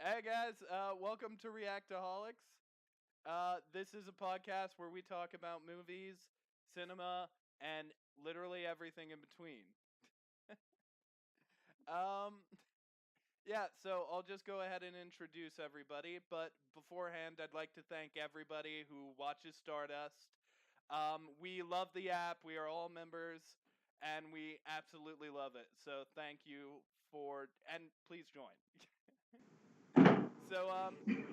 Hey guys, welcome to Reactaholics. This is a podcast where we talk about movies, cinema, and literally everything in between. So I'll just go ahead and introduce everybody, but beforehand, I'd like to thank everybody who watches Stardust. We love the app, we are all members, and we absolutely love it. So thank you and please join. So,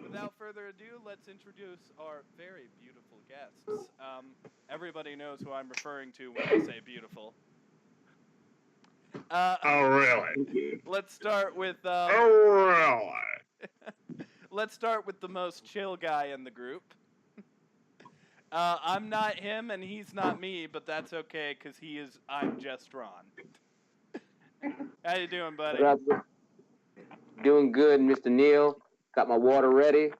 without further ado, let's introduce our very beautiful guests. Everybody knows who I'm referring to when I say beautiful. Oh, really? Let's start with. Oh, really? Let's start with the most chill guy in the group. I'm not him, and he's not me, but that's okay, because he is imjustron. How you doing, buddy? Doing good, Mr. Neil. Got my water ready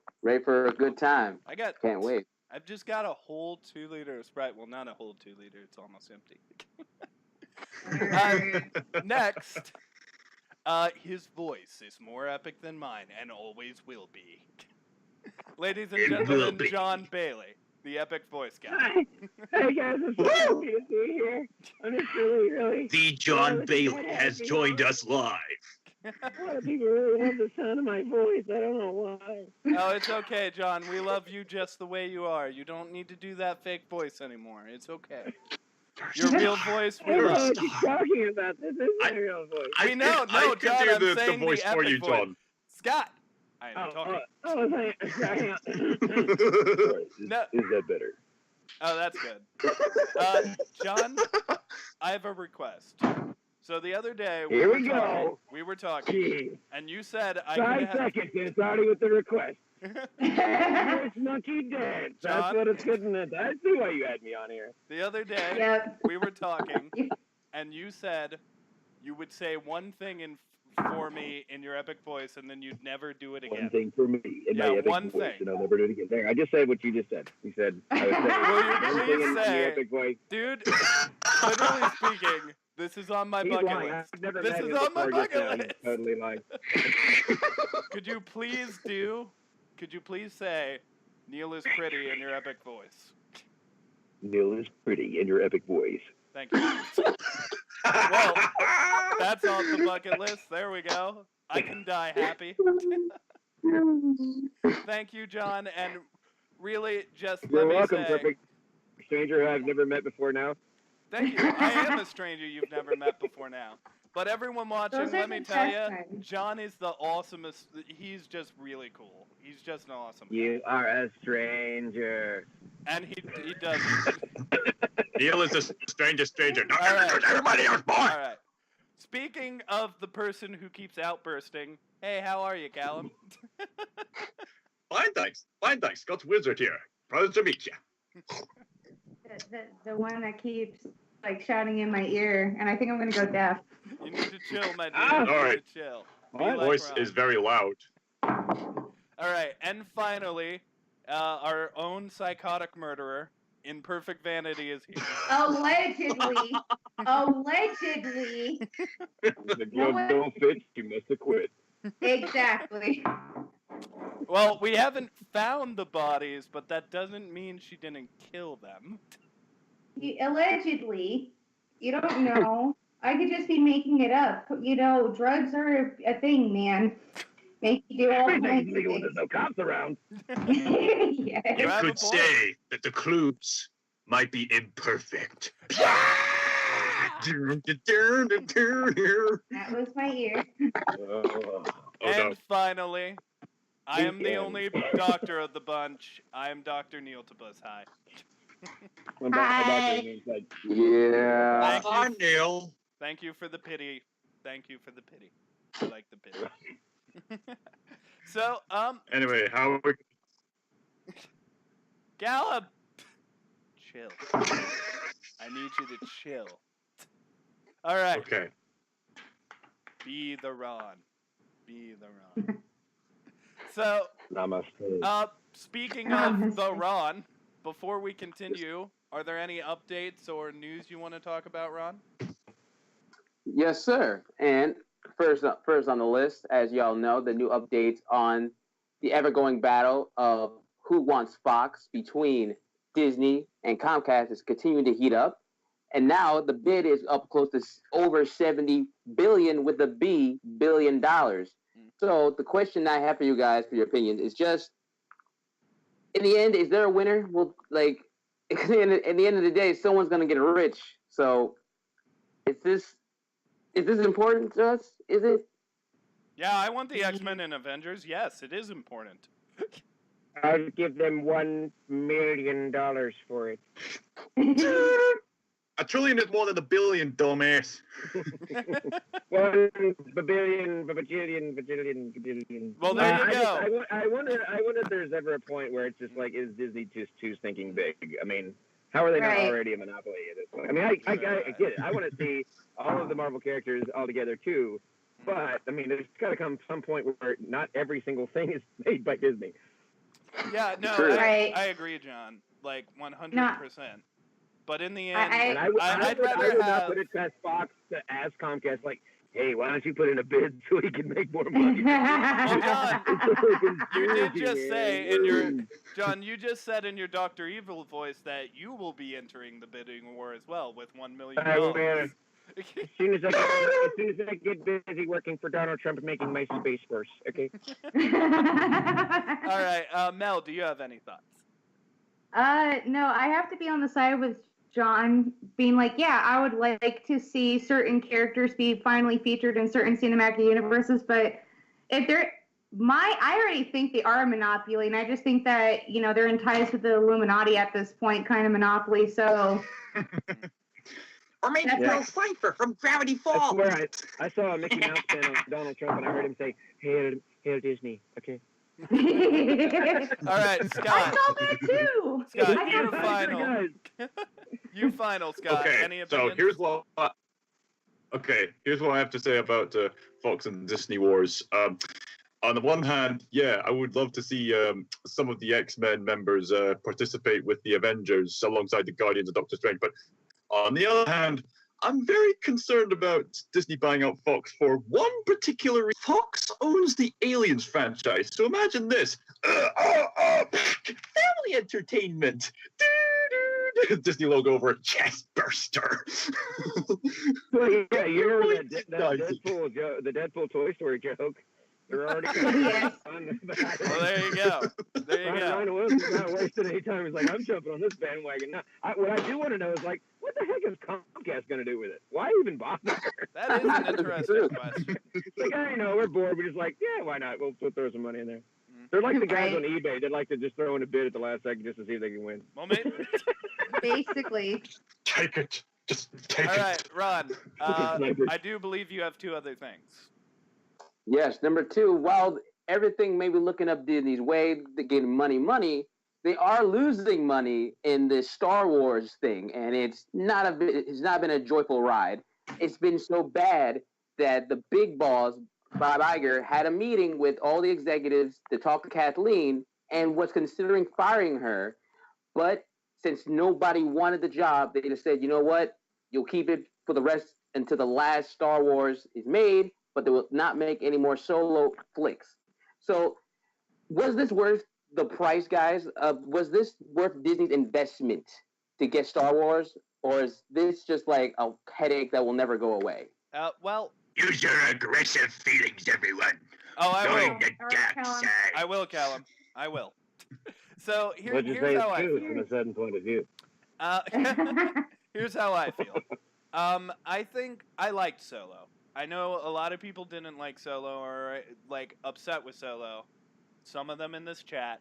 for a good time. Can't wait. I've just got a whole 2 liter of Sprite. Well, not a whole 2 liter. It's almost empty. Next, his voice is more epic than mine and always will be. Ladies and gentlemen, John Bailey, the epic voice guy. Hi. Hey guys, it's so happy to be here. I'm just really... The John Bailey has joined us live. A lot of people really love the sound of my voice. I don't know why. Oh, it's okay, John. We love you just the way you are. You don't need to do that fake voice anymore. It's okay. Your real voice, we love. What you're talking about. This is my real voice. We know, I John, can do I'm saying the voice the for epic you, voice. John. Scott! I am talking. Is that better? Oh, that's good. John, I have a request. So the other day, we were talking, and you said I could have... 5 seconds, and it's already with the request. Monkey dance. That's what it's getting at. I see why you had me on here. The other day, we were talking, and you said you would say one thing for me in your epic voice, and then you'd never do it again. One thing for me in my epic one voice, thing. and I'll never do it again. There, I just said what you just said. You said I would say one thing in my epic voice. Dude, literally speaking, this is on my bucket list. This is on my bucket list. Totally lying. Could you please say, Neil is pretty in your epic voice? Neil is pretty in your epic voice. Thank you. Well, that's off the bucket list. There we go. I can die happy. Thank you, John. And really, just You're let welcome, me say... perfect stranger who I've never met before now. Thank you. I am a stranger you've never met before now. But everyone watching, let me tell you, John is the awesomest. He's just really cool. He's just an awesome guy. You are a stranger. And he does. Neil is the strangest stranger. No, All right. everybody else, boy. All right. Speaking of the person who keeps outbursting, hey, how are you, Callum? Fine, thanks. Scotswizard here. Proud to meet you. The one that keeps shouting in my ear, and I think I'm gonna go deaf. You need to chill, my dude. All right. Chill. My voice is very loud. All right, and finally, our own psychotic murderer, ImperfectVanity, is here. Allegedly. The girl don't fit, you must have quit. Exactly. Well, we haven't found the bodies, but that doesn't mean she didn't kill them. Allegedly. You don't know. I could just be making it up. You know, drugs are a thing, man. Make you do all kinds of Legal when things. there's no cops around. Yes. You have a could point. say that the clues might be imperfect. That was my ear. And finally, I am the only doctor of the bunch. I am Dr. Knealetapus. Hi. Hi. Yeah. Hi, Neil. Thank you for the pity. I like the pity. So, Anyway, how are we... Gallup! Chill. I need you to chill. All right. Okay. Be the Ron. So, Namaste. speaking of the Ron, before we continue, are there any updates or news you want to talk about, Ron? Yes, sir. And first on the list, as y'all know, the new updates on the ever-going battle of Who Wants Fox between Disney and Comcast is continuing to heat up. And now the bid is up close to over $70 billion with a B, $billion. So the question I have for you guys, for your opinion, is just, in the end, is there a winner? Well, like, at the end of the day, someone's going to get rich. So is this important to us? Is it? Yeah, I want the X-Men and Avengers. Yes, it is important. I'd give them $1 million for it. $1 trillion is more than $1 billion, dumbass. 1 billion, bajillion. Well, there you go. I wonder if there's ever a point where it's just like, is Disney just too stinking big? I mean, how are they not already a monopoly at this point? I mean, I get it. I want to see all of the Marvel characters all together too, but I mean, there's got to come some point where not every single thing is made by Disney. Yeah, no, I agree, John. Like 100%. But in the end, I'd rather have... not put it past Fox to ask Comcast, like, hey, why don't you put in a bid so he can make more money? Well, John, you did just say in your... John, you just said in your Dr. Evil voice that you will be entering the bidding war as well with $1 million. As soon as I get busy working for Donald Trump and making my Space Force, okay? All right, Mel, do you have any thoughts? No, I have to be on the side with John, being like, yeah, I would like to see certain characters be finally featured in certain cinematic universes, but if I already think they are a monopoly, and I just think that, they're in ties with the Illuminati at this point, kind of monopoly, so... Or maybe Bill Cipher from Gravity Falls. I swear, I saw a Mickey Mouse fan on Donald Trump, and I heard him say, Hail Disney, okay? All right, Scott. I saw that too. Scott, you final. You final, Scott. Okay, any opinions? so here's what I have to say about Fox and Disney Wars. On the one hand, yeah, I would love to see some of the X-Men members participate with the Avengers alongside the Guardians of Doctor Strange. But on the other hand, I'm very concerned about Disney buying out Fox for one particular reason. Fox owns the Aliens franchise, so imagine this. Family entertainment. Disney logo over a chest burster. Well, yeah, you remember the Deadpool Toy Story joke. They're already Well, there you go. Ryan Wilson's not wasting any time. He's like, I'm jumping on this bandwagon. Now, what I do want to know is, like, what the heck is Comcast going to do with it? Why even bother? That is an interesting question. Like, we're bored. We're just like, yeah, why not? We'll throw some money in there. They're like the guys on eBay. They like to just throw in a bid at the last second just to see if they can win. Well, maybe. Basically. Take it. Just take it. All right, Ron. I do believe you have two other things. Yes, number two, while everything may be looking up Disney's way, they're getting money, they are losing money in this Star Wars thing, and it's not been a joyful ride. It's been so bad that the big boss, Bob Iger, had a meeting with all the executives to talk to Kathleen and was considering firing her, but since nobody wanted the job, they just said, you know what, you'll keep it for the rest until the last Star Wars is made, but they will not make any more solo flicks. So was this worth the price, guys? Was this worth Disney's investment to get Star Wars? Or is this just like a headache that will never go away? Well... Use your aggressive feelings, everyone. Oh, I will. The dark side. I will, Callum. I will. So here's how I feel. From a certain point of view. Here's how I feel. I think I liked Solo. I know a lot of people didn't like Solo or like upset with Solo. Some of them in this chat.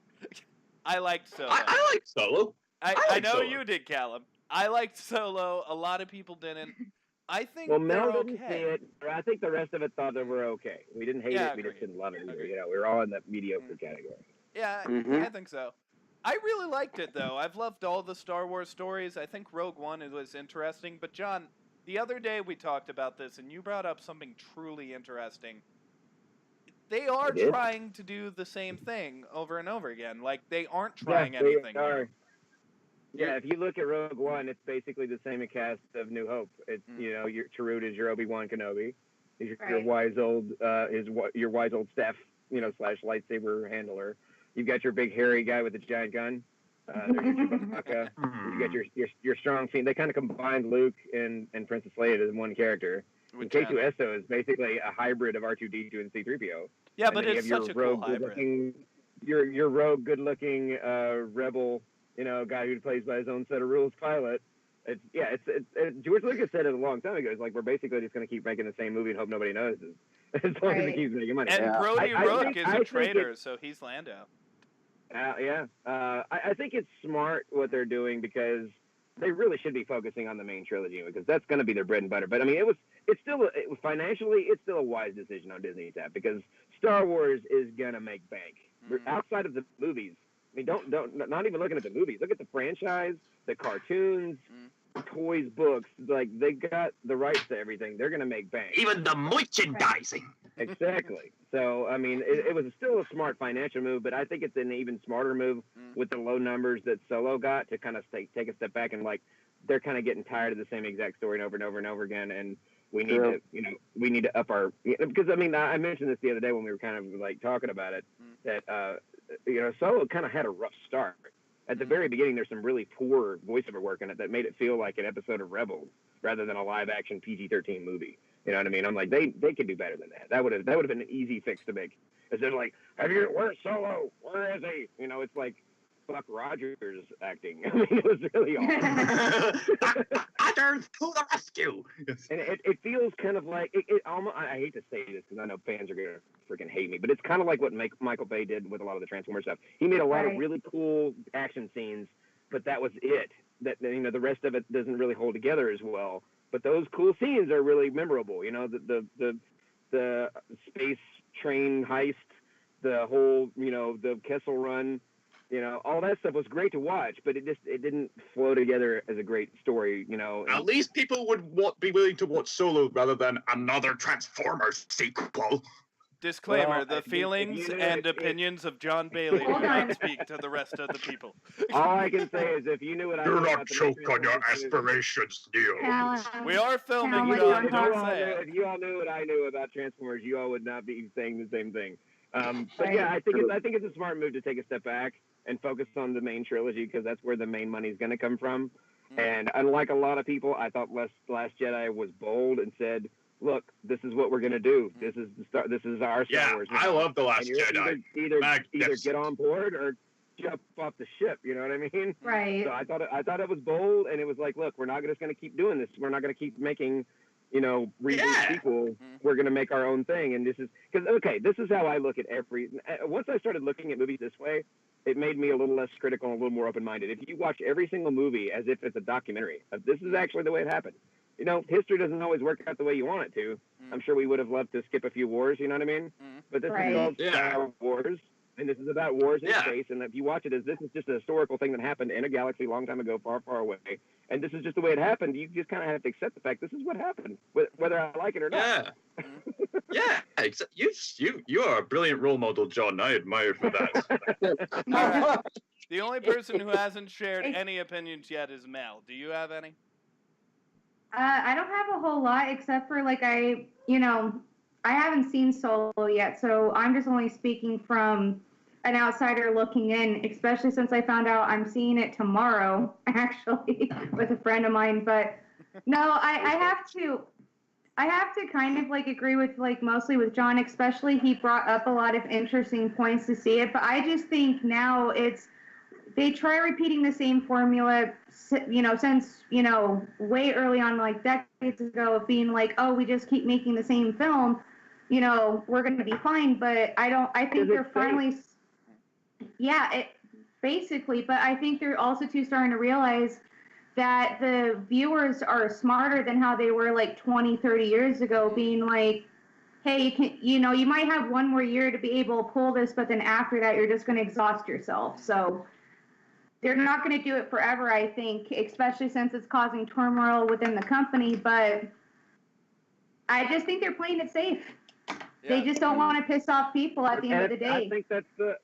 I liked Solo. I liked Solo. I know Solo. You did, Callum. I liked Solo. A lot of people didn't. I think Mel they're didn't okay. see it. I think the rest of it thought that we're okay. We didn't hate it. We just didn't love it either. We were all in that mediocre category. Yeah, I think so. I really liked it, though. I've loved all the Star Wars stories. I think Rogue One was interesting. But, John, the other day we talked about this, and you brought up something truly interesting. They are trying to do the same thing over and over again. Like, they aren't trying anything new. Yeah, if you look at Rogue One, it's basically the same cast of New Hope. It's, Tarut is your Obi-Wan Kenobi. your wise old your wise old Steph, slash lightsaber handler. You've got your big hairy guy with the giant gun. There's your Chewbacca. You got your strong team. They kind of combined Luke and Princess Leia as one character. And K2SO is basically a hybrid of R2D2 and C3PO. Yeah, but it's such a cool hybrid. Your rogue, good-looking rebel, guy who plays by his own set of rules pilot. George Lucas said it a long time ago. It's like we're basically just going to keep making the same movie and hope nobody notices as long as it keeps making money. And Brody Rook is a traitor, so he's Lando. I think it's smart what they're doing because they really should be focusing on the main trilogy because that's going to be their bread and butter. But I mean, financially, it's still a wise decision on Disney's part because Star Wars is going to make bank. Outside of the movies, I mean, not even looking at the movies. Look at the franchise, the cartoons, toys, books. Like they got the rights to everything. They're going to make bank. Even the merchandising. Exactly. So, I mean, it was still a smart financial move, but I think it's an even smarter move with the low numbers that Solo got to kind of take a step back and they're kind of getting tired of the same exact story and over and over again. And we need to up our, because I mean, I mentioned this the other day when we were kind of talking about it that, Solo kind of had a rough start. At the very beginning, there's some really poor voiceover work in it that made it feel like an episode of Rebels rather than a live action PG-13 movie. You know what I mean? I'm like, they could do better than that. That would have been an easy fix to make. Instead of where's Solo? Where is he? It's like Buck Rogers acting. I mean, it was really awesome. Others to the rescue! And it feels kind of like, almost, I hate to say this because I know fans are going to freaking hate me, but it's kind of like what Michael Bay did with a lot of the Transformers stuff. He made a lot of really cool action scenes, but that was it. That the rest of it doesn't really hold together as well. But those cool scenes are really memorable. The space train heist, the whole, the Kessel Run, all that stuff was great to watch, but it didn't flow together as a great story, At least people would be willing to watch Solo rather than another Transformers sequel. Disclaimer, the feelings and opinions of John Bailey do not speak to the rest of the people. All I can say is if you knew what I Do knew not about choke on your aspirations, Neil. We are filming, John. If you all knew what I knew about Transformers, you all would not be saying the same thing. But yeah, I think it's a smart move to take a step back and focus on the main trilogy because that's where the main money is going to come from. And unlike a lot of people, I thought Last Jedi was bold and said, look, this is what we're going to do. This is our Star Wars. I love The Last Jedi. Either get on board or jump off the ship. You know what I mean? Right. So I thought it was bold, and it was like, look, we're not just going to keep doing this. We're not going to keep making, reboot sequel. We're going to make our own thing. And this is this is how I look at once I started looking at movies this way, it made me a little less critical and a little more open-minded. If you watch every single movie as if it's a documentary, this is actually the way it happened. History doesn't always work out the way you want it to. I'm sure we would have loved to skip a few wars, you know what I mean? But this is called Star Wars, and this is about wars in space, and if you watch it as this is just a historical thing that happened in a galaxy a long time ago, far, far away, and this is just the way it happened, you just kind of have to accept the fact this is what happened, whether I like it or not. You are a brilliant role model, John. I admire for that. The only person who hasn't shared any opinions yet is Mel. Do you have any? I don't have a whole lot except for I haven't seen Solo yet, so I'm just only speaking from an outsider looking in, especially since I found out I'm seeing it tomorrow, actually, with a friend of mine. But no, I have to kind of agree with mostly with John, especially he brought up a lot of interesting points to see it. But I just think now they try repeating the same formula, since, way early on, decades ago, of being we just keep making the same film, we're going to be fine. But I think they're finally, basically, but I think they're also starting to realize that the viewers are smarter than how they were 20, 30 years ago, being hey, you might have one more year to be able to pull this, but then after that, you're just going to exhaust yourself. So they're not going to do it forever, I think, especially since it's causing turmoil within the company. But I just think they're playing it safe. Yeah. They just don't want to piss off people at the end of the day. I think that's the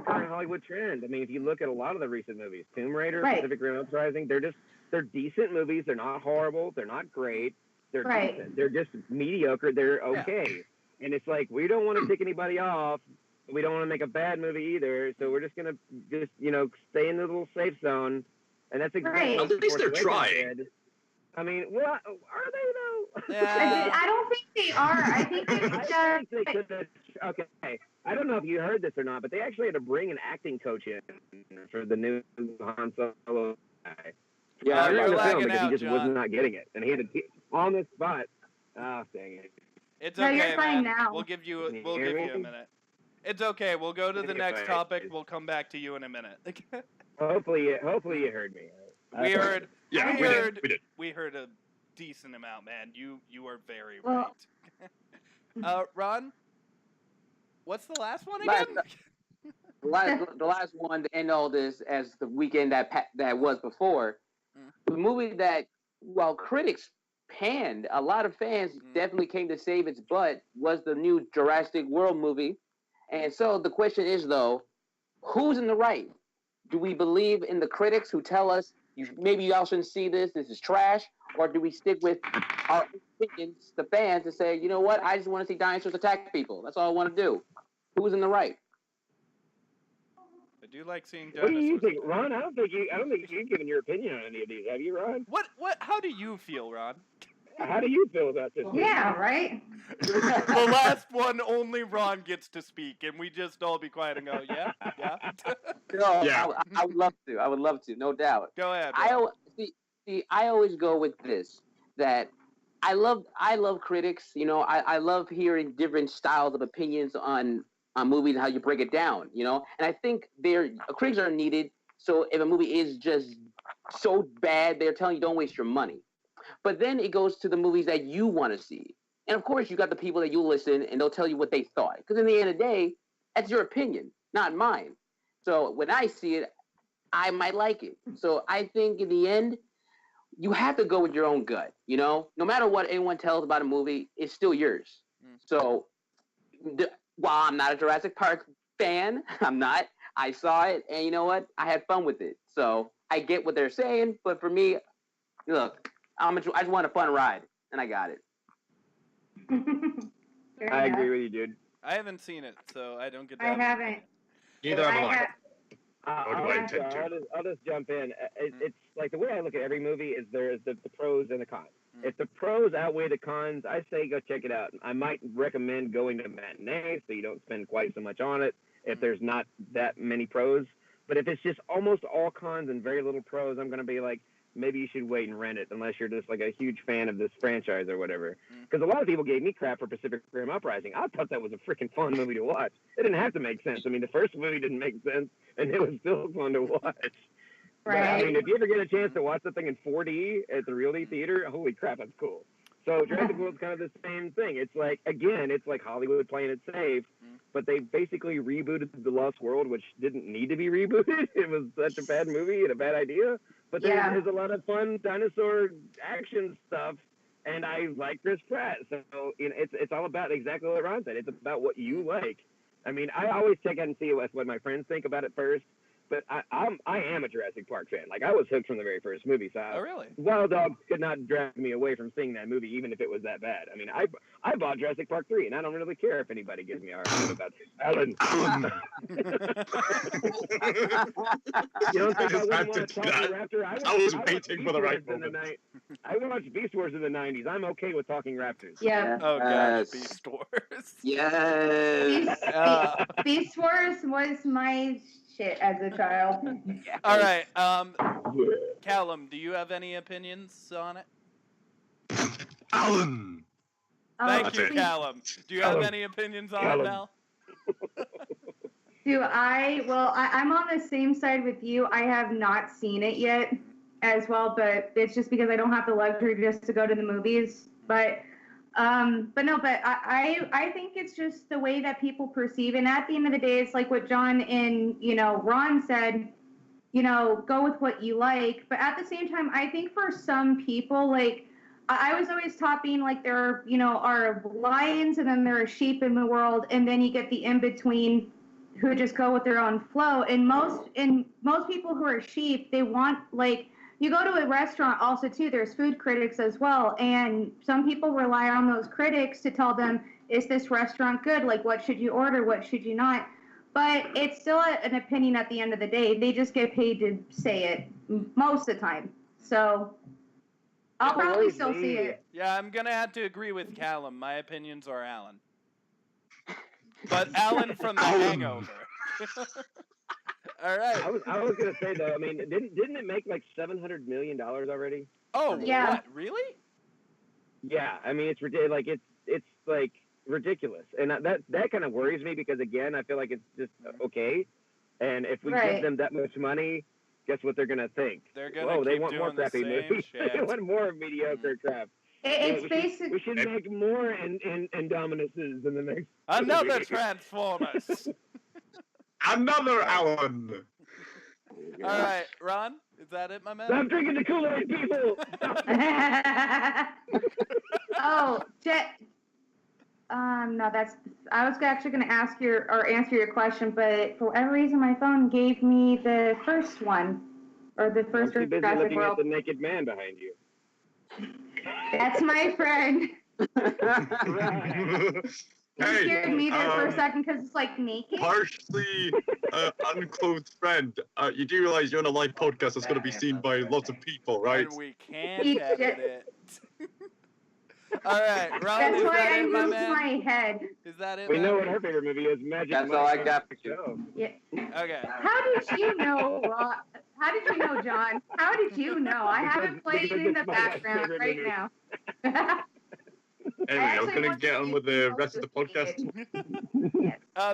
current Hollywood trend. I mean, if you look at a lot of the recent movies, Tomb Raider, Pacific Rim Uprising, they're decent movies. They're not horrible. They're not great. They're Right. decent. They're just mediocre. They're okay. And it's like, we don't want to tick anybody off. We don't want to make a bad movie either. So we're just going to stay in the little safe zone. And that's exactly Right. what At least they're Force Awakens trying. did. I mean, well, are they though? Yeah. I don't think they are. I think it's I think they could have. Okay, I don't know if you heard this or not, but they actually had to bring an acting coach in for the new Han Solo guy. Yeah, you're in the film lagging because out, he just was John. not getting it, and he had to on the spot. Oh, dang it! It's No, okay, you're fine man. now. We'll give you Can you we'll hear give me? you a minute. It's okay. We'll go to the Think next if I- topic. We'll come back to you in a minute. Hopefully you heard me. we heard. Yeah, we we heard. did. We did. We heard a decent amount, man. You are very Well- right. Ron, what's the last one again? The last one to end all this as the weekend that was before. The movie that, while critics panned, a lot of fans definitely came to save its butt, was the new Jurassic World movie. And so the question is, though, who's in the right? Do we believe in the critics who tell us, maybe y'all shouldn't see this is trash? Or do we stick with our opinions, the fans, and say, you know what, I just want to see dinosaurs attack people. That's all I want to do. Who's in the right? I do like seeing What do you dinosaurs. think, Ron? I don't think you've given your opinion on any of these, have you, Ron? What? How do you feel, Ron? How do you feel about this? Yeah, right? The last one, only Ron gets to speak, and we just all be quiet and go, yeah. No, Yeah. I would love to. I would love to, no doubt. Go ahead. I always go with this, that I love critics. You know, I love hearing different styles of opinions on movies and how you break it down. You know, and I think critics are needed. So if a movie is just so bad, they're telling you don't waste your money. But then it goes to the movies that you want to see, and of course you got the people that you listen and they'll tell you what they thought. Because in the end of the day, that's your opinion, not mine. So when I see it, I might like it. So I think in the end, you have to go with your own gut, you know? No matter what anyone tells about a movie, it's still yours. So while I'm not a Jurassic Park fan, I'm not. I saw it, and you know what? I had fun with it. So I get what they're saying, but for me, look, I just want a fun ride, and I got it. I agree with you, dude. I haven't seen it, so I don't get I that. haven't. Neither have I. I'll just jump in. It's like the way I look at every movie is there is the pros and the cons. If the pros outweigh the cons, I say go check it out. I might recommend going to a matinee so you don't spend quite so much on it if there's not that many pros. But if it's just almost all cons and very little pros, I'm going to be like, maybe you should wait and rent it unless you're just like a huge fan of this franchise or whatever. Because a lot of people gave me crap for Pacific Rim Uprising. I thought that was a freaking fun movie to watch. It didn't have to make sense. I mean, the first movie didn't make sense, and it was still fun to watch. But, I mean, if you ever get a chance to watch something in 4D at the Real D Theater, holy crap, that's cool. So Jurassic World's kind of the same thing. It's like, again, it's like Hollywood playing it safe, but they basically rebooted The Lost World, which didn't need to be rebooted. It was such a bad movie and a bad idea. But there's a lot of fun dinosaur action stuff, and I like Chris Pratt. So it's all about exactly what Ron said. It's about what you like. I mean, I always check out and see what my friends think about it first. But I am a Jurassic Park fan. Like, I was hooked from the very first movie. So Oh, really? Wild Dogs could not drag me away from seeing that movie, even if it was that bad. I mean, I bought Jurassic Park 3, and I don't really care if anybody gives me a hard time about it. Alan. You don't think I wouldn't want to talk to Raptor? I was waiting for the right moment. moment. I watched Beast Wars in the 90s. I'm okay with talking Raptors. Yeah. Oh, gosh, Yes. Beast Wars. Yes. Beast Wars was my shit as a child. All right, Callum, do you have any opinions on it? Alan. Thank That's you, it. Callum. Do you have Callum. any opinions on Callum. it, Mel? Do I? Well, I'm on the same side with you. I have not seen it yet as well, but it's just because I don't have the luxury just to go to the movies. But I think it's just the way that people perceive. And at the end of the day, it's like what John and, Ron said, go with what you like. But at the same time, I think for some people, like, I was always taught being like there, are lions and then there are sheep in the world. And then you get the in-between who just go with their own flow. And most people who are sheep, they want, like, you go to a restaurant also too, there's food critics as well, and some people rely on those critics to tell them, is this restaurant good? Like, what should you order? What should you not? But it's still an opinion at the end of the day. They just get paid to say it most of the time. So I'll probably still see it. Yeah, I'm going to have to agree with Callum. My opinions are Alan. But Alan from The Hangover. All right. I was going to say, though, I mean, didn't it make like $700 million already? Oh, yeah. What? Really? Yeah, I mean, it's ridiculous. Like, it's like ridiculous. And that kind of worries me because, again, I feel like it's just okay. And if we give them that much money, guess what they're going to think? They're going to keep they want doing more crappy movies. They want more mediocre crap. It's basically... We should make more Indominuses in the next... Another Transformers! Another Alan! All right, Ron, is that it, my man? Stop drinking the Kool-Aid, people! Oh, no, that's... I was actually going to ask answer your question, but for whatever reason, my phone gave me the first one. Or the first I'm too busy Jurassic looking World. at the naked man behind you. That's my friend. He Hey, scared me there for a second because it's like naked. partially unclothed friend. You do realize you're on a live podcast that's going to be seen by lots of people, right? And we can't edit it. All right, Ron, That's is why that I it, my moved man? my head. Is that it, We man? know what her favorite movie is, Magic That's Mike. all I got for you. Show. Yeah. Okay. How did you know, How did you know, John? How did you know? I have it playing in the background right now. Anyway, I was going to get on with the rest of the podcast.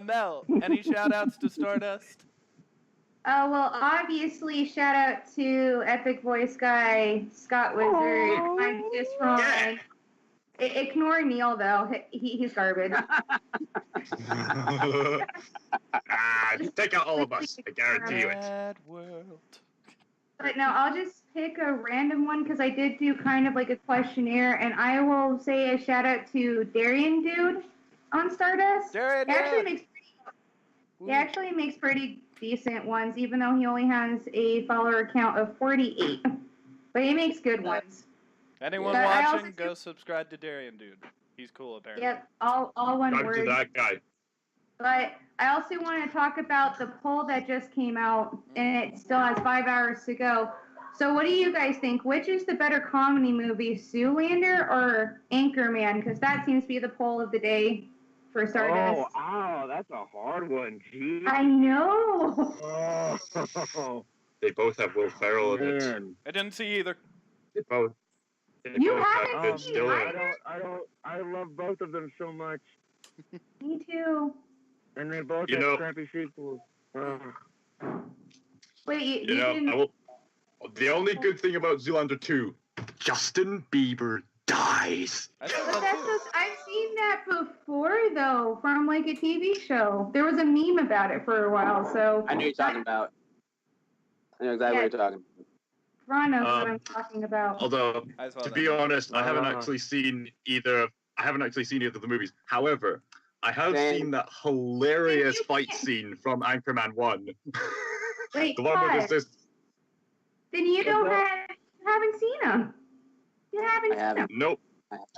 Mel, any shout-outs to Stardust? Well, obviously, shout out to epicvoiceguy, Scotswizard, imjustron. Yeah. Ignore Neil, though. He's garbage. Take out all of us. I guarantee you it. Bad world. But no, I'll just pick a random one because I did do kind of like a questionnaire, and I will say a shout out to Darian Dude on Stardust. Darian He actually makes pretty decent ones, even though he only has a follower count of 48. But he makes good ones. Anyone But I watching, also go subscribe to Darian, dude. He's cool, apparently. Yep, all one Talk to word. that guy. But I also want to talk about the poll that just came out, and it still has 5 hours to go. So what do you guys think? Which is the better comedy movie, Zoolander or Anchorman? Because that seems to be the poll of the day for Stardust. Oh, that's a hard one. Jeez. I know. Oh, They both have Will Ferrell in it. man. I didn't see either. They both You have haven't Ben seen Stiller. either? I love both of them so much. Me too. And they both You have know- crappy sequels. Oh. Wait, you You know, didn't... the only good thing about Zoolander 2, Justin Bieber dies. I saw But that that's too. just, I've seen that before, though, from like a TV show. There was a meme about it for a while, so... I know you're talking about. I know exactly what you're talking about. Ron knows what I'm talking about. Although, I saw to that. be honest, I haven't actually seen either of the movies. However, I have Same. seen that hilarious You fight can't- scene from Anchorman 1. Wait, The one where Todd, there's this. then you haven't seen them. You haven't I seen haven't. them. Nope.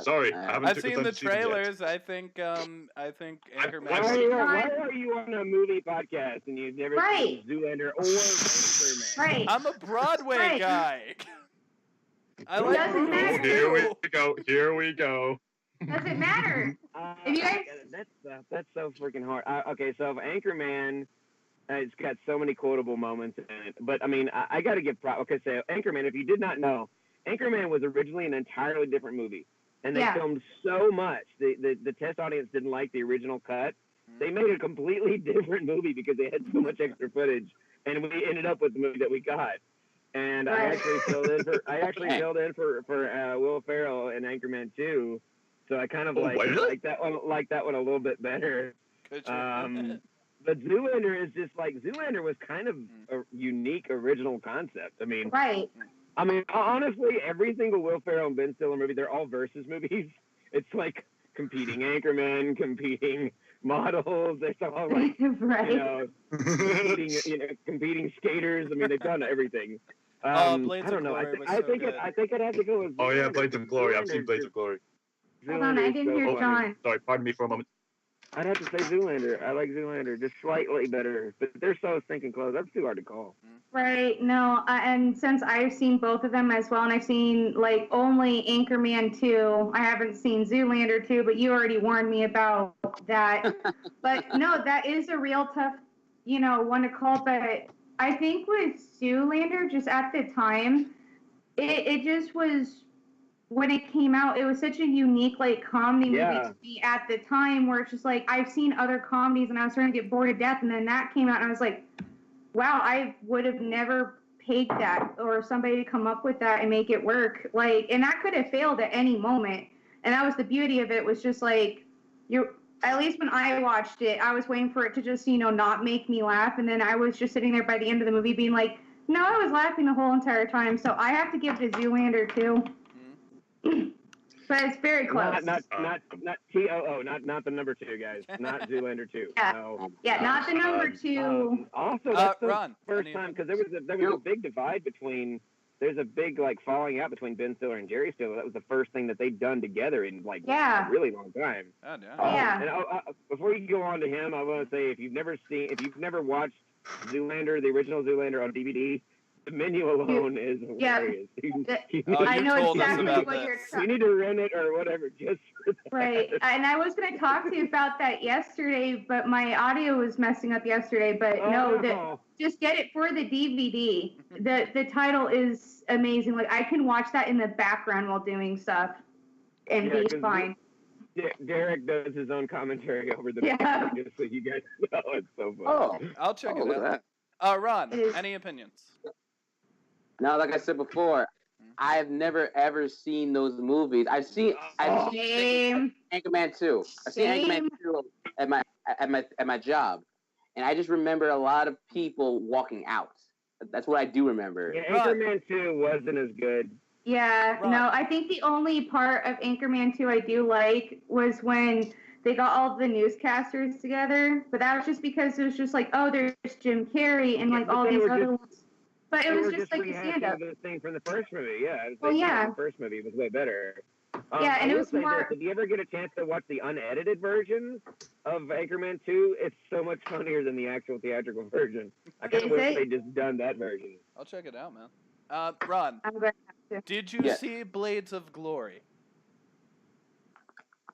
Sorry, I haven't I've took seen time the to see them yet. trailers. I think Anchorman. I've Why seen- are you on a movie podcast and you've never Right. seen Zoolander or Anchorman? Right. I'm a Broadway Right. guy. I It like doesn't movies matter. Oh, here we too. go. Here we go. Doesn't matter. If you guys- That's so freaking hard. Okay, so Anchorman, it's got so many quotable moments in it. But I mean, I got to give props. Okay, so Anchorman, if you did not know, Anchorman was originally an entirely different movie, and they Yeah. filmed so much. The test audience didn't like the original cut. They made a completely different movie because they had so much extra footage, and we ended up with the movie that we got. And I Right. actually filled in for Will Ferrell in Anchorman 2. So I kind of Oh, really? like that one a little bit better. Good job. But Zoolander is just like Zoolander was kind of a unique original concept. I mean, Right. honestly, every single Will Ferrell and Ben Stiller movie, they're all versus movies. It's like competing anchormen, competing models. It's all like Right. competing skaters. I mean, they've done everything. Blades I don't of know. Glory was I so think good. I think I'd have to go with. Oh yeah, Zoolander. Blades of Glory. I've seen Blades of Glory. Hold on, I didn't hear Oh, John. sorry, pardon me for a moment. I'd have to say Zoolander. I like Zoolander, just slightly better, but they're so stinking close. That's too hard to call. Right, no, and since I've seen both of them as well, and I've seen like only Anchorman 2, I haven't seen Zoolander 2, but you already warned me about that. But no, that is a real tough, one to call. But I think with Zoolander, just at the time, it just was, when it came out, it was such a unique like comedy movie to me at the time, where it's just like I've seen other comedies and I was starting to get bored to death, and then that came out and I was like, wow, I would have never pegged that, or somebody to come up with that and make it work. Like, and that could have failed at any moment. And that was the beauty of it, was just like, at least when I watched it, I was waiting for it to just, not make me laugh. And then I was just sitting there by the end of the movie being like, no, I was laughing the whole entire time. So I have to give it to Zoolander too. But it's very close. Not TOO, not the number 2, guys. Not Zoolander 2. Yeah. No. Yeah, not the number 2. Also, that's the Ron, first time, because there was a big divide between, there's a big like falling out between Ben Stiller and Jerry Stiller. That was the first thing that they'd done together in like a really long time. Oh, no. Yeah. And before you go on to him, I want to say, if you've never watched Zoolander, the original Zoolander on DVD, the menu alone is hilarious. I know told us exactly about what this. you're You need to rent it or whatever, just for that. Right. And I was going to talk to you about that yesterday, but my audio was messing up yesterday. But just get it for the DVD. The title is amazing. Like, I can watch that in the background while doing stuff and be fine. Derek does his own commentary over the Yeah. just so you guys know. It's so fun. Oh, I'll check it look out. at that. Ron, any opinions? Now, like I said before, I've never ever seen those movies. I've seen Anchorman 2. I've seen Anchorman 2 at my job, and I just remember a lot of people walking out. That's what I do remember. Yeah, Anchorman 2 wasn't as good. Yeah, no, I think the only part of Anchorman 2 I do like was when they got all the newscasters together, but that was just because it was just like, oh, there's Jim Carrey and like all these other ones. But it was just like a stand-up. The thing from the first movie, yeah. The first movie was way better. And it was more. Did you ever get a chance to watch the unedited version of Anchorman 2? It's so much funnier than the actual theatrical version. I kind of wish they'd just done that version. I'll check it out, man. Ron, I'm going to have to. did you see Blades of Glory?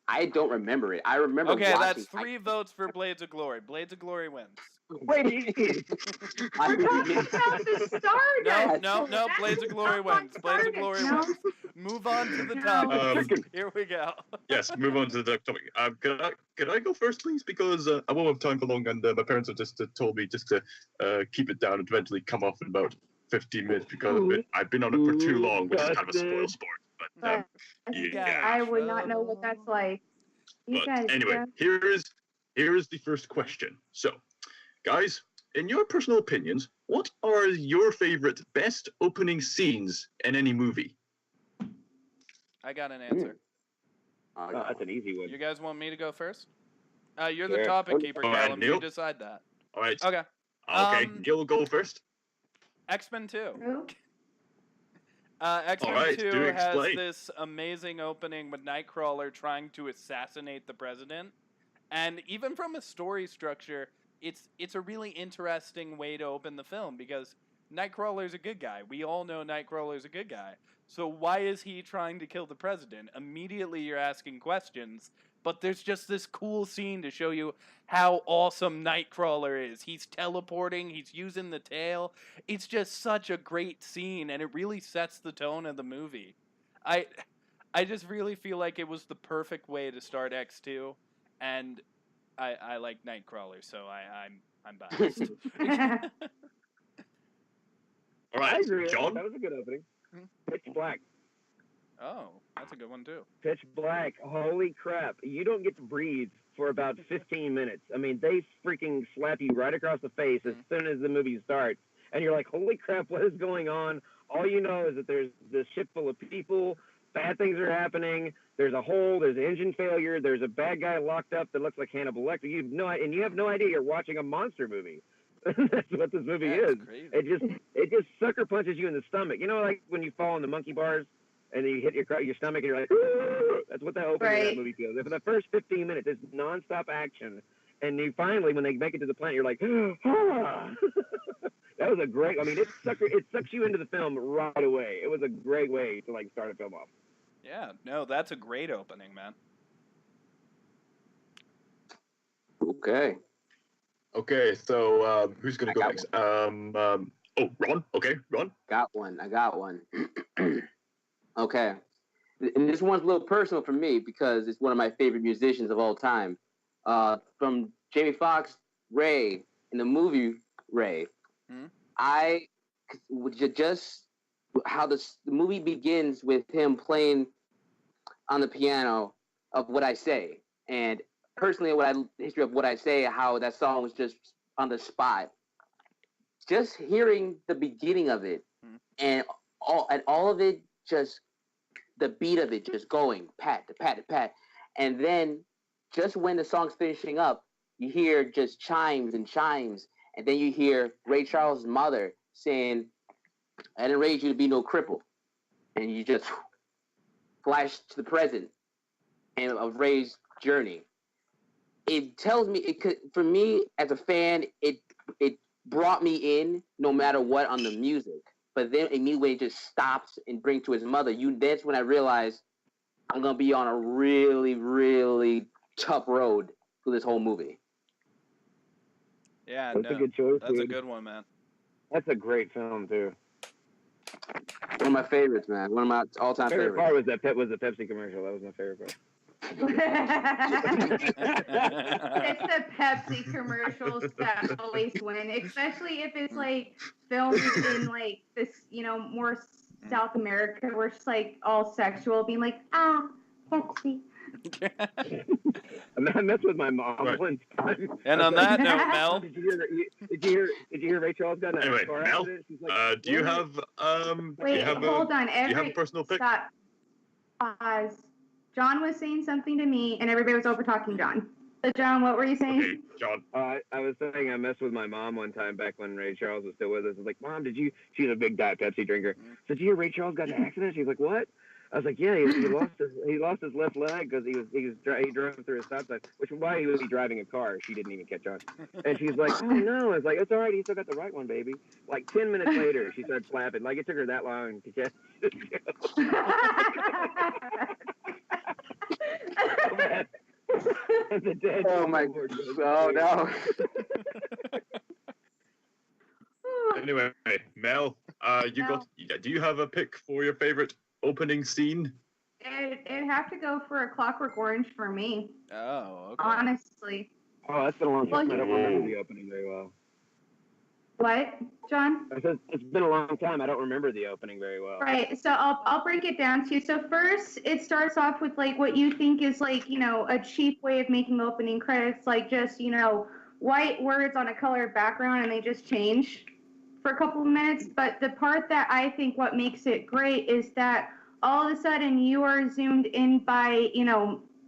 I don't remember it. I remember. Okay, watching. that's 3 votes for Blades of Glory. Blades of Glory wins. Wait, We're talking about the Stardust. No, Blades of Glory wins. Blades of Glory wins. Move on to the topic. Here we go. Yes, move on to the topic. Could I go first, please? Because I won't have time for long, and my parents have just told me just to keep it down and eventually come off in about 15 minutes because I've been on it for too long, which is kind of a spoil sport. But yeah. I would not know what that's like. But anyway, here's the first question. So, guys, in your personal opinions, what are your favorite best opening scenes in any movie? I got an answer. that's an easy one. You guys want me to go first? You're the topic keeper, Callum. You decide that. All right. Okay. Okay, Neil will go first. X-Men 2. Who? X-Men 2 has this amazing opening with Nightcrawler trying to assassinate the president. And even from a story structure, it's a really interesting way to open the film because Nightcrawler's a good guy. We all know Nightcrawler's a good guy. So why is he trying to kill the president? Immediately you're asking questions, but there's just this cool scene to show you how awesome Nightcrawler is. He's teleporting, he's using the tail. It's just such a great scene, and it really sets the tone of the movie. I just really feel like it was the perfect way to start X2, and I like Nightcrawler, so I'm biased. All right, I agree. John? That was a good opening. Pitch Black. Oh, that's a good one, too. Pitch Black. Holy crap. You don't get to breathe for about 15 minutes. I mean, they freaking slap you right across the face as soon as the movie starts. And you're like, holy crap, what is going on? All you know is that there's this ship full of people. Bad things are happening. There's a hole. There's engine failure. There's a bad guy locked up that looks like Hannibal Lecter. You have no idea you're watching a monster movie. That's what this movie is. Crazy. It just sucker punches you in the stomach. You know, like when you fall in the monkey bars and you hit your stomach and you're like, ooh! That's what the opening of that movie feels. For the first 15 minutes, it's nonstop action, and you finally, when they make it to the planet, you're like, ah! That was a great. I mean, it sucks you into the film right away. It was a great way to like start a film off. Yeah, no, that's a great opening, man. Okay. Okay, so who's gonna go next? Oh, Ron. Okay, Ron. I got one. Okay. And this one's a little personal for me because it's one of my favorite musicians of all time. From Jamie Foxx, Ray, in the movie Ray. I would just how the movie begins with him playing on the piano of What I Say. And personally, history of What I Say, how that song was just on the spot. Just hearing the beginning of it and all of it, just the beat of it just going pat to pat to pat. And then just when the song's finishing up, you hear just chimes and chimes. And then you hear Ray Charles' mother saying, I didn't raise you to be no cripple. And you just flash to the present and of Ray's journey. It tells me, for me as a fan, it brought me in no matter what on the music. But then immediately it just stops and brings to his mother. That's when I realized I'm going to be on a really, really tough road through this whole movie. Yeah, that's a good choice. That's a good one, man. That's a great film too. One of my favorites, man. One of my all-time favorites. Part was the Pepsi commercial. That was my favorite part. It's the Pepsi commercials that always win, especially if it's like filmed in like this, more South America, where it's like all sexual, being like, Pepsi. I messed with my mom one time. And on that note, Mel, did you hear Ray Charles got in a car Mel, accident? She's like, do you have Wait, hold on. Do you have a personal pick? Stop. Pause. John was saying something to me, and everybody was over talking John. So, John, what were you saying? Okay, John. I was saying I messed with my mom one time back when Ray Charles was still with us. I was like, Mom, she's a big Diet Pepsi drinker. So, did you hear Ray Charles got in an accident? She's like, what? I was like, yeah, he lost his left leg because he drove through a stop sign, which is why he would be driving a car. She didn't even catch on. And she's like, oh no. I was like, it's all right. He still got the right one, baby. Like 10 minutes later, she started slapping. Like it took her that long to catch. Oh my! Oh no! Anyway, Mel, do you have a pick for your favorite opening scene? It'd have to go for A Clockwork Orange for me. Oh, okay. Honestly. Oh, that's been a long time. I don't remember the opening very well. What, John? I said it's been a long time. I don't remember the opening very well. Right. So I'll break it down to you. So first, it starts off with like what you think is like, a cheap way of making opening credits, like just, white words on a colored background, and they just change for a couple of minutes. But the part that I think what makes it great is that all of a sudden you are zoomed in by,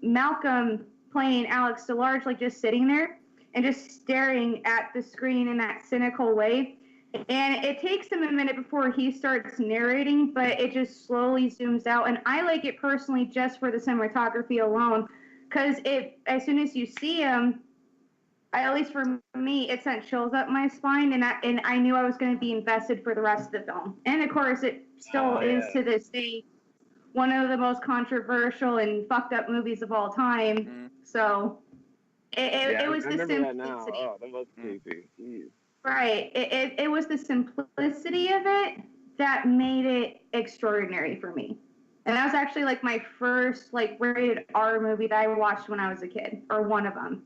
Malcolm playing Alex DeLarge, like just sitting there and just staring at the screen in that cynical way. And it takes him a minute before he starts narrating, but it just slowly zooms out. And I like it personally just for the cinematography alone, because as soon as you see him, at least for me, it sent chills up my spine, and I knew I was going to be invested for the rest of the film. And of course, it still is to this day one of the most controversial and fucked up movies of all time. Mm-hmm. So it was the simplicity. Oh, that was creepy. Jeez. Right. It was the simplicity of it that made it extraordinary for me. And that was actually like my first like rated R movie that I watched when I was a kid, or one of them.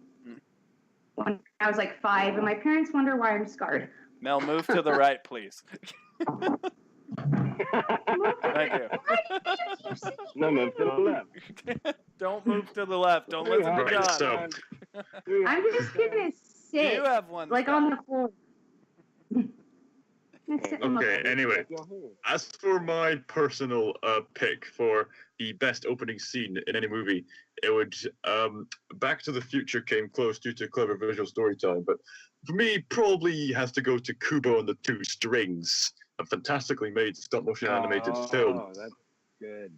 When I was like 5, and my parents wonder why I'm scarred. Mel, move to the right, please. Thank you. No, move to the left. Don't move to the left. Don't listen to John. So, I'm just gonna sit. You have one. Like on the floor. Okay, anyway, as for my personal pick for the best opening scene in any movie, it would Back to the Future came close due to clever visual storytelling, but for me, probably has to go to Kubo and the Two Strings, a fantastically made stop-motion animated film. Oh, that's good.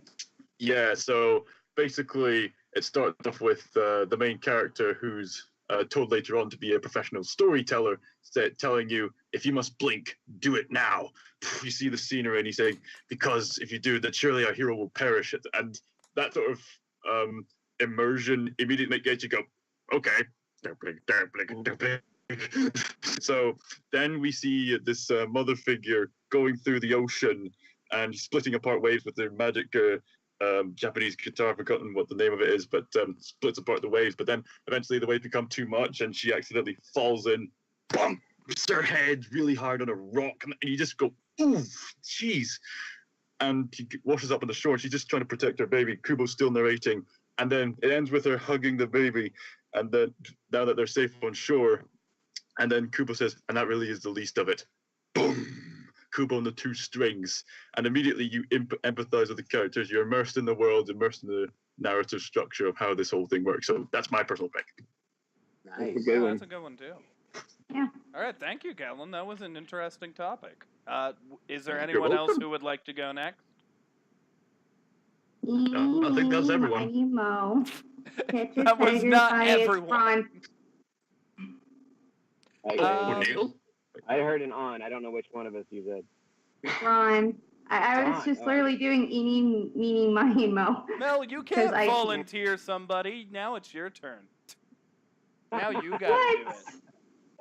Yeah, so basically, it starts off with the main character who's told later on to be a professional storyteller, telling you, if you must blink, do it now. You see the scenery, and he's saying, because if you do, then surely our hero will perish. And that sort of immersion immediately gets you go, okay. So then we see this mother figure going through the ocean and splitting apart waves with their magic Japanese guitar. I've forgotten what the name of it is, but splits apart the waves. But then eventually the waves become too much, and she accidentally falls in, bump, hits her head really hard on a rock, and you just go, ooh, jeez. And she washes up on the shore. She's just trying to protect her baby. Kubo's still narrating, and then it ends with her hugging the baby. And then now that they're safe on shore, and then Kubo says, and that really is the least of it. Boom! Kubo and the Two Strings. And immediately you empathize with the characters. You're immersed in the world, immersed in the narrative structure of how this whole thing works. So that's my personal pick. Nice. That's a good one. That's a good one, too. Yeah. All right, thank you, Galen. That was an interesting topic. Is there anyone else who would like to go next? I think that's everyone. Mo. That was not everyone. I heard an on. I don't know which one of us you said. Ron. I was just literally doing eeny, meeny, miny, mo. Mel, you can't volunteer somebody. Now it's your turn. Now you gotta do it.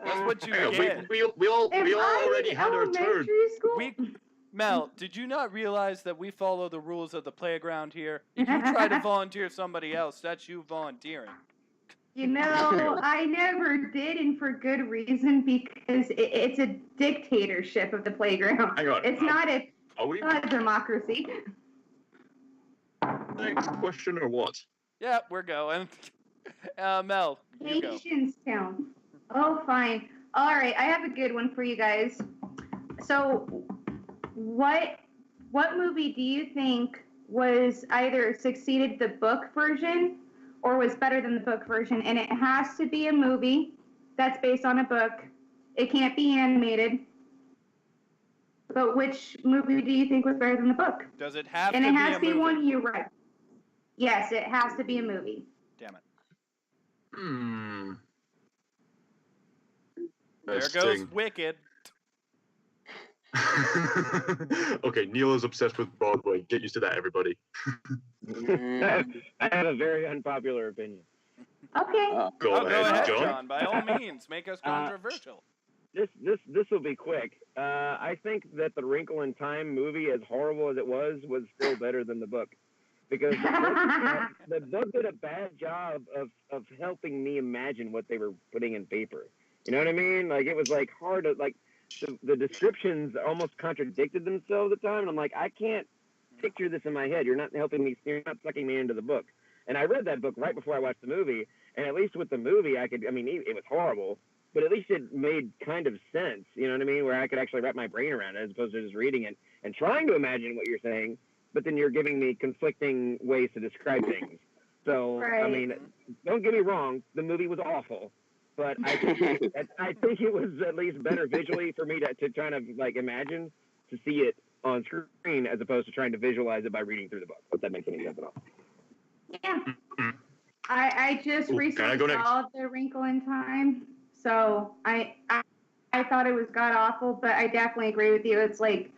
That's what you get. We all already had our turn. Mel, did you not realize that we follow the rules of the playground here? If you try to volunteer somebody else, that's you volunteering. You know, I never did, and for good reason, because it's a dictatorship of the playground. Hang on. It's not a democracy. Next question or what? Yeah, we're going. Mel, you go. Patience Town. Oh, fine. All right, I have a good one for you guys. So, what movie do you think was either succeeded the book version or was better than the book version? And it has to be a movie that's based on a book. It can't be animated. But which movie do you think was better than the book? Does it have and to it be has a to be movie? one you read. Yes, it has to be a movie. Damn it. There goes Wicked. Okay, Neil is obsessed with Broadway. Get used to that, everybody. I have a very unpopular opinion. Okay. Go ahead, John. By all means, make us controversial. This will be quick. I think that the Wrinkle in Time movie, as horrible as it was still better than the book. Because the book did a bad job of helping me imagine what they were putting in paper. You know what I mean? Like, it was like hard to, like, the descriptions almost contradicted themselves at the time, and I'm like, I can't picture this in my head. You're not helping me. You're not sucking me into the book. And I read that book right before I watched the movie, and at least with the movie, it was horrible, but at least it made kind of sense. You know what I mean? Where I could actually wrap my brain around it as opposed to just reading it and trying to imagine what you're saying, but then you're giving me conflicting ways to describe things. So, right. I mean, don't get me wrong, the movie was awful. But I think it was at least better visually for me to try to like imagine to see it on screen as opposed to trying to visualize it by reading through the book. If that makes any sense at all. Yeah. I just recently saw The Wrinkle in Time, so I thought it was god awful, but I definitely agree with you. It's like,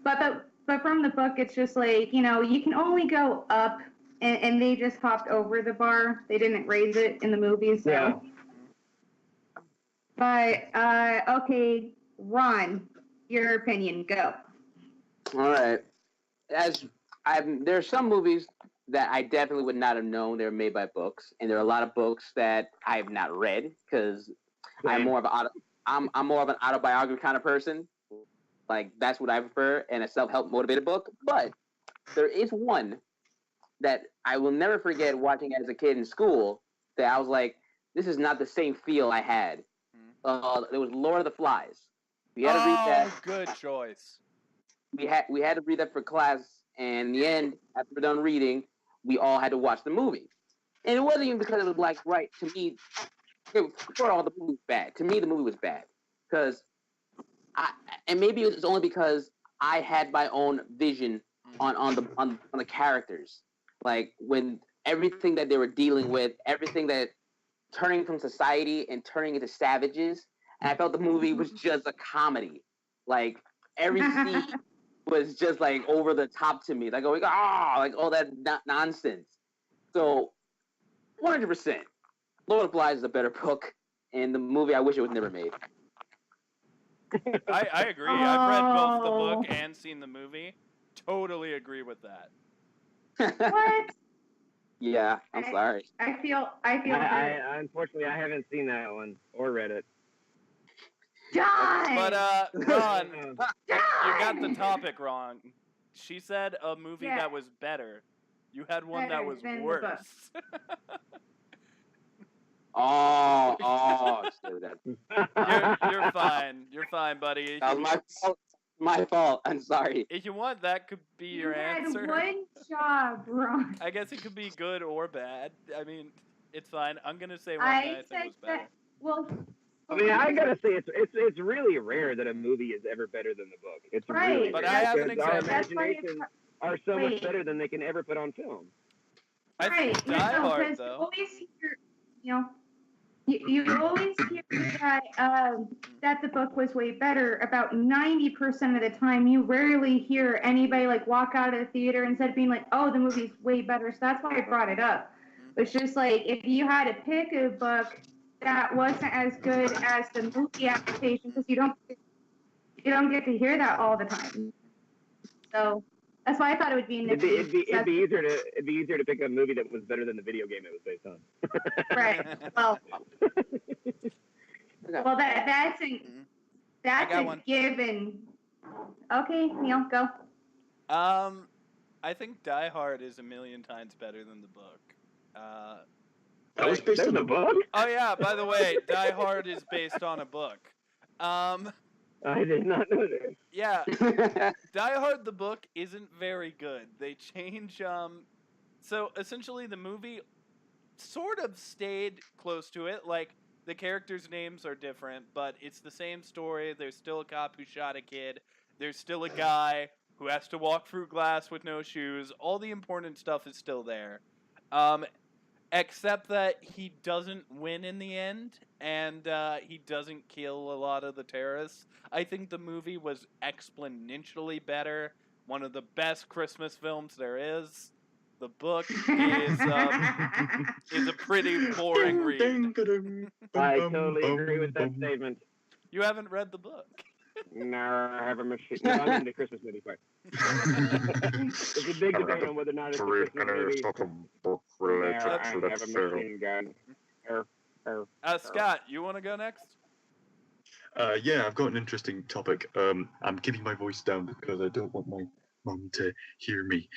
but from the book, it's just like, you know, you can only go up, and they just hopped over the bar. They didn't raise it in the movie, so. Yeah. But, okay, Ron, your opinion, go. All right. There's some movies that I definitely would not have known they were made by books, and there are a lot of books that I have not read because I'm more of an autobiography kind of person. Like, that's what I prefer, and a self-help motivated book. But there is one that I will never forget watching as a kid in school that I was like, this is not the same feel I had. It was Lord of the Flies. We had to read that. Good choice. We had to read that for class, and in the end, after we're done reading, we all had to watch the movie. And it wasn't even because it was like, right, to me, for all the movie was bad. To me, the movie was bad. Because and maybe it was only because I had my own vision on the characters. Like, when everything that they were dealing with, everything that turning from society and turning into savages, and I felt the movie was just a comedy. Like, every scene was just like over the top to me. Like, going, like all that nonsense. So, 100%, Lord of Lies is a better book, and the movie, I wish it was never made. I agree. I've read both the book and seen the movie. Totally agree with that. What? Yeah, I'm sorry. I feel Unfortunately, I haven't seen that one or read it. John! But, Ron, you got the topic wrong. She said a movie that was better. You had one that was worse. You're fine. You're fine, buddy. That was my fault. My fault. I'm sorry. If you want, that could be your answer. You had one job, Ron. I guess it could be good or bad. I mean, it's fine. I'm gonna say one that I think was better. I mean, I gotta say, it's really rare that a movie is ever better than the book. It's really but rare. I have an Our example. imaginations are so much better than they can ever put on film. I think Die Hard, though. You always hear that the book was way better. About 90% of the time, you rarely hear anybody like walk out of the theater instead of being like, "Oh, the movie's way better." So that's why I brought it up. It's just like, if you had to pick a book that wasn't as good as the movie adaptation, because you don't get to hear that all the time. So that's why I thought it would be it'd be easier to pick a movie that was better than the video game it was based on. Right. Well, that's a given. Okay, Neil, go. I think Die Hard is a million times better than the book. That was based on the book? Oh yeah, by the way, Die Hard is based on a book. I did not know that. Yeah, Die Hard the book isn't very good. They change, so essentially the movie sort of stayed close to it. Like, the characters' names are different, but it's the same story. There's still a cop who shot a kid. There's still a guy who has to walk through glass with no shoes. All the important stuff is still there. Except that he doesn't win in the end, and he doesn't kill a lot of the terrorists. I think the movie was exponentially better. One of the best Christmas films there is. The book is a pretty boring read. I totally agree with that statement. You haven't read the book. No, I haven't. No, I'm in the Christmas movie part. It's a big debate on whether or not it's a Christmas movie. I have a machine gun. Scott, you want to go next? Yeah, I've got an interesting topic. I'm keeping my voice down because I don't want my mom to hear me.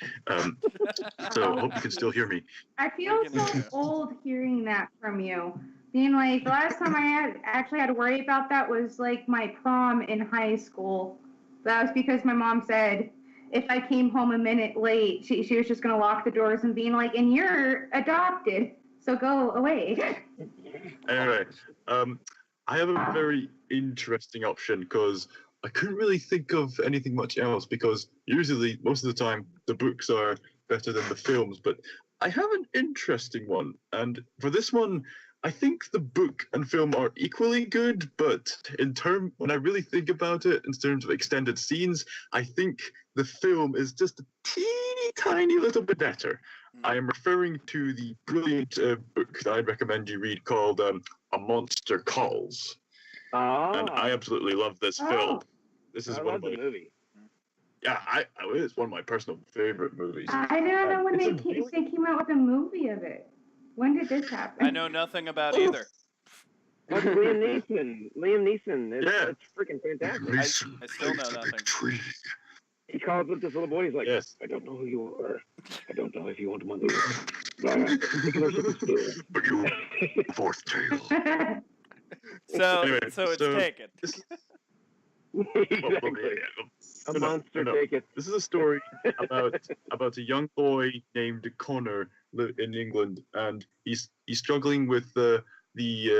So I hope you can still hear me. I feel so old hearing that from you. Being like, the last time I actually had to worry about that was like my prom in high school. That was because my mom said if I came home a minute late, she was just going to lock the doors and being like, and you're adopted, so go away. Anyway, I have a very interesting option because I couldn't really think of anything much else because usually, most of the time, the books are better than the films, but I have an interesting one. And for this one, I think the book and film are equally good, but when I really think about it in terms of extended scenes, I think the film is just a teeny tiny little bit better. I am referring to the brilliant book that I'd recommend you read called A Monster Calls. And I absolutely love this film. This is one of my movie. Yeah, it's one of my personal favorite movies. I don't know when they came out with a movie of it. When did this happen? I know nothing about either. That's Liam Neeson. It's freaking fantastic. I still know nothing. He calls up this little boy. He's like, yes. I don't know who you are. I don't know if you want money. But you fourth tail. So it's taken. Exactly. A monster take it. This is a story about a young boy named Connor in England, and he's struggling with the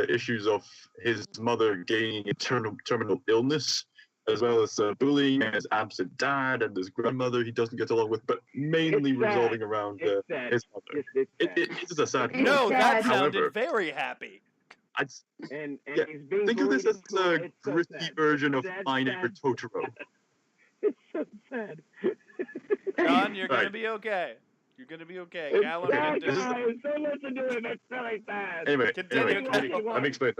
issues of his mother gaining a terminal illness, as well as bullying and his absent dad and his grandmother he doesn't get along with, but mainly revolving around his mother. It is a sad film. No, that However, sounded very happy. And Yeah, he's being think of this as bullied a it's so gritty sad. version of Sad, My sad, Neighbor Totoro. It's so sad. John, you're gonna Right. be okay. You're gonna be okay. It's Callum sad, can do guys. Don't listen to him. It's really sad. Anyway, Continue, let me explain.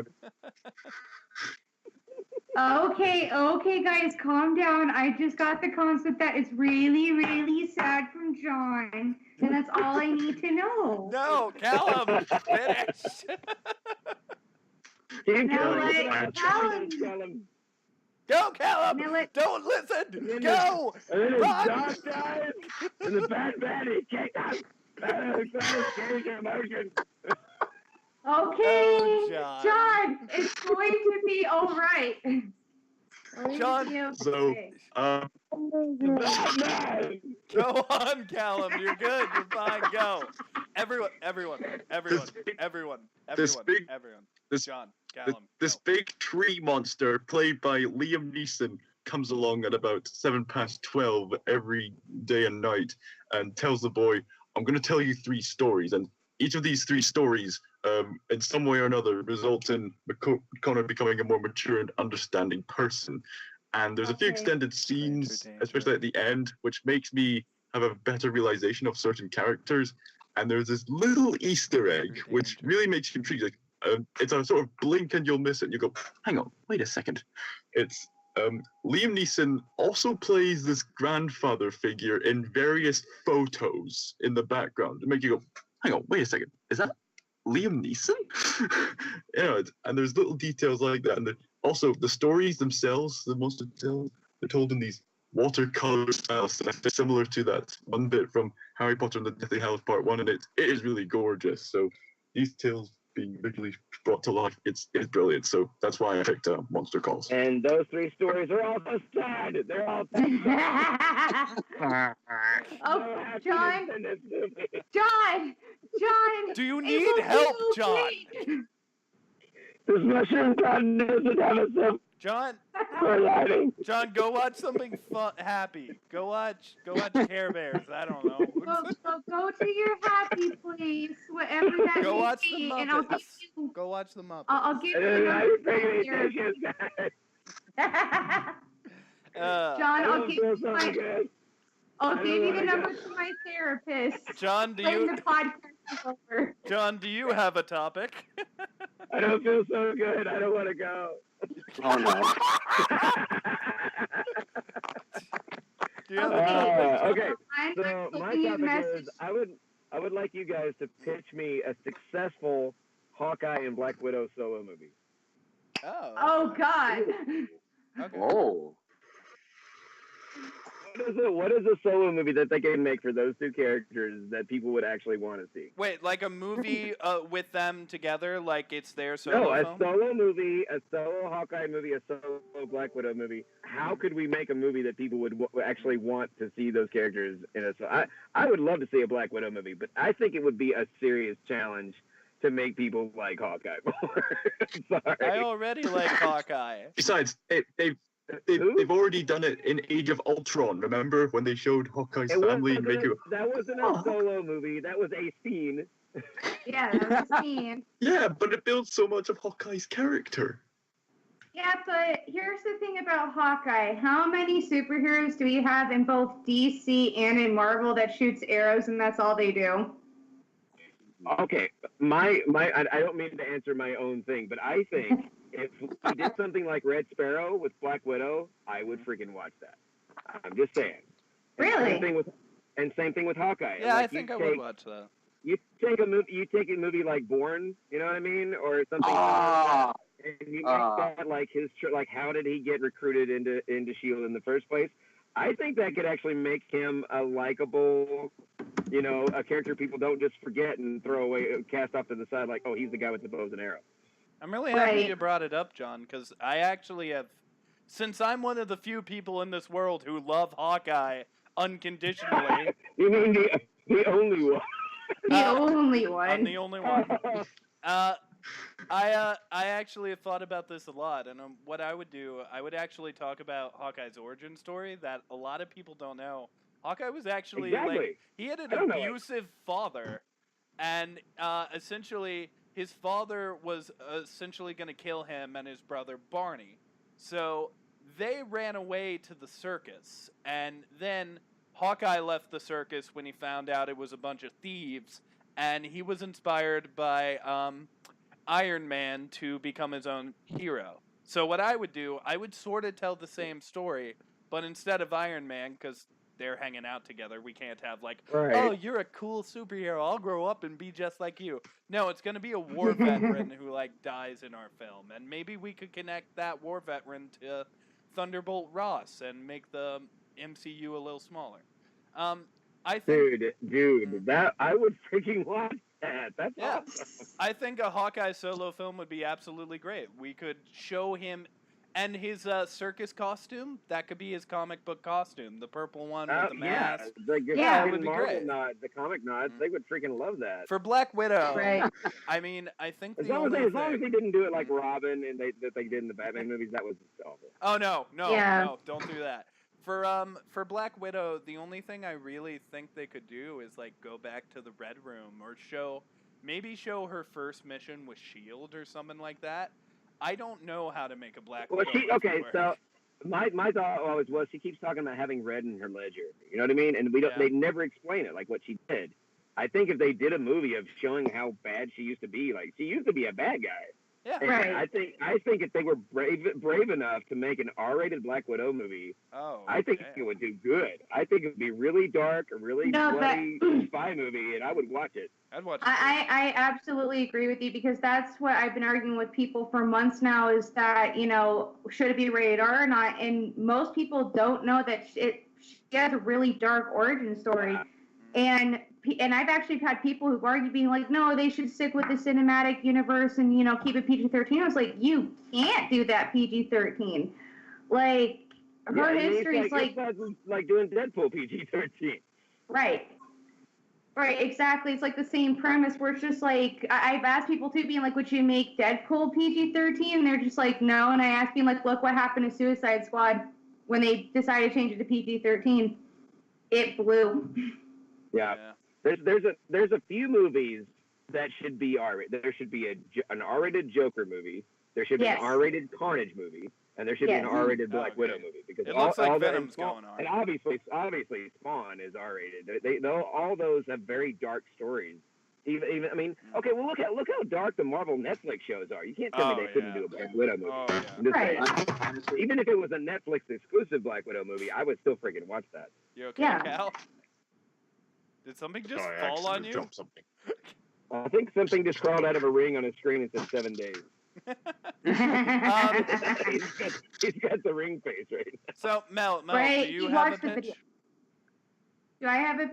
Okay, guys, calm down. I just got the concept that it's really, really sad from John, and that's all I need to know. No, Callum, finish. Keep No, going. like, Callum. Go, Callum. Now let- Don't listen. then Go. And then his Run. dog dies, and the bad he kicked out. Character emotion. Okay, Oh, John. John, it's going to be all right. John, So, Batman. Go on, Callum. You're good. You're fine. Go. Everyone. this John, Callum. this go. big tree monster played by Liam Neeson comes along at about 12:07 every day and night and tells the boy, "I'm going to tell you 3 stories, and each of these 3 stories, in some way or another, result in Connor becoming a more mature and understanding person." And there's a few Okay. extended scenes, Danger. especially at the end, which makes me have a better realization of certain characters. And there's this little Easter egg, which Danger. really makes you intrigued. Like, it's a sort of blink and you'll miss it. And you go, hang on, wait a second. It's Liam Neeson also plays this grandfather figure in various photos in the background to make you go, hang on, wait a second. Is that Liam Neeson? And there's little details like that. And also, the stories themselves, the most detailed, they're told in these watercolor styles, similar to that one bit from Harry Potter and the Deathly Hallows Part 1, and it is really gorgeous. So these tales being visually brought to life, it's brilliant. So that's why I picked Monster Calls. And those 3 stories are also sad. They're all sad. Oh, John, Do you it need will be help, John? okay. This mushroom god doesn't have a John, silver lining. John, go watch something fun, happy. Go watch Care Bears. I don't know. Go to your happy place, whatever that Go may watch the be, and I'll give Muppets. you. Go watch the Muppets. I'll give you the And I number didn't to pay my any therapist. attention, guys. John, I I'll don't give feel you so my. good. I'll I don't give you the wanna number go. to my therapist. John, do When you the podcast is over. John, do you have a topic? I don't feel so good. I don't want to go. Oh no. Do you have a topic? Okay. I'm So my looking at topic message. is I would like you guys to pitch me a successful Hawkeye and Black Widow solo movie. Oh God. Okay. Oh. What is a solo movie that they can make for those 2 characters that people would actually want to see? Wait, like a movie with them together, like it's their solo No, a film? solo movie, a solo Hawkeye movie, a solo Black Widow movie. How could we make a movie that people would actually want to see those characters in a? I would love to see a Black Widow movie, but I think it would be a serious challenge to make people like Hawkeye more. Sorry. I already like Hawkeye. Besides, they've already done it in Age of Ultron. Remember when they showed Hawkeye's family and make it? That wasn't a solo movie. That was a scene. Yeah, that was me. Yeah, but it builds so much of Hawkeye's character. Yeah, but here's the thing about Hawkeye. How many superheroes do we have in both DC and in Marvel that shoots arrows and that's all they do? Okay, I don't mean to answer my own thing, but I think if we did something like Red Sparrow with Black Widow, I would freaking watch that. I'm just saying. And Really? Same thing with Hawkeye. Yeah, Like, I think you I take- would watch that. You take a movie like Bourne, you know what I mean, or something. Ah. And you make that like like how did he get recruited into Shield in the first place? I think that could actually make him a likable, a character people don't just forget and throw away, cast off to the side like, oh, he's the guy with the bows and arrows. I'm really happy Right. you brought it up, John, because I actually have, since I'm one of the few people in this world who love Hawkeye unconditionally. You mean the only one? The only one. I'm the only one. I actually have thought about this a lot, and what I would do, I would actually talk about Hawkeye's origin story that a lot of people don't know. Hawkeye was actually like, he had an abusive father, and essentially his father was essentially going to kill him and his brother Barney. So they ran away to the circus, and then Hawkeye left the circus when he found out it was a bunch of thieves, and he was inspired by Iron Man to become his own hero. So what I would do, I would sort of tell the same story, but instead of Iron Man, because they're hanging out together, we can't have like, oh, you're a cool superhero, I'll grow up and be just like you. No, it's going to be a war veteran who like dies in our film, and maybe we could connect that war veteran to Thunderbolt Ross and make the MCU a little smaller. I think, dude, that I would freaking watch that. That's awesome. I think a Hawkeye solo film would be absolutely great. We could show him and his circus costume. That could be his comic book costume, the purple one with the mask. It would be great. The comic nods, they would freaking love that. For Black Widow, I mean, I think as long as they didn't do it like Robin and that they did in the Batman movies, that was awful. Oh no, don't do that. For Black Widow, the only thing I really think they could do is like go back to the Red Room or show her first mission with S.H.I.E.L.D. or something like that. I don't know how to make a Black Widow. So my thought always was she keeps talking about having red in her ledger. You know what I mean? And they never explain it like what she did. I think if they did a movie of showing how bad she used to be, like she used to be a bad guy. Yeah. Right. I think if they were brave enough to make an R-rated Black Widow movie, I think it would do good. I think it would be really dark, a really bloody spy movie, and I would watch it. I'd watch it. I absolutely agree with you, because that's what I've been arguing with people for months now, is that, should it be rated R or not? And most people don't know that she has a really dark origin story. Yeah. And I've actually had people who've argued being like, no, they should stick with the cinematic universe and, keep it PG-13. I was like, you can't do that PG-13. Like, her history is like doing Deadpool PG-13. Right. Right, exactly. It's like the same premise where it's just like, I've asked people too, being like, would you make Deadpool PG-13? And they're just like, no. And I asked, being like, look what happened to Suicide Squad when they decided to change it to PG-13. It blew. Yeah. There's a few movies that should be R-rated. There should be an R-rated Joker movie. There should be an R-rated Carnage movie, and there should be an R-rated Black Widow movie, because it looks like Venom's going on. And obviously Spawn is R-rated. All those have very dark stories. Even I mean, okay, well look how dark the Marvel Netflix shows are. You can't tell me they couldn't do a Black Widow movie. I'm just saying. Even if it was a Netflix exclusive Black Widow movie, I would still freaking watch that. You okay, Cal? Did something just fall on you? Something. I think something just crawled out of a ring on his screen and said 7 days. He's got the ring face right now. So, Mel, do you have a pitch? Do I have a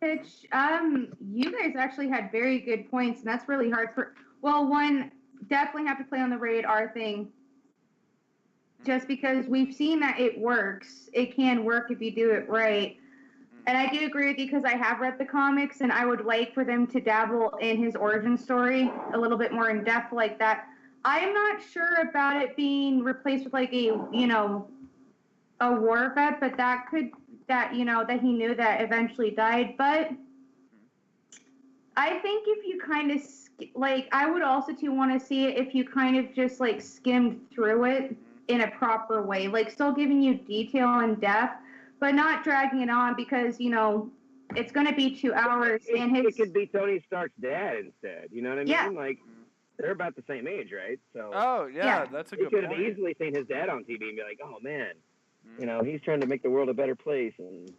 pitch? You guys actually had very good points, and that's really hard for... Well, one, definitely have to play on the rated R thing. Just because we've seen that it works. It can work if you do it right. And I do agree with you, because I have read the comics, and I would like for them to dabble in his origin story a little bit more in depth like that. I'm not sure about it being replaced with like a war vet, but that he knew that eventually died. But I think if you kind of I would also too want to see it if you kind of just like skimmed through it in a proper way, like still giving you detail and depth, but not dragging it on, because, it's going to be 2 hours. It could be Tony Stark's dad instead. You know what I mean? Yeah. Like, they're about the same age, right? So. Oh, yeah. That's a good point. You could have easily seen his dad on TV and be like, oh, man, he's trying to make the world a better place. And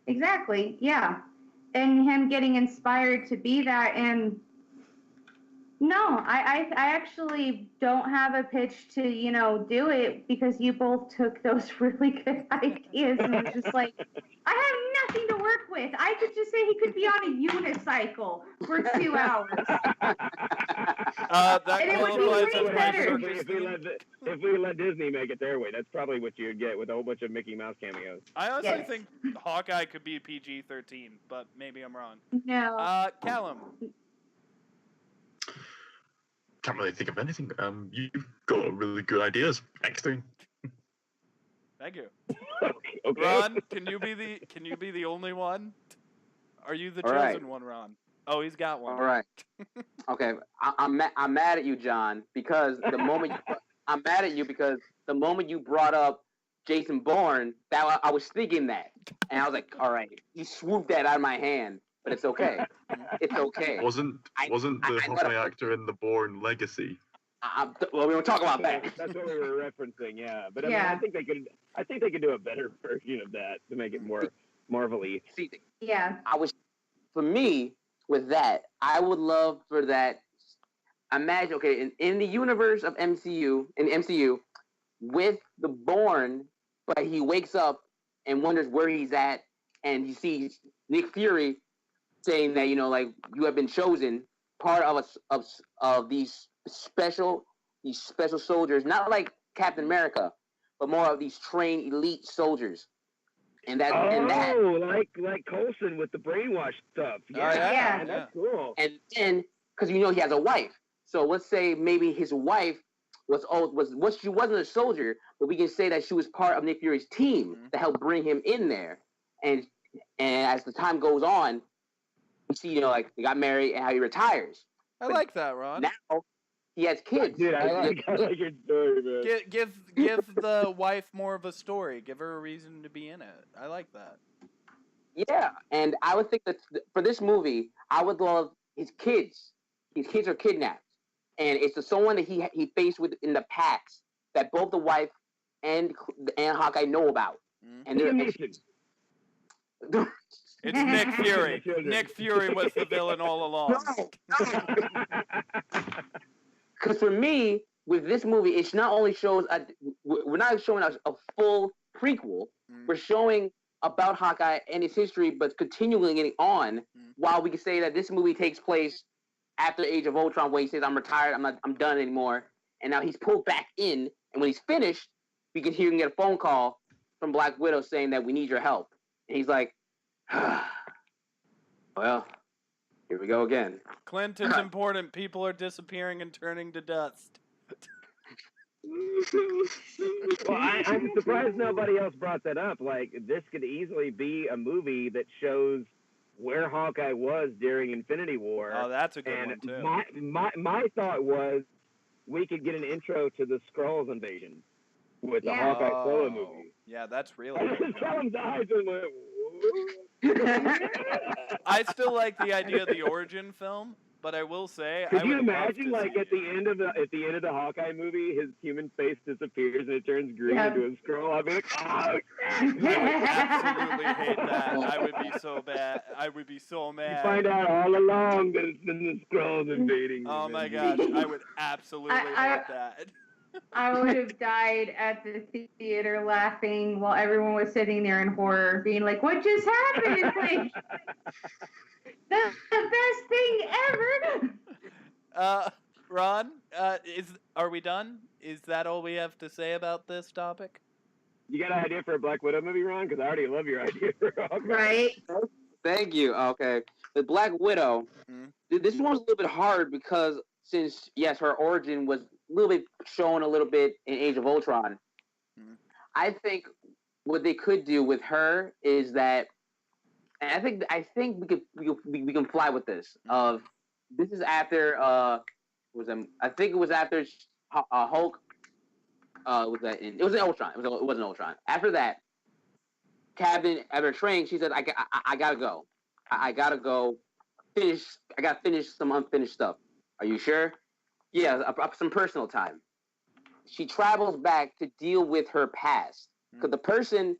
exactly, yeah. And him getting inspired to be that. And no, I actually don't have a pitch to, do it, because you both took those really good ideas, and it's just like, I have nothing to work with. I could just say he could be on a unicycle for 2 hours. That And it would be qualifies way as my better. circus If we let Disney make it their way, that's probably what you'd get with a whole bunch of Mickey Mouse cameos. I honestly Yes. think Hawkeye could be PG-13, but maybe I'm wrong. No. Callum. Can't really think of anything. You've got really good ideas. Excellent. Thank you. Okay. Ron, can you be the only one? Are you the All chosen right. one, Ron? Oh, he's got one. All right. Okay. I'm mad at you, John, because the moment I'm mad at you because the moment you brought up Jason Bourne, that I was thinking that, and I was like, all right, you swooped that out of my hand, but it's okay. It's okay. Wasn't the I Hawkeye actor in the Bourne Legacy? Well, we don't talk about that. That's what we were referencing, yeah. But I Yeah. mean, I think they could do a better version of that to make it more Marvel-y. See, Yeah. for me, with that, I would love for that. Imagine, okay, in the universe of MCU, with the Bourne, but he wakes up and wonders where he's at, and he sees Nick Fury saying that, like, you have been chosen, part of these special soldiers, not like Captain America, but more of these trained elite soldiers. And that like Coulson with the brainwash stuff. Yeah. Yeah. That's cool. and then because he has a wife, so let's say maybe his wife she wasn't a soldier, but we can say that she was part of Nick Fury's team to help bring him in there. And as the time goes on, we see like they got married and how he retires. I like that, Ron. Now he has kids. Dude, I like your story, man. Give the wife more of a story. Give her a reason to be in it. I like that. Yeah, and I would think that for this movie, I would love his kids. His kids are kidnapped, and it's someone that he faced with in the past that both the wife and Hawkeye know about. And Liam Neeson. It's Nick Fury. Nick Fury was the villain all along. Because for me, with this movie, it's not only shows we're not showing us a full prequel. We're showing about Hawkeye and his history, but continuing it on. While we can say that this movie takes place after Age of Ultron, where he says, "I'm retired. I'm done anymore." And now he's pulled back in, and when he's finished, we can hear him get a phone call from Black Widow saying that we need your help, and he's like, "Well, here we go again." Clint, it's important. People are disappearing and turning to dust. Well, I'm surprised nobody else brought that up. Like, this could easily be a movie that shows where Hawkeye was during Infinity War. Oh, that's a good and one, too. My thought was we could get an intro to the Skrulls invasion with the Hawkeye solo movie. Yeah, that's really I good. just Callum's eyes and went, I still like the idea of the origin film, but I will say, Could I you would imagine, love to like, see at the end of the Hawkeye movie, his human face disappears and it turns green into a Skrull? I'd be like, oh, I would absolutely hate that. I would be so bad. I would be so you mad. find out all along that it's been the Skrulls invading. Oh you, my man. gosh, I would absolutely hate that. I would have died at the theater laughing while everyone was sitting there in horror, being like, "What just happened?" It's like the best thing ever. Ron, are we done? Is that all we have to say about this topic? You got an idea for a Black Widow movie, Ron? Because I already love your idea for Hawkeye. Right? Thank you. Okay, with Black Widow, this one was a little bit hard because since yes, her origin was a little bit shown a little bit in Age of Ultron. I think what they could do with her is that, and I think we can fly with this. This is after I think it was after Hulk. It was in Ultron. It wasn't Ultron. After that, after training, she said, I gotta go. I gotta go finish. I gotta finish some unfinished stuff. Are you sure? Yeah, some personal time. She travels back to deal with her past because the person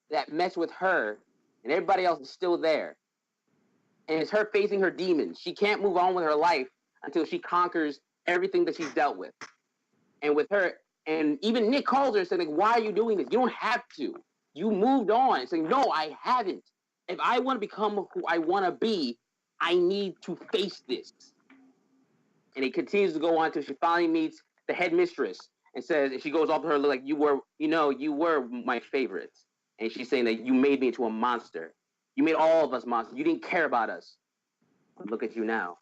that messed with her and everybody else is still there, and it's her facing her demons. She can't move on with her life until she conquers everything that she's dealt with. And with her, and even Nick calls her and said, like, "Why are you doing this? You don't have to. You moved on." It's like, "No, I haven't. if I want to become who I want to be, I need to face this. And it continues to go on until she finally meets the headmistress and says, and she goes off to her like, you were my favorite. And she's saying that you made me into a monster. You made all of us monsters. You didn't care about us. Look at you now.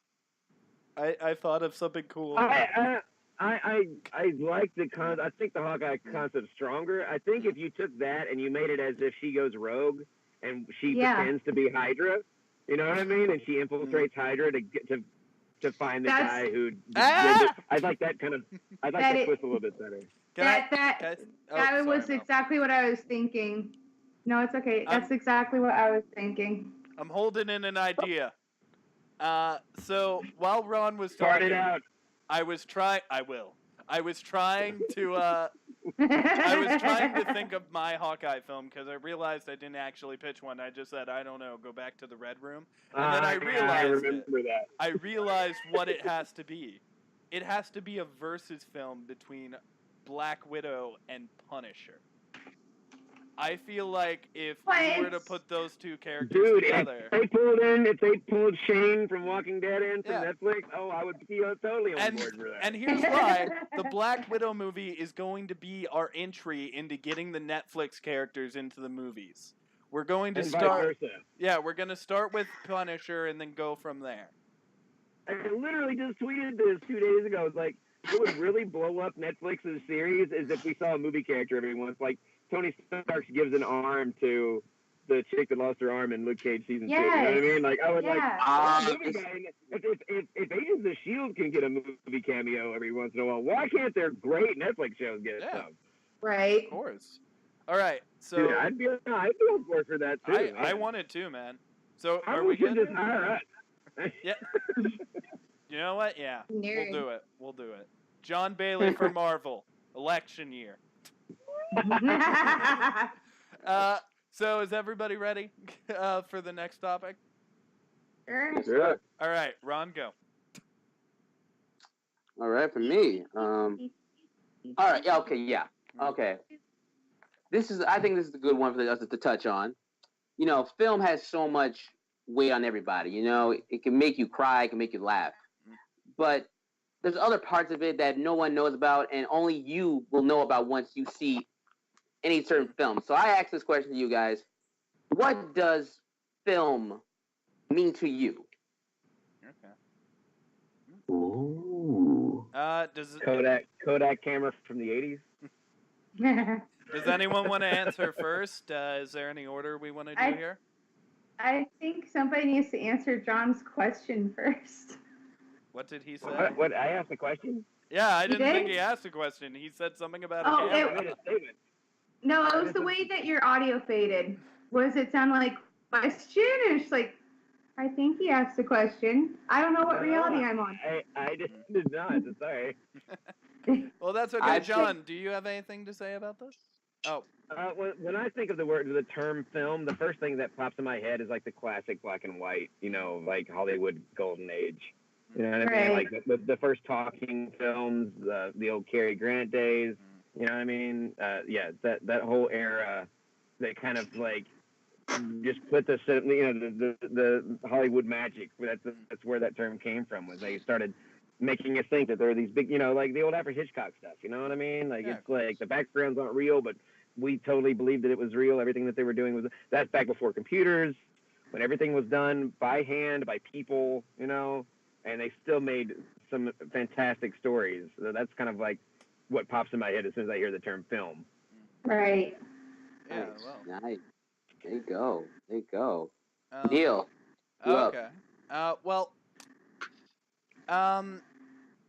I thought of something cool. I like the I think the Hawkeye concept's stronger. I think if you took that and you made it as if she goes rogue and she pretends to be Hydra, you know what I mean, and she infiltrates Hydra to get to find the guy who. I'd like that kind of. I'd like that twist a little bit better. That was exactly what I was thinking. No, it's okay. That's exactly what I was thinking. I'm holding in an idea. So while Ron was talking, start it out. I was trying to think of my Hawkeye film because I realized I didn't actually pitch one. I just said, I don't know, go back to the Red Room. And then I realized what it has to be. It has to be a versus film between Black Widow and Punisher. I feel like if we were to put those two characters together, if they pulled Shane from Walking Dead in from Netflix, I would be totally on board for that. And here's why: the Black Widow movie is going to be our entry into getting the Netflix characters into the movies. We're going to start. Yeah, we're going to start with Punisher and then go from there. I literally just tweeted this 2 days ago. It's like it would really blow up Netflix's series is if we saw a movie character every once, like Tony Stark gives an arm to the chick that lost her arm in Luke Cage season 2. You know what I mean? Like I would if Agents of S.H.I.E.L.D. can get a movie cameo every once in a while, why can't their great Netflix shows get some? Right. Of course. All right. So dude, I'd be on board for that too. I want it too, man. So are we good? Just hire us. Yeah. You know what? Yeah. We'll do it. John Bailey for Marvel. Election year. So is everybody ready for the next topic? Sure. All right, Ron, go. All right, for me. All right. Yeah. Okay. Yeah. Okay. I think this is a good one for us to touch on. You know, film has so much weight on everybody. You know, it can make you cry, it can make you laugh, but there's other parts of it that no one knows about, and only you will know about once you see any certain film. So I ask this question to you guys: what does film mean to you? Okay. Ooh. Does Kodak camera from the 80s? Does anyone want to answer first? Is there any order we want to do here? I think somebody needs to answer John's question first. What did he say? What? I asked the question? Yeah, I didn't think he asked a question. He said something about a camera. No, it was the way that your audio faded. Does it sound like question? It's like, I think he asked a question. I don't know what reality I'm on. I did not. Sorry. Well, that's okay. John, do you have anything to say about this? Oh. When I think of the term film, the first thing that pops in my head is like the classic black and white, you know, like Hollywood golden age. You know what I mean? Like the first talking films, the old Cary Grant days. You know what I mean? That whole era, that kind of like just put the Hollywood magic. That's where that term came from. Was they started making us think that there are these big, you know, like the old Alfred Hitchcock stuff. You know what I mean? Like it's like the backgrounds aren't real, but we totally believed that it was real. Everything that they were doing that's back before computers, when everything was done by hand, by people, you know, and they still made some fantastic stories. So that's kind of like what pops in my head as soon as I hear the term film. Right. Yeah, nice. There you go. Neil. Okay.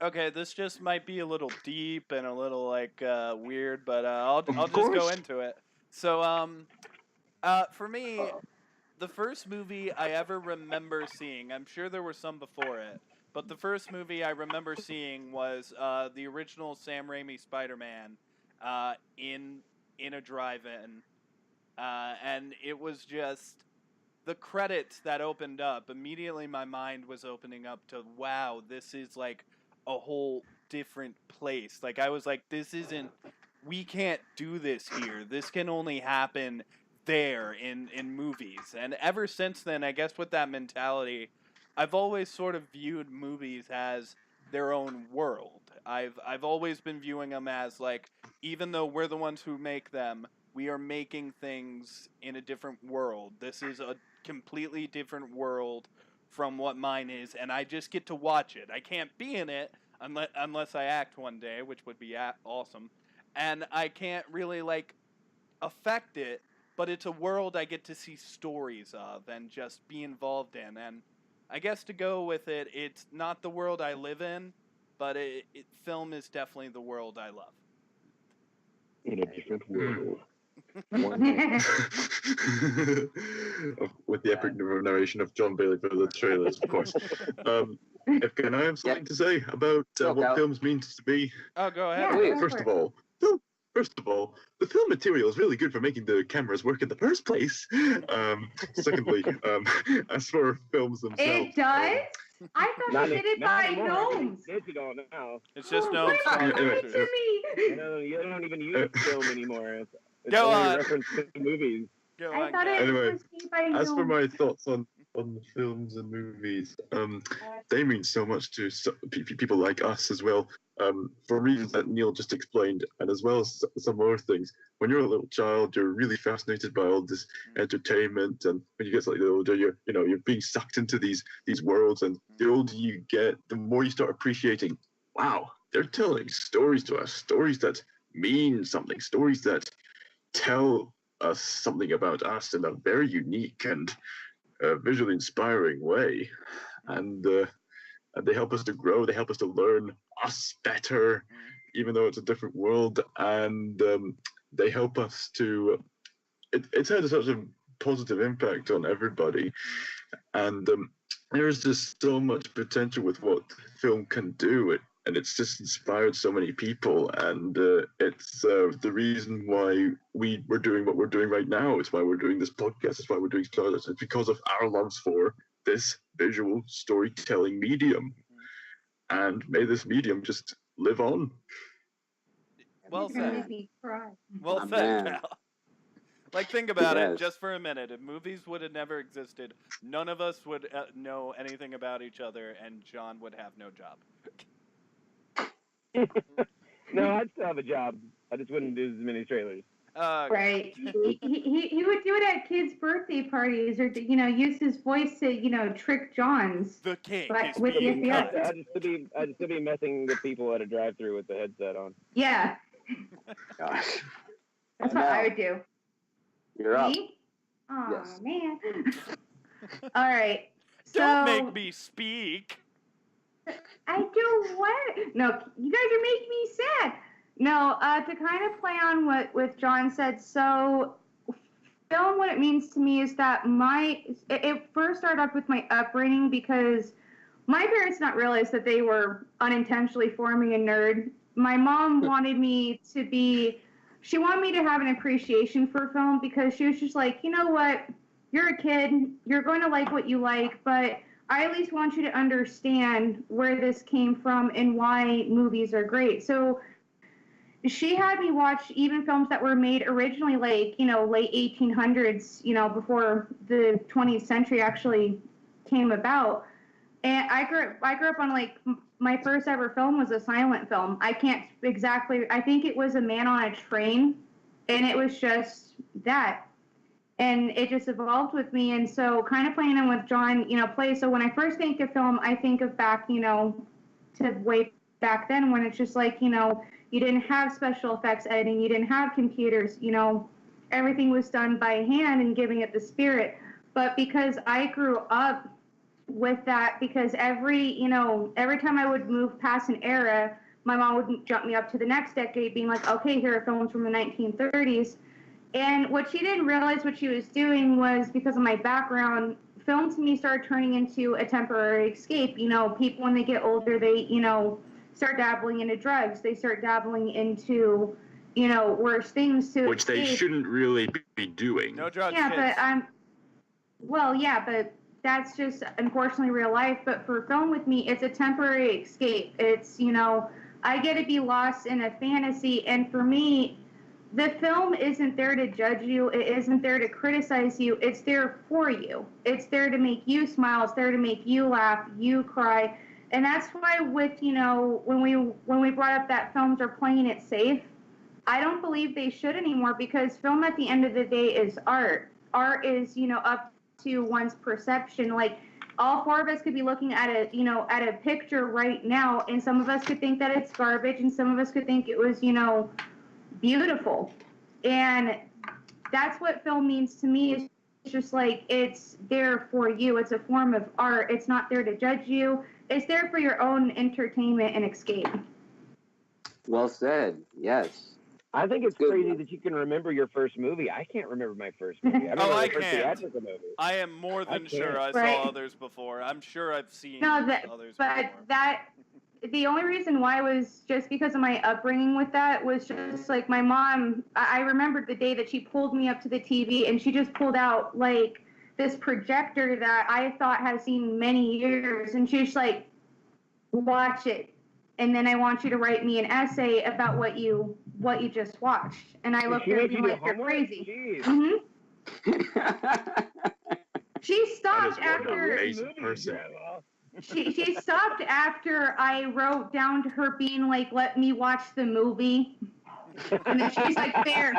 Okay, this just might be a little deep and a little like weird, but I'll just go into it. So for me, the first movie I ever remember seeing, I'm sure there were some before it, but the first movie I remember seeing was the original Sam Raimi Spider-Man in a drive-in, and it was just the credits that opened up. Immediately my mind was opening up to, wow, this is like a whole different place. Like I was like, we can't do this here. This can only happen there in movies. And ever since then, I guess with that mentality, I've always sort of viewed movies as their own world. I've always been viewing them as like, even though we're the ones who make them, we are making things in a different world. This is a completely different world from what mine is, and I just get to watch it. I can't be in it unless I act one day, which would be awesome. And I can't really like affect it, but it's a world I get to see stories of and just be involved in. And I guess to go with it, it's not the world I live in, but film is definitely the world I love. In a different world. With the epic narration of John Bailey for the trailers, of course. Can I have something to say about what films means to me? Oh, go ahead. Yeah, First of all, the film material is really good for making the cameras work in the first place. Secondly, as for films themselves, it does. I thought they did it by gnomes. Digital now. It's just What gnomes. about Anyway, to me? You don't even use film anymore. It's Go only on. reference to movies. Go I on, thought guys. it Anyway, was made by as for gnomes. my thoughts on the films and movies, they mean so much to people like us as well, for reasons that Neil just explained, and as well as some other things. When you're a little child, you're really fascinated by all this entertainment, and when you get slightly older, you're being sucked into these worlds, and the older you get, the more you start appreciating, wow, they're telling stories to us, stories that mean something, stories that tell us something about us in a very unique and visually inspiring way, and they help us to grow. They help us to learn us better, even though it's a different world, and they help us to. It's had such a positive impact on everybody, and there's just so much potential with what film can do. And it's just inspired so many people, and it's the reason why we're doing what we're doing right now. It's why we're doing this podcast. It's why we're doing Stardust. It's because of our loves for this visual storytelling medium. And may this medium just live on. Well You're gonna said. make me cry. Well My said, man. pal. Like, think about it Yes. just for a minute. If movies would have never existed, none of us would know anything about each other, and John would have no job. No, I'd still have a job. I just wouldn't do as many trailers. Right. He would do it at kids' birthday parties, or use his voice to trick John's. The cake But is with the being FBI. cut. I'd still be messing with people at a drive-thru with the headset on. Yeah, Gosh. that's what I would do. You're up. Me? Oh Yes. man. All right. Don't So make me speak. I do what? No, you guys are making me sad. No, to kind of play on what John said. So, film, what it means to me is that it first started up with my upbringing, because my parents did not realize that they were unintentionally forming a nerd. My mom wanted me to she wanted me to have an appreciation for film, because she was just like, you know what, you're a kid, you're going to like what you like, but I at least want you to understand where this came from and why movies are great. So she had me watch even films that were made originally, like, late 1800s, before the 20th century actually came about. And I grew up on, like, my first ever film was a silent film. I think it was A Man on a Train, and it was just that. And it just evolved with me. And so kind of playing in with John, so when I first think of film, I think of back, to way back then, when it's just like, you didn't have special effects editing, you didn't have computers, everything was done by hand and giving it the spirit. But because I grew up with that, because every time I would move past an era, my mom would jump me up to the next decade, being like, okay, here are films from the 1930s. And what she didn't realize what she was doing was, because of my background, film to me started turning into a temporary escape. People, when they get older, they, start dabbling into drugs. They start dabbling into, worse things to Which they escape. shouldn't really be doing. No drugs, Yeah, kids. but that's just unfortunately real life. But for film with me, it's a temporary escape. It's, I get to be lost in a fantasy. And for me, the film isn't there to judge you. It isn't there to criticize you. It's there for you. It's there to make you smile. It's there to make you laugh, you cry. And that's why with, when we brought up that films are playing it safe, I don't believe they should anymore, because film at the end of the day is art. Art is, up to one's perception. Like, all four of us could be looking at a picture right now, and some of us could think that it's garbage, and some of us could think it was, beautiful. And that's what film means to me. It's just like, it's there for you. It's a form of art. It's not there to judge you. It's there for your own entertainment and escape. Well said. Yes. I think it's crazy that you can remember your first movie. I can't remember my first movie. I remember I my first can. theatrical movie. I am more than sure I Right. saw others before. I'm sure I've seen others but before. The only reason why was just because of my upbringing with that was just like my mom. I remembered the day that she pulled me up to the TV and she just pulled out like this projector that I thought had seen many years, and she's like, "Watch it, and then I want you to write me an essay about what you just watched." And I looked at her and I'm like, "You're crazy." Mm-hmm. She stopped after. She stopped after I wrote down to her being like, "Let me watch the movie," and then she's like, "Fair."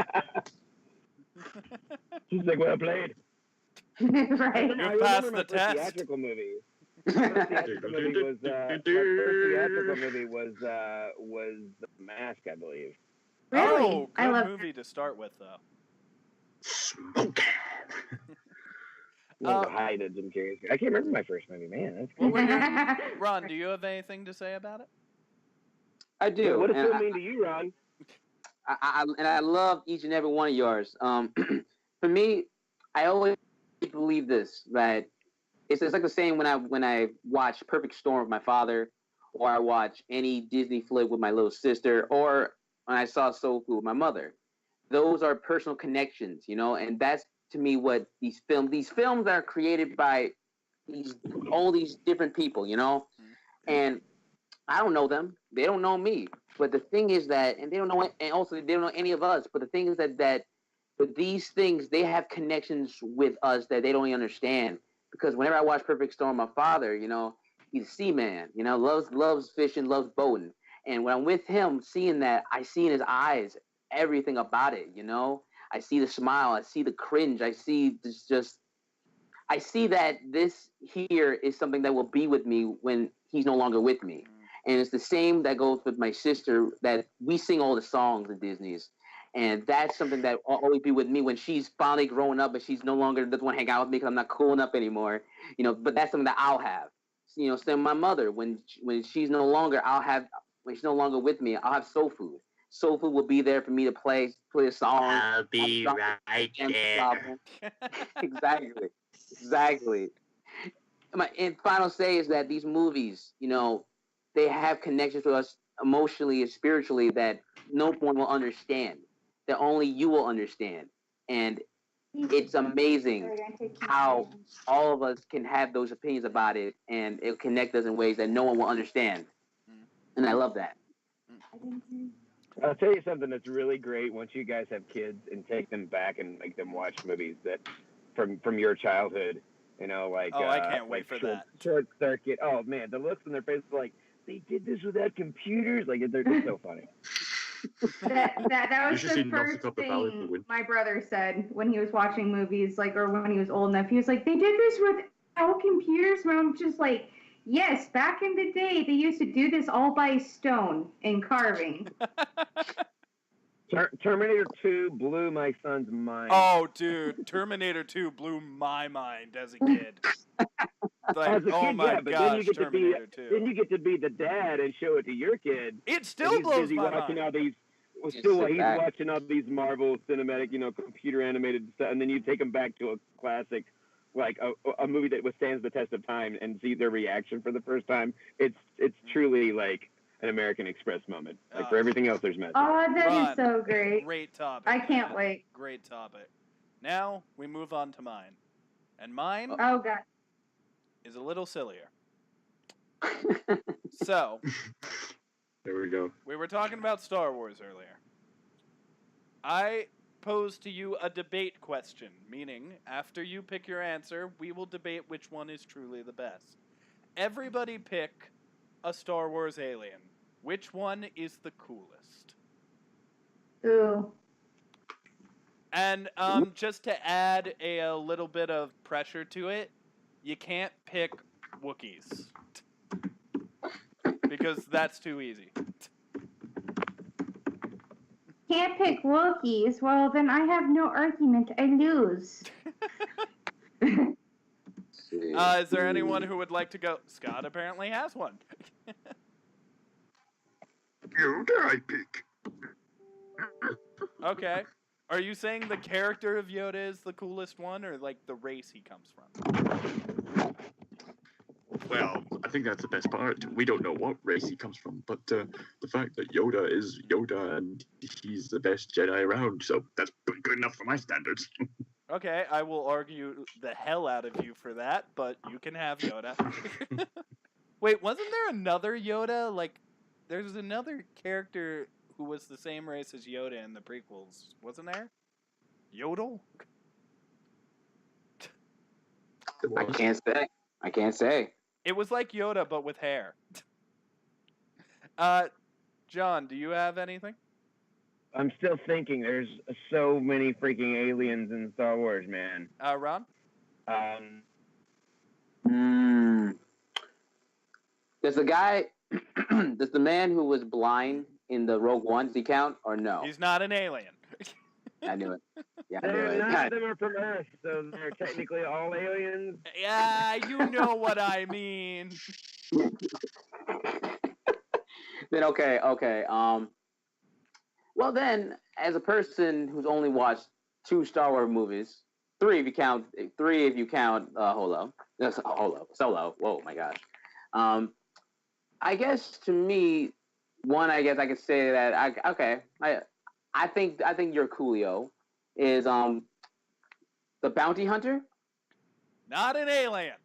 She's like, "Well played." Right. You passed the test. Theatrical movie. My first theatrical movie was The Mask, I believe. Really? Oh, I good love movie to start with, though. Smoke. Hi to Jim Carrey. I can't remember my first movie, man. That's What crazy. were your, Ron, do you have anything to say about it? I do. What does And film mean to you, Ron? I love each and every one of yours. For me, I always believe this, that it's like the same when I watch Perfect Storm with my father, or I watch any Disney flick with my little sister, or when I saw Soul Food with my mother. Those are personal connections, and that's to me what these films that are created by all these different people, and I don't know them. They don't know me. But the thing is that, and they don't know, and also they don't know any of us. But the thing is that these things, they have connections with us that they don't even understand. Because whenever I watch Perfect Storm, my father, he's a seaman, loves fishing, loves boating. And when I'm with him, seeing that, I see in his eyes everything about it, I see the smile, I see the cringe, I see I see that this here is something that will be with me when he's no longer with me. And it's the same that goes with my sister, that we sing all the songs at Disney's. And that's something that will always be with me when she's finally growing up and she's no longer doesn't want to hang out with me because I'm not cool enough anymore. But that's something that I'll have. Same with my mother. When she's no longer, when she's no longer with me, I'll have Soul Food. Soul Food will be there for me to play a song. I'll be right there. Exactly. My final say is that these movies, they have connections with us emotionally and spiritually that no one will understand, that only you will understand. And it's amazing how all of us can have those opinions about it, and it'll connect us in ways that no one will understand. And I love that. I'll tell you something that's really great once you guys have kids and take them back and make them watch movies that from your childhood. I can't wait for that. Short Circuit. Oh man, the looks on their faces like they did this without computers. Like they're just so funny. That was the first thing my brother said when he was watching movies, or when he was old enough. He was like, "They did this without computers." And I'm just like, yes, back in the day, they used to do this all by stone and carving. Terminator 2 blew my son's mind. Oh, dude, Terminator 2 blew my mind as a kid. Oh my gosh, Terminator 2. Then you get to be the dad and show it to your kid. It still blows my mind. He's watching all these Marvel cinematic, computer animated stuff, and then you take them back to a classic, like a movie that withstands the test of time, and see their reaction for the first time. It's truly like an American Express moment. Like for everything else, there's message. Oh, that is so great. Great topic. I can't wait. Great topic. Now we move on to mine. And mine is a little sillier. So, there we go. We were talking about Star Wars earlier. I pose to you a debate question, meaning after you pick your answer, we will debate which one is truly the best. Everybody pick a Star Wars alien. Which one is the coolest? Ooh. And just to add a little bit of pressure to it, you can't pick Wookiees. Because that's too easy. Can't pick Wookiees. Well, then I have no argument. I lose. Is there anyone who would like to go? Scott apparently has one. Yoda, I pick. Okay. Are you saying the character of Yoda is the coolest one, or like the race he comes from? Well, I think that's the best part. We don't know what race he comes from, but the fact that Yoda is Yoda and he's the best Jedi around, so that's good enough for my standards. Okay, I will argue the hell out of you for that, but you can have Yoda. Wait, wasn't there another Yoda? Like, there's another character who was the same race as Yoda in the prequels, wasn't there? Yodel? I can't say. It was like Yoda, but with hair. John, do you have anything? I'm still thinking. There's so many freaking aliens in Star Wars, man. Ron? Does the man who was blind in the Rogue One, does he count or no? He's not an alien. I knew it. Yeah, I knew it. None of them are from Earth, so they're technically all aliens. Yeah, you know what I mean. Then okay. Well then, as a person who's only watched 2 Star Wars movies, 3 if you count Solo. Whoa, my gosh. I guess to me, one, I guess I could say that I think your Coolio is the bounty hunter. Not an alien.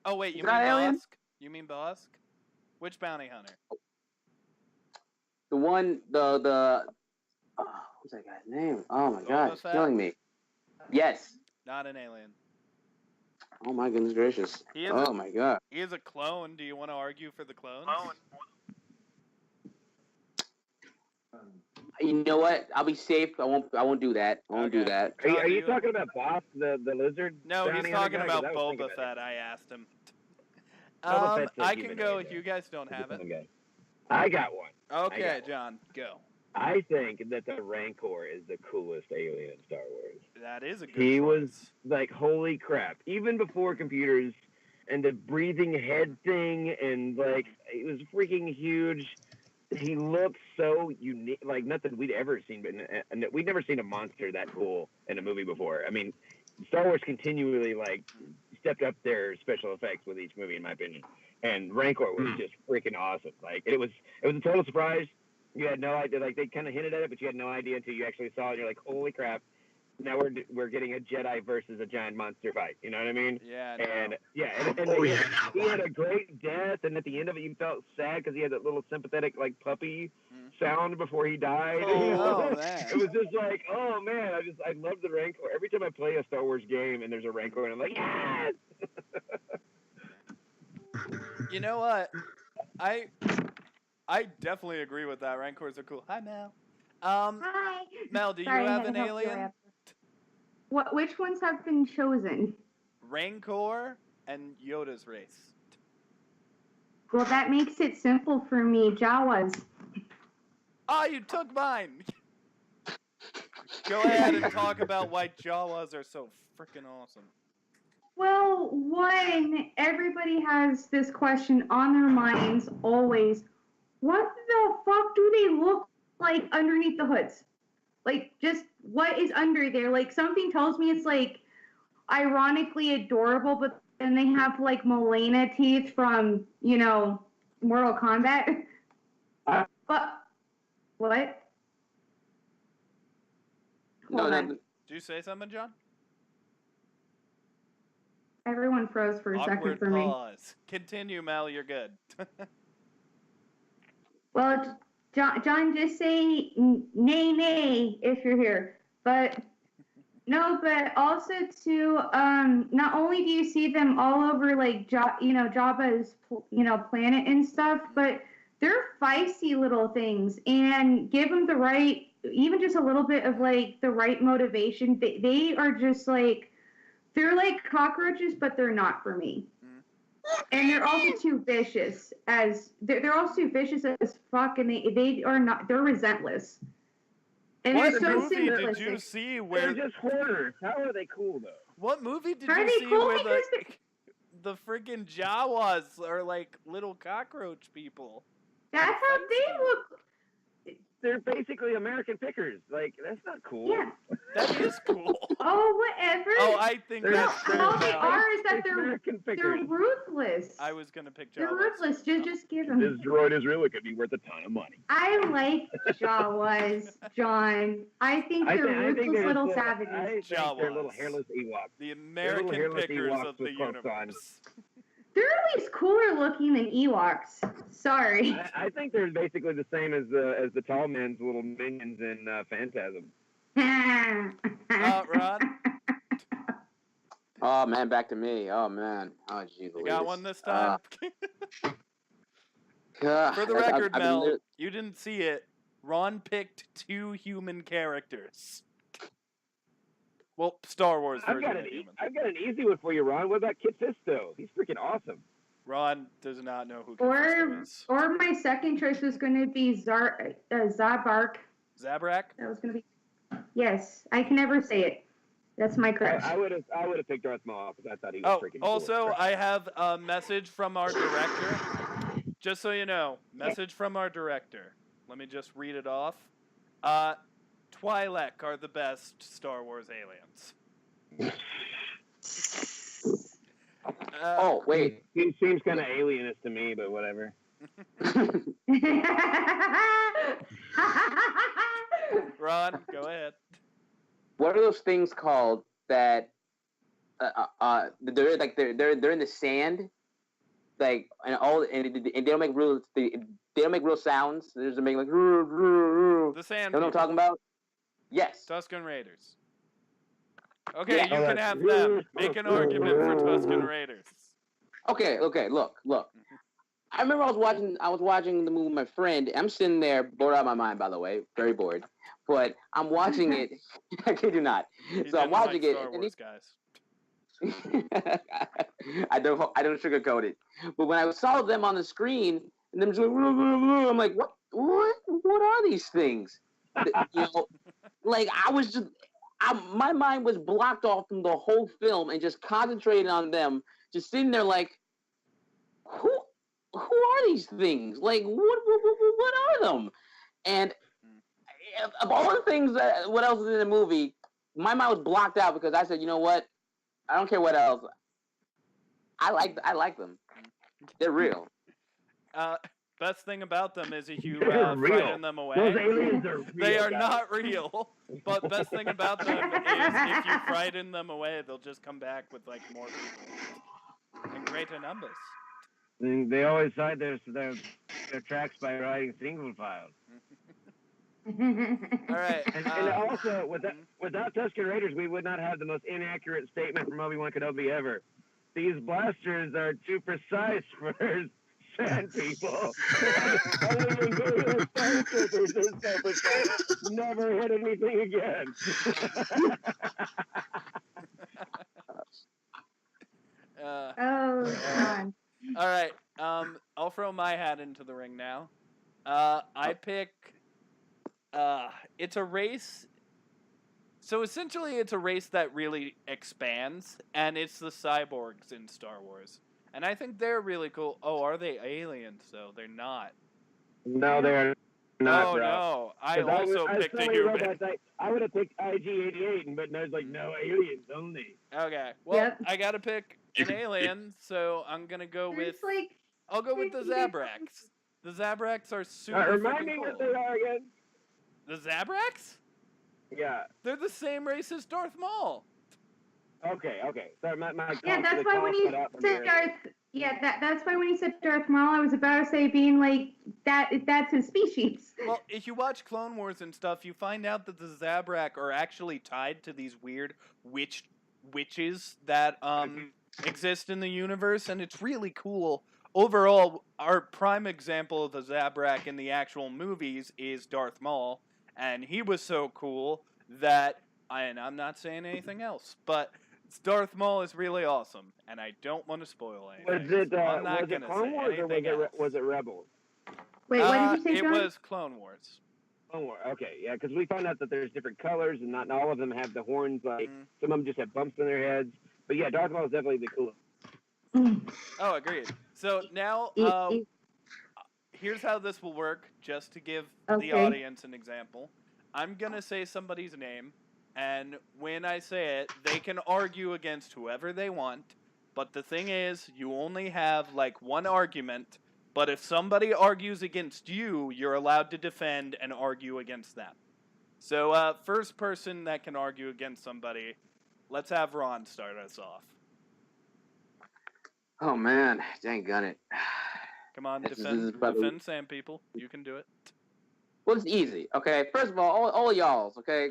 Oh wait, you Is that mean alien? Bosk? You mean Bosk? Which bounty hunter? The one, what's that guy's name? Oh my God, it's killing me. Yes. Not an alien. Oh my goodness gracious. My God. He is a clone. Do you want to argue for the clones? You know what? I'll be safe. I won't do that. I won't do that. Are you talking about Boss, the lizard? No, he's talking about Boba Fett. I asked him. I can go if you guys don't have it. I got one. Okay, John, go. I think that the Rancor is the coolest alien in Star Wars. That is a good He choice. was like, holy crap. Even before computers and the breathing head thing, and like, it was freaking huge. He looked so unique, like nothing we'd ever seen, but we'd never seen a monster that cool in a movie before. I mean, Star Wars continually like stepped up their special effects with each movie, in my opinion. And Rancor was just freaking awesome. Like it was a total surprise. You had no idea. Like they kind of hinted at it, but you had no idea until you actually saw it. And you're like, holy crap! Now we're getting a Jedi versus a giant monster fight. You know what I mean? Yeah. And he had a great death, and at the end of it, you felt sad because he had that little sympathetic like puppy sound before he died. Oh man! It was just like, oh man, I love the Rancor. Every time I play a Star Wars game and there's a Rancor, and I'm like, yes. You know what? I definitely agree with that. Rancors are cool. Hi, Mel. Hi. Mel, do Sorry, you I have had an to help you alien? out. Which ones have been chosen? Rancor and Yoda's race. Well, that makes it simple for me. Jawas. Oh, you took mine. Go ahead and talk about why Jawas are so freaking awesome. Well, one, everybody has this question on their minds always. What the fuck do they look like underneath the hoods? Like, just what is under there? Like, something tells me it's, like, ironically adorable, but then they have, like, Milena teeth from, you know, Mortal Kombat. But, what? No. Did you say something, John? Everyone froze for a second for me. Pause. Continue, Mel. You're good. Well, John, just say nay, nay if you're here. But no, but also too, not only do you see them all over like Jabba's planet and stuff, but they're feisty little things, and give them the right, even just a little bit of like the right motivation. They are just like, they're like cockroaches, but they're not for me. And they're also too vicious they're also too vicious as fuck, and they are not, they're relentless. And what they're so movie did simplistic. you see where... They're just hoarders. How are they cool, though? What movie did How are you they see cool? where Because the freaking Jawas are like little cockroach people? that's how they look. They're basically American pickers. Like, that's not cool. Yeah. That is cool. Oh, whatever. Oh, I think They're that's No, all they are is that It's they're American they're pickers. ruthless. I was gonna pick Jawas. They're ruthless. Just give them. This droid is really could be worth a ton of money. I like Jawas, John. I think they're ruthless little savages. I think they're little Jawas. hairless Ewoks. The American hairless pickers Ewoks of the with clothes on. universe. They're at least cooler looking than Ewoks. Sorry. I think they're basically the same as the tall man's little minions in Phantasm. Ron? Oh man, back to me. Oh man. Oh jeez. You got one this time? For For the record, Mel, you didn't see it. Ron picked 2 human characters. Well, Star Wars version of human. I've got an easy one for you, Ron. What about Kit Fisto? He's freaking awesome. Ron does not know who Kit Fisto is. Or my second choice was going to be Zabark. Zabrak? That was going to be. Yes, I can never say it. That's my crush. I would have picked Darth Maul because I thought he was freaking cool. Also, I have a message from our director. Just so you know, message from our director. Let me just read it off. Twi'lek are the best Star Wars aliens. Oh wait. He seems kind of alienist to me, but whatever. Ron, go ahead. What are those things called that? They're in the sand, like and they don't make real sounds. They just make like The sand. You know what I'm talking about? Yes. Tusken Raiders. Okay, Yeah. you can have them. Make an argument for Tusken Raiders. Okay. Look. I remember I was watching the movie with my friend. I'm sitting there, bored out of my mind, by the way, very bored. But I'm watching it. I kid you not. So I'm watching it. Star Wars, guys. I don't sugarcoat it. But when I saw them on the screen, and them just like, I'm like, what are these things? You know, like my mind was blocked off from the whole film and just concentrated on them, just sitting there like, who are these things? Like, what are them? And of all the things what else is in the movie, my mind was blocked out because I said, you know what? I don't care what else. I like them. They're real. Best thing about them is if you frighten them away. Those aliens are real. They are not real. But best thing about them is if you frighten them away, they'll just come back with like more people in greater numbers. They always hide their tracks by riding single file. All right. And also, without Tusken Raiders, we would not have the most inaccurate statement from Obi-Wan Kenobi ever. These blasters are too precise for sand people. Never hit anything again. God. All right. I'll throw my hat into the ring now. I pick. It's a race. So essentially, it's a race that really expands, and it's the cyborgs in Star Wars. And I think they're really cool. Oh, are they aliens, though? They're not. No, they're not. Oh, bro. no. I also picked a human. I would have picked IG-88, but there's like no aliens only. Okay. Well, I got to pick an alien, so I'm going to go with... I'll go with the Zabraks. The Zabraks are super Remind me cool. what they are again. The Zabraks? Yeah. They're the same race as Darth Maul. Okay. So my Yeah, that's why when you said Yeah, that's why when you said Darth Maul, I was about to say being like that's his species. Well, if you watch Clone Wars and stuff, you find out that the Zabrak are actually tied to these weird witches that exist in the universe, and it's really cool. Overall, our prime example of the Zabrak in the actual movies is Darth Maul, and he was so cool that, and I'm not saying anything else, but Darth Maul is really awesome, and I don't want to spoil anything. Was it so I'm not was it gonna Clone say Wars or anything was it else. Rebels? Wait, what did you say, It John? was Clone Wars. Clone Wars. Okay, yeah, because we found out that there's different colors, and not all of them have the horns. Like some of them just have bumps in their heads. But yeah, Darth Maul is definitely the coolest. Oh, agreed. So now, here's how this will work, just to give the audience an example. I'm going to say somebody's name, and when I say it, they can argue against whoever they want, but the thing is, you only have, like, one argument, but if somebody argues against you, you're allowed to defend and argue against them. So, first person that can argue against somebody, let's have Ron start us off. Oh man, dang it. Come on, This is defend Sam people. You can do it. Well, it's easy, okay? First of all y'alls, okay?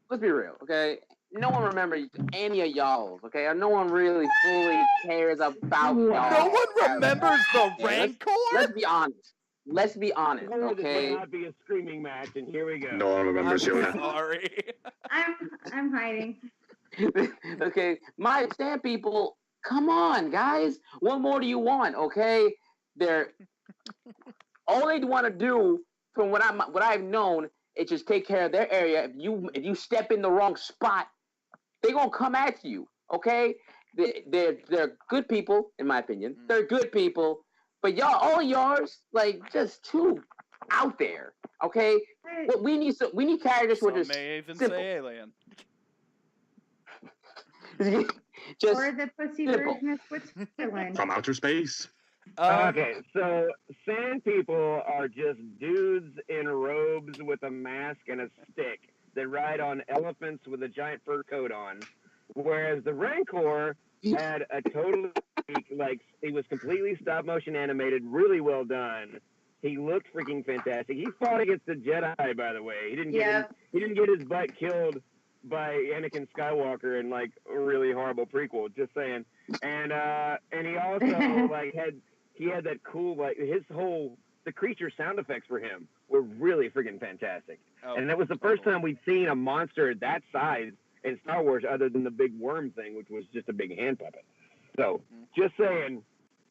Let's be real, okay? No one remembers any of y'alls, okay? Or no one really fully cares about y'all. No one remembers the Rancor? Let's be honest. Let's be honest, This okay? may not be a screaming match, and here we go. No one remembers I'm Yoda. sorry. I'm hiding. Okay, my stand people, come on, guys. What more do you want, okay? They're all they want to do, from what I've known, is just take care of their area. If you step in the wrong spot, they're gonna come at you, okay? They're good people, in my opinion. They're good people, but all yours, like, just too out there, okay? What we need characters who are just may even simple. say alien. Just or the pussy simple. version of Switzerland. From outer space. Okay, so sand people are just dudes in robes with a mask and a stick that ride on elephants with a giant fur coat on, whereas the Rancor had a totally, like, he was completely stop motion animated, really well done. He looked freaking fantastic. He fought against the Jedi, by the way. He didn't get his butt killed by Anakin Skywalker in, like, a really horrible prequel. Just saying. And he also like had that cool, like, the creature sound effects for him were really freaking fantastic. Oh, and that was the first time we'd seen a monster that size in Star Wars, other than the big worm thing, which was just a big hand puppet. So, just saying,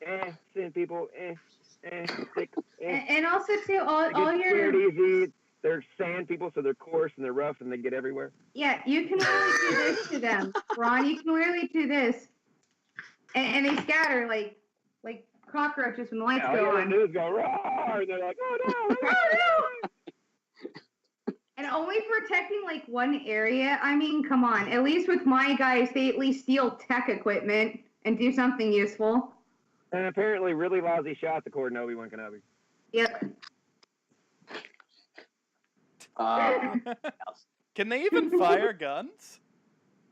sand people, stick, And also too, all your easy. They're sand people, so they're coarse and they're rough and they get everywhere. Yeah, you can literally do this to them, Ron. You can literally do this, and they scatter like cockroaches when the lights go all on. they do is go roar, and they're like, oh no, Oh, no! And only protecting like one area. I mean, come on. At least with my guys, they at least steal tech equipment and do something useful. And apparently, really lousy shots according to Obi-Wan Kenobi. Yep. Can they even fire guns?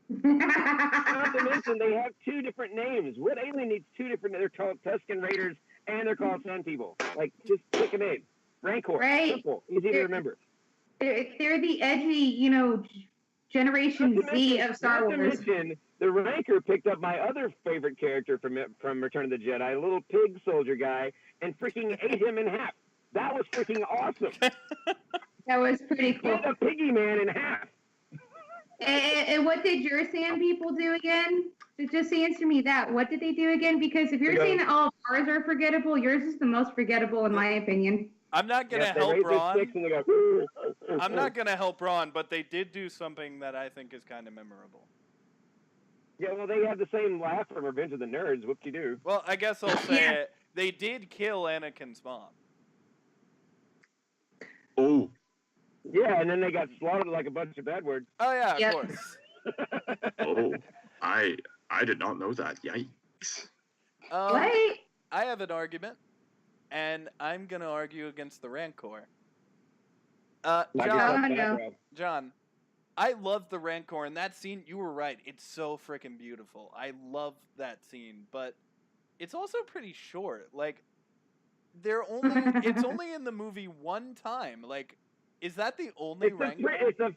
Not to mention, they have two different names. What alien needs two different? They're called Tusken Raiders and they're called Sand People. Like, just pick a name. Rancor. Right. Simple. Easy to remember. They're the edgy, Generation Z of Star Wars. Not to mention, the Rancor picked up my other favorite character from Return of the Jedi, a little pig soldier guy, and freaking ate him in half. That was freaking awesome. That was pretty He cool. ate a piggy man in half. And what did your sand people do again? Just answer me that. What did they do again? Because if you're saying that all of ours are forgettable, yours is the most forgettable in my opinion. I'm not gonna help Ron. I'm not gonna help Ron, but they did do something that I think is kind of memorable. Yeah, well, they have the same laugh from Revenge of the Nerds. Whoop-de-doo. Well, I guess I'll say it. They did kill Anakin's mom. Oh. Yeah, and then they got slaughtered like a bunch of bad words. Oh yeah, Yep. of course. Oh. I did not know that. Yikes. What? I have an argument, and I'm gonna argue against the Rancor. John, I love the Rancor, and that scene, you were right, it's so freaking beautiful. I love that scene, but it's also pretty short. Like, it's only in the movie one time. Like, is that the only Rancor? It's a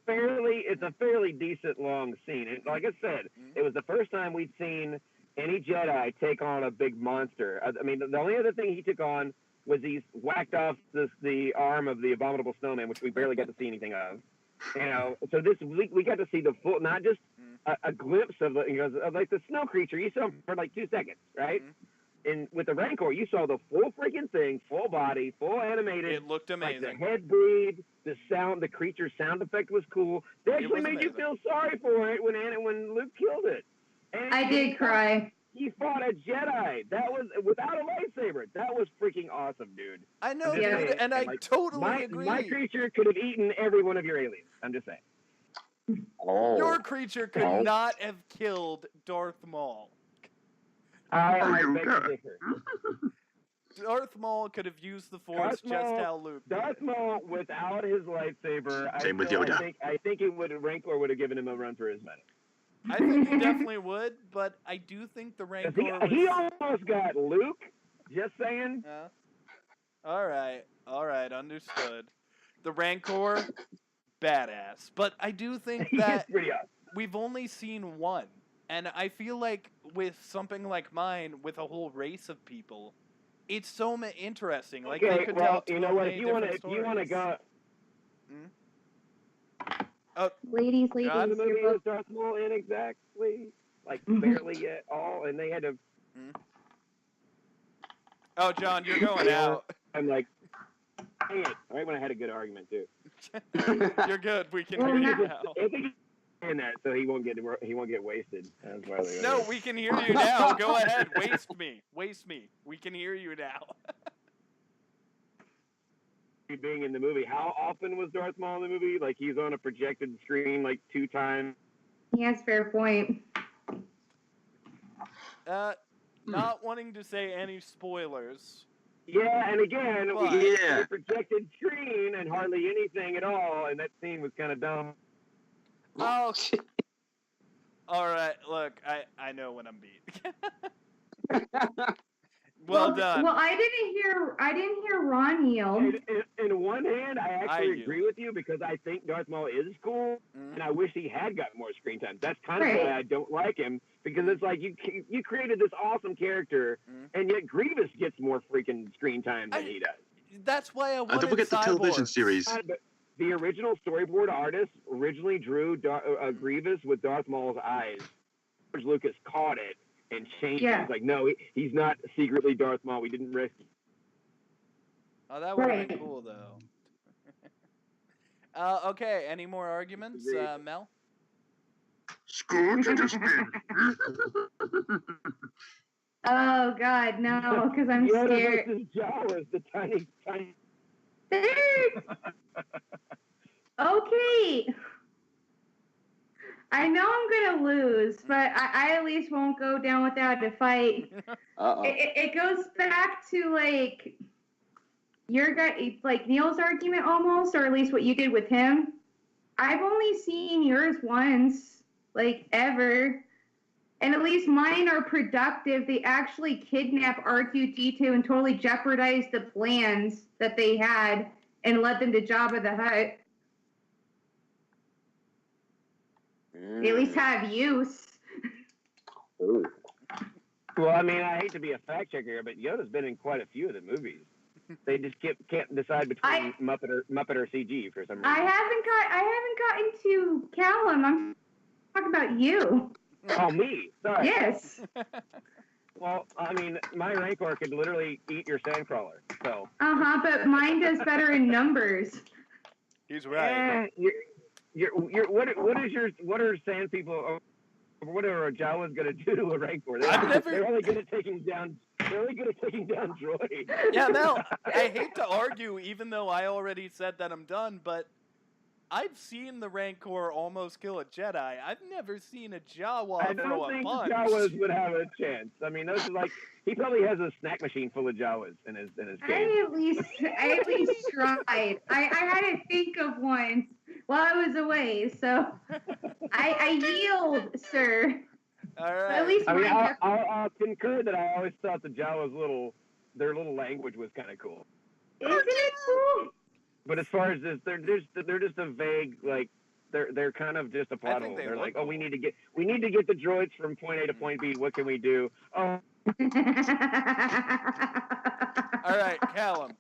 fairly decent long scene. And like I said, it was the first time we'd seen any Jedi take on a big monster. I mean, the only other thing he took on was he whacked off the arm of the abominable snowman, which we barely got to see anything of. You know, so we got to see the full, not just a glimpse of like the snow creature. You saw him for like 2 seconds, right? And with the Rancor, you saw the full freaking thing, full body, full animated. It looked amazing. Like the head bleed, the sound, the creature's sound effect was cool. They actually made you feel sorry for it when Luke killed it. And I did cry. He fought a Jedi. That was without a lightsaber. That was freaking awesome, dude. I know, dude, and I totally agree. My creature could have eaten every one of your aliens. I'm just saying. Oh. Your creature could not have killed Darth Maul. I beg to differ. Darth Maul could have used the Force just how Luke did. Darth Maul without his lightsaber. Same with Yoda. I think Rancor would have given him a run for his money. I think he definitely would, but I do think the Rancor he almost got Luke. Just saying. All right, understood. The Rancor, badass, but I do think that we've only seen one, and I feel like with something like mine, with a whole race of people, it's so interesting. Like they could tell you know what? If you want to go. Ladies, the movie was Darth Maul inexactly, like barely at all, and they had to. Oh, John, you're going out. I'm like, dang it! Right when I had a good argument too. You're good. We can hear you now. I think he's saying that so he won't get wasted. That's why no, we can hear you now. Go ahead, waste me. We can hear you now. Being in the movie, how often was Darth Maul in the movie? Like he's on a projected screen like 2 times. Yes, fair point. Not wanting to say any spoilers. Yeah, and again, we had a projected screen and hardly anything at all, and that scene was kind of dumb. Oh, all right. Look, I know when I'm beat. Well done. Well, I didn't hear Ron yield. In one hand, I actually agree with you because I think Darth Maul is cool, and I wish he had gotten more screen time. That's kind of why I don't like him, because it's like you created this awesome character, and yet Grievous gets more freaking screen time than he does. That's why I wanted don't forget the television series. The original storyboard artist originally drew Grievous with Darth Maul's eyes. George Lucas caught it and changed it. It's like, no, he's not secretly Darth Maul. We didn't risk it. Oh, that would have been cool, though. Okay, any more arguments, Mel? School to the spin. Oh, God, no, because I'm scared. Yoda versus Jawas, the tiny... Okay. I know I'm gonna lose, but I at least won't go down without a fight. It goes back to like your guy, like Neil's argument almost, or at least what you did with him. I've only seen yours once, like ever, and at least mine are productive. They actually kidnap R2-D2 and totally jeopardize the plans that they had and led them to Jabba the Hutt. They at least have use. Well, I mean, I hate to be a fact checker here, but Yoda's been in quite a few of the movies. They just can't decide between Muppet or CG for some reason. I haven't gotten to Callum. I'm talking about you. Oh, me? Sorry. Yes. Well, I mean, my Rancor could literally eat your Sandcrawler. So. But mine does better in numbers. He's right. What are sand people or whatever a Jawa's gonna do to a Rancor? They're only good at taking down. They're only good at taking down droids. Yeah, Mel. I hate to argue, even though I already said that I'm done, but I've seen the Rancor almost kill a Jedi. I've never seen a Jawa throw a punch. I don't think Jawas would have a chance. I mean, those are like he probably has a snack machine full of Jawas in his cage. I at least tried. I had to think of one while I was away, so I yield, sir. All At right. least I mean, mine I'll concur that I always thought the Jawas' their little language was kind of cool. isn't it cool? But as far as this, they're just a vague, like, they're kind of just a plot hole. They're like, oh, we need to get the droids from point A to point B. What can we do? Oh. All right, Callum.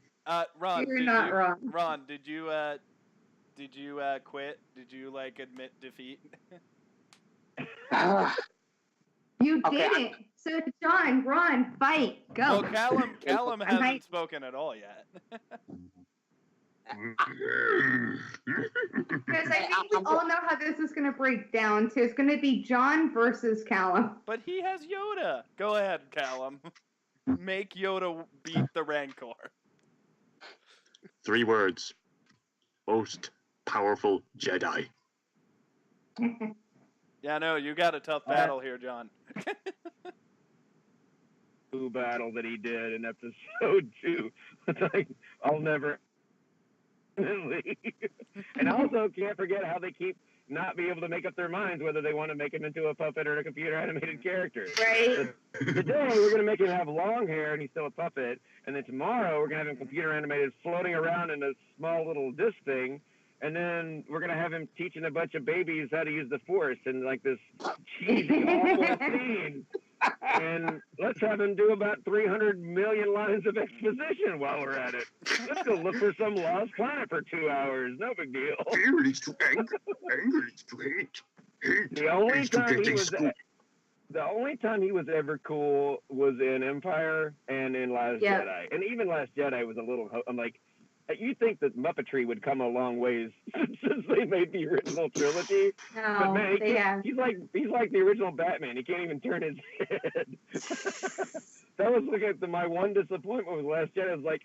Ron, You're not wrong. Ron, did you quit? Did you admit defeat? You Okay, didn't. So John, Ron, fight, go. Well, Callum hasn't spoken at all yet. Because I think we all know how this is going to break down. So it's going to be John versus Callum. But he has Yoda. Go ahead, Callum. Make Yoda beat the Rancor. 3 words. Most powerful Jedi. Yeah, no, you got a tough battle here, John. Battle that he did in episode 2. It's like, I'll never. And also can't forget how they keep not be able to make up their minds whether they want to make him into a puppet or a computer animated character. Right. Today we're gonna make him have long hair and he's still a puppet, and then tomorrow we're gonna have him computer animated floating around in a small little disc thing, and then we're gonna have him teaching a bunch of babies how to use the Force in like this cheesy awful scene. And let's have him do about 300 million lines of exposition while we're at it. Let's go look for some lost planet for 2 hours. No big deal. Fear leads to anger. Anger leads to hate. Hate The only leads to time he getting was scooped. the only time he was ever cool was in Empire and in Last Yeah. Jedi. And even Last Jedi was a little. I'm like, you think that Muppetry would come a long ways since they made the original trilogy? But No, man, they have. he's like the original Batman. He can't even turn his head. That was my one disappointment with Last Jedi. I was like,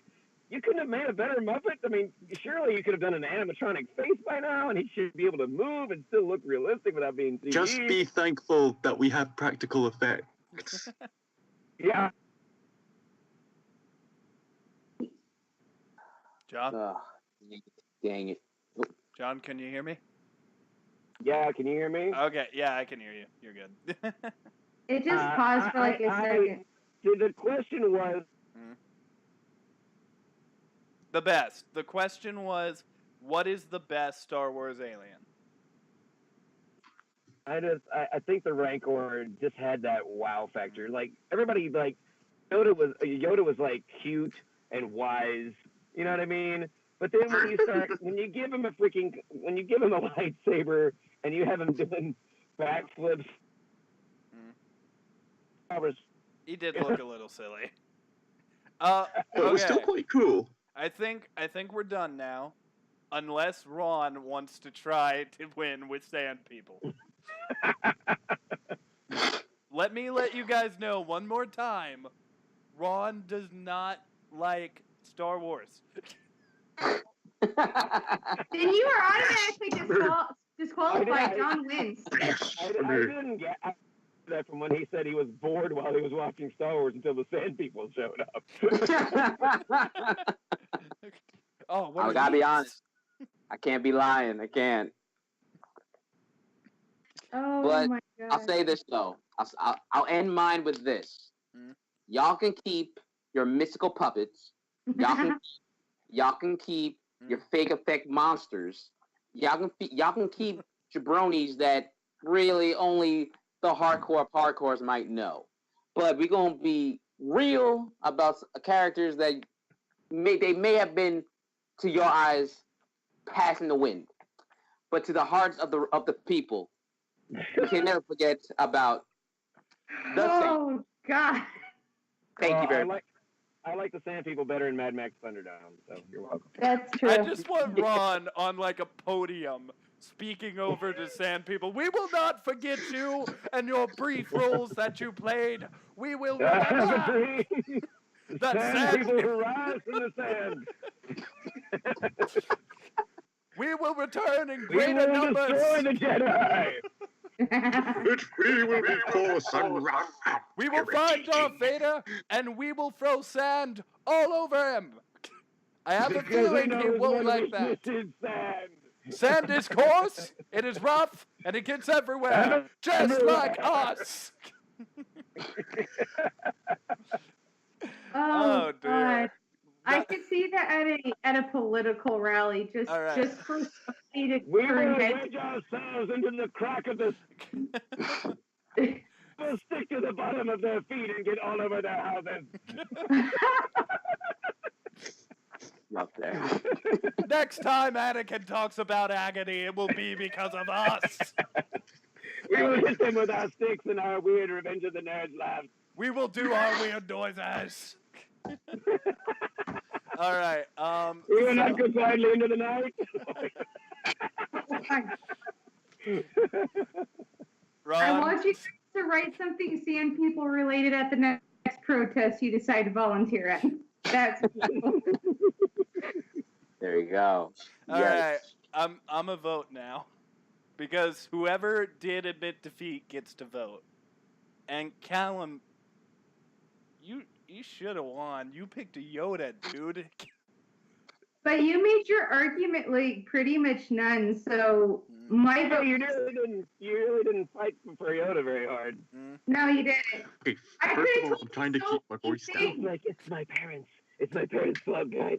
you couldn't have made a better Muppet? I mean, surely you could have done an animatronic face by now, and he should be able to move and still look realistic without being CG. Just be thankful that we have practical effects. Yeah. John? Oh, dang it. John, can you hear me? Yeah, can you hear me? Okay, yeah, I can hear you. You're good. It just paused for like a second. The question was... The best. The question was, what is the best Star Wars alien? I think the Rancor just had that wow factor. Like, everybody, like, Yoda was like cute and wise. You know what I mean? But then when you give him a lightsaber and you have him doing backflips, He did look a little silly. But it was still Okay. quite cool. I think we're done now, unless Ron wants to try to win with Sand People. Let you guys know one more time. Ron does not like Star Wars. Then you are automatically disqualified. John wins. I didn't get that from when he said he was bored while he was watching Star Wars until the Sand People showed up. Oh, I gotta be honest. I can't be lying. I can't. Oh But my god. I'll say this though. I'll end mine with this. Y'all can keep your mystical puppets. Y'all can keep your fake effect monsters. Y'all can keep jabronis that really only the hardcore of hardcores might know. But we're gonna be real about characters that may have been to your eyes passing the wind, but to the hearts of the people, you can never forget about the Sand. Oh god. Thank you very much. I like the Sand People better in Mad Max Thunderdome, so you're welcome. That's true. I just want Ron on like a podium speaking over to Sand People. We will not forget you and your brief roles that you played. We will remember that Sand People who rise from the sand. We will return in We greater will numbers. destroy the Jedi. But we will be coarse and rough. We will find Darth Vader and we will throw sand all over him. I have a Because we feeling know he his won't one like weakness that. is sand. Sand is coarse, it is rough, and it gets everywhere, just like us. Oh, dear. God. I could see that at a political rally, just All right. just for somebody to We turn will heads. wedge ourselves into the crack of the we'll stick to the bottom of their feet and get all over their houses. Up there. Next time Anakin talks about agony, it will be because of us. We will hit them with our sticks and our weird Revenge of the Nerds laughs. We will do our weird noises. All right. We will not go quietly into the night. Ron, I want you to write something sand people related at the next protest you decide to volunteer at. That's There you go. All right. I'm a vote now, because whoever did admit defeat gets to vote. And Callum, you should have won. You picked a Yoda, dude. But you made your argument like pretty much none, so my vote. You really didn't fight for Yoda very hard. No, you didn't. Okay, I first could've of all, I'm trying to keep my voice told you down. Like, it's my parents' club, guys.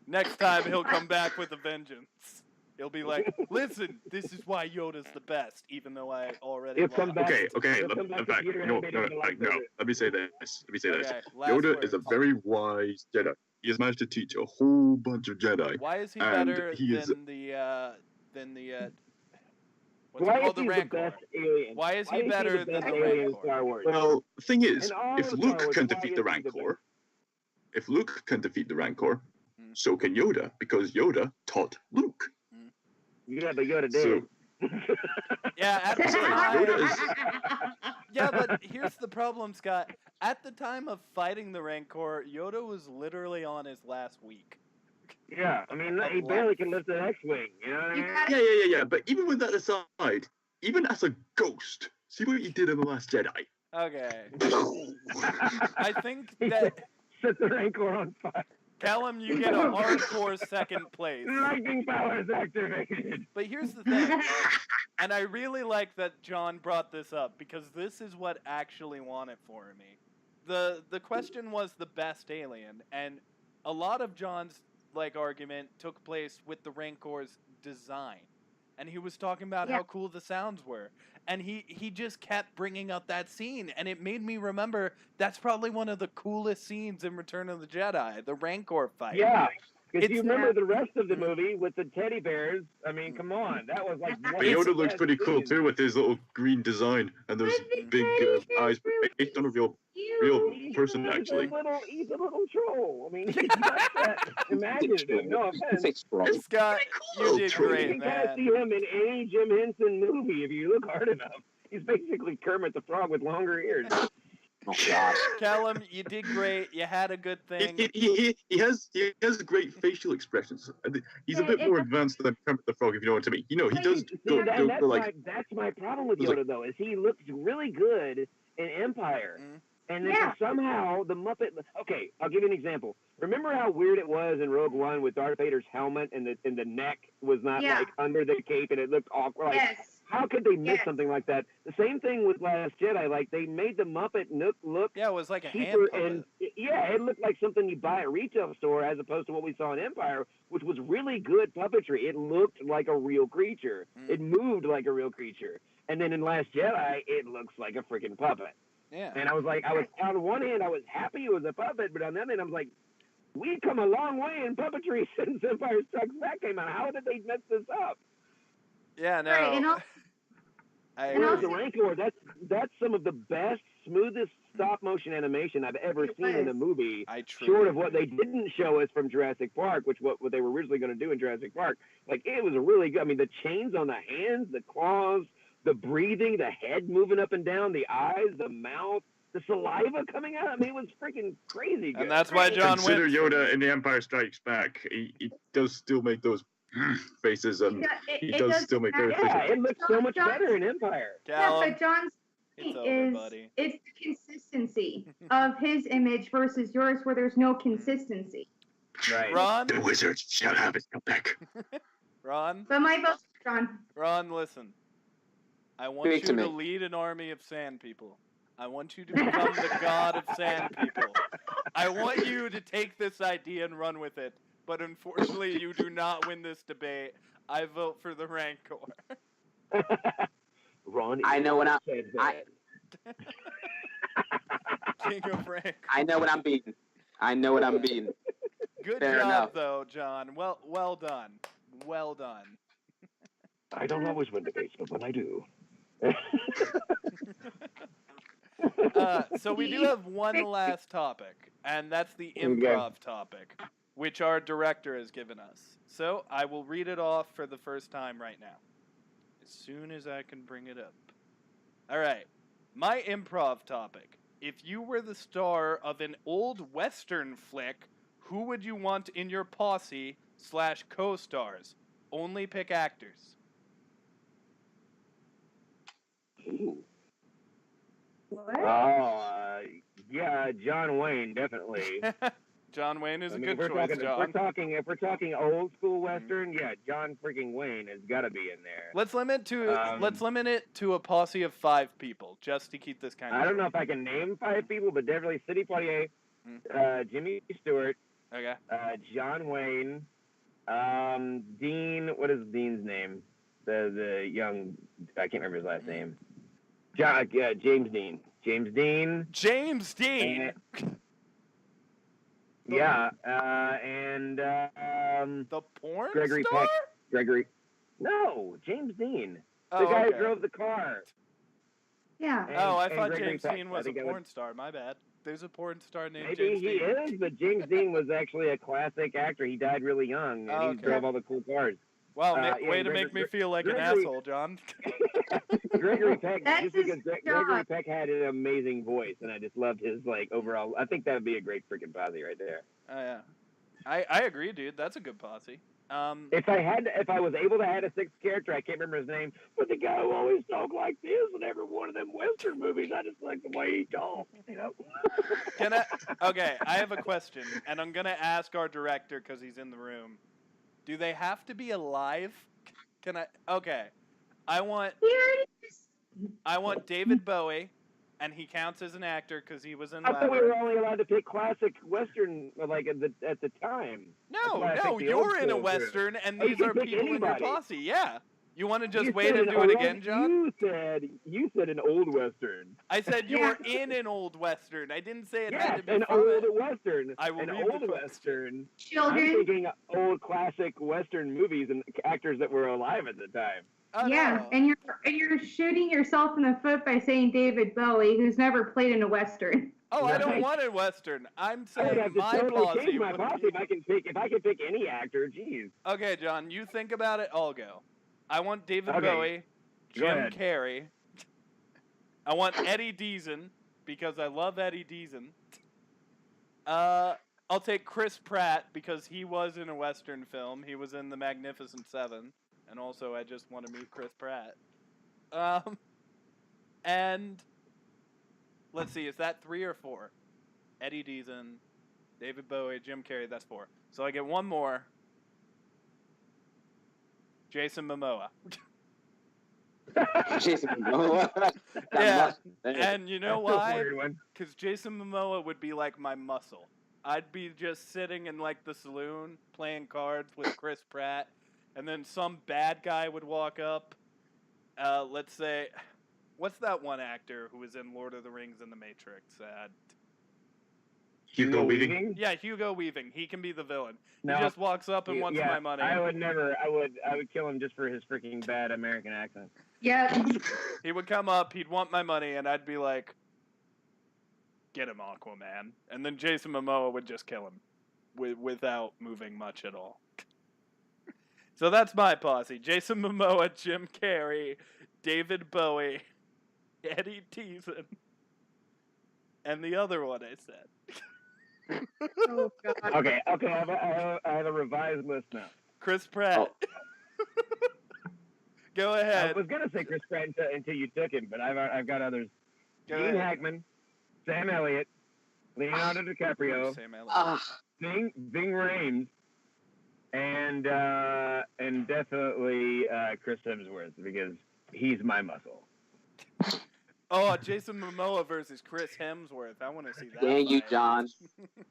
Next time he'll come back with a vengeance. He'll be like, listen, this is why Yoda's the best, even though I already He'll come lost. back. Okay. He'll come back In to fact, Peter no. and Peter like No. that. Let me say this. Okay, last Yoda is a words. very wise Jedi. He has managed to teach a whole bunch of Jedi. Why is he and better he is- than the what's Why it called, is the he the Rancor? best alien? Why is he better the than best the alien in Rancor? Star Wars? Well, the thing is, In all if of Star Luke Wars, can why defeat the is he the Rancor, so can Yoda, because Yoda taught Luke. Yeah, but Yoda So, did. Yeah, at the Yoda time, is yeah, but here's the problem, Scott. At the time of fighting the Rancor, Yoda was literally on his last week. Yeah, I mean, he barely can lift an X-wing. You know what I mean? yeah. But even with that aside, even as a ghost, see what he did in The Last Jedi. Okay. I think that, Set the Rancor on fire. Callum, you get a hardcore second place. Lightning powers activated. But here's the thing, and I really like that John brought this up, because this is what actually won it for me. The question was the best alien, and a lot of John's argument took place with the Rancor's design. And he was talking about how cool the sounds were. And he just kept bringing up that scene, and it made me remember that's probably one of the coolest scenes in Return of the Jedi, the Rancor fight. Yeah, because you It's remember the rest of the movie with the teddy bears. I mean, come on, that was like. But Yoda looks pretty cool too with his little green design and those big eyes. Based on a real person, actually. He's a little troll. I mean, he's not that imaginative. No offense. Scott, you did You great, can kind of man. see him in any Jim Henson movie if you look hard enough. He's basically Kermit the Frog with longer ears. Oh God. Callum, you did great. You had a good thing. He has great facial expressions. He's a bit more advanced than Kermit the Frog, if you know what I mean. You know, he does go like. That's my problem with Yoda, though, is he looks really good in Empire. And then somehow the Muppet. Okay, I'll give you an example. Remember how weird it was in Rogue One with Darth Vader's helmet and the neck was not like under the cape and it looked awkward. Like, how could they miss something like that? The same thing with Last Jedi. Like they made the Muppet look Yeah, it was like a hand cheaper, puppet. and it looked like something you buy at a retail store as opposed to what we saw in Empire, which was really good puppetry. It looked like a real creature. It moved like a real creature. And then in Last Jedi, it looks like a freaking puppet. Yeah. And I was on one hand, I was happy it was a puppet, but on the other hand, I was like, we've come a long way in puppetry since Empire Strikes Back came out. How did they mess this up? Yeah, no. Right, and The Rancor, that's some of the best, smoothest stop motion animation I've ever seen in a movie. Short of what they didn't show us from Jurassic Park, which what they were originally going to do in Jurassic Park. Like it was a really good. I mean, the chains on the hands, the claws, the breathing, the head moving up and down, the eyes, the mouth, the saliva coming out. I mean, it was freaking crazy good. And that's why John Consider went. Yoda in The Empire Strikes Back. He does still make those faces, and he does still make those faces. Yeah, it looks so much better in Empire. Callum, but John's it's point over, is buddy. it's the consistency of his image versus yours, where there's no consistency. Right. Ron? The wizards shall have it. Come back. Ron? But my vote's John. Ron, listen. I want Speak you to to me. lead an army of sand people. I want you to become the god of sand people. I want you to take this idea and run with it. But unfortunately, you do not win this debate. I vote for the Rancor. Ron, I know when King of Rancor. I know what I'm beating. I know what I'm beating. Good Fair job, enough. though, John. Well done. Well done. I don't always win debates, but when I do. So we do have one last topic, and that's the improv topic, which our director has given us. So I will read it off for the first time right now, as soon as I can bring it up. All right. My improv topic. If you were the star of an old Western flick, who would you want in your posse / co-stars? Only pick actors. Ooh. What? Oh, yeah, John Wayne, definitely. John Wayne is a good if we're choice, John. if we're talking old school Western, yeah, John freaking Wayne has got to be in there. Let's limit it to a posse of 5 people, just to keep this kind of. I don't know if I can name 5 people, but definitely Sidney Poitier, Jimmy Stewart, Okay. John Wayne, Dean. What is Dean's name? The young, I can't remember his last name. James Dean. James Dean. James Dean. And The porn Gregory star? Peck. Gregory. No, James Dean. The Oh, guy okay. who drove the car. Yeah. I And thought Gregory James Peck. Dean I was a think I would- porn star. My bad. There's a porn star named Maybe James he Dean. is, but James Dean was actually a classic actor. He died really young, and Oh, he okay. drove all the cool cars. Wow, yeah, way to make me feel like an Gregory- asshole, John. Gregory Peck, That's just because his Gregory job. Peck had an amazing voice, and I just loved his overall. I think that would be a great freaking posse right there. Oh, yeah. I agree, dude. That's a good posse. If I was able to add a 6th character, I can't remember his name, but the guy who always talked like this in every one of them Western movies, I just like the way he talks, Okay, I have a question, and I'm gonna ask our director because he's in the room. Do they have to be alive? Okay. I want David Bowie, and he counts as an actor because he was in I thought we Labyrinth. were only allowed to pick classic Western, at the time. No, That's why I picked the old you're in a school group. Western, and Oh, you these can are pick people in your anybody. posse. Yeah. You want to just You wait said and do it again, John? You said an old Western. I said you were in an old Western. I didn't say it had Yes, to be an from old it. Western. I will An read the old post. Western. I'm Children. thinking old classic Western movies and actors that were alive at the time. Oh, Yeah, no. and you're shooting yourself in the foot by saying David Bowie, who's never played in a Western. Oh, I don't Right. want a Western. I'm I would saying have to my totally posse change my would posse be... if I could pick any actor. Jeez. Okay, John, you think about it, I'll go. I want David Okay. Bowie, Go Jim ahead. Carrey. I want Eddie Deason, because I love Eddie Deason. I'll take Chris Pratt, because he was in a Western film. He was in The Magnificent Seven. And also, I just want to meet Chris Pratt. And let's see, is that 3 or 4? Eddie Deason, David Bowie, Jim Carrey, that's 4. So I get one more. Jason Momoa. Jason Momoa. Yeah, and you know That's a why? weird one. Because Jason Momoa would be like my muscle. I'd be just sitting in like the saloon playing cards with Chris Pratt, and then some bad guy would walk up. Let's say, what's that one actor who was in Lord of the Rings and The Matrix? Hugo Weaving. Yeah, Hugo Weaving. He can be the villain. No. He just walks up and wants my money. I would never. I would kill him just for his freaking bad American accent. Yeah. He would come up, he'd want my money, and I'd be like, get him, Aquaman. And then Jason Momoa would just kill him without moving much at all. So that's my posse. Jason Momoa, Jim Carrey, David Bowie, Eddie Deason, and the other one I said. Oh, God. Okay. I have a revised list now. Chris Pratt. Go I ahead. was gonna say Chris Pratt until you took him, but I've got others. Go Gene ahead. Hackman, Sam Elliott, Leonardo DiCaprio, Sam Elliott. Ah, Ving Rhames, and definitely Chris Hemsworth, because he's my muscle. Oh, Jason Momoa versus Chris Hemsworth. I want to see that. Dang you, fight. John.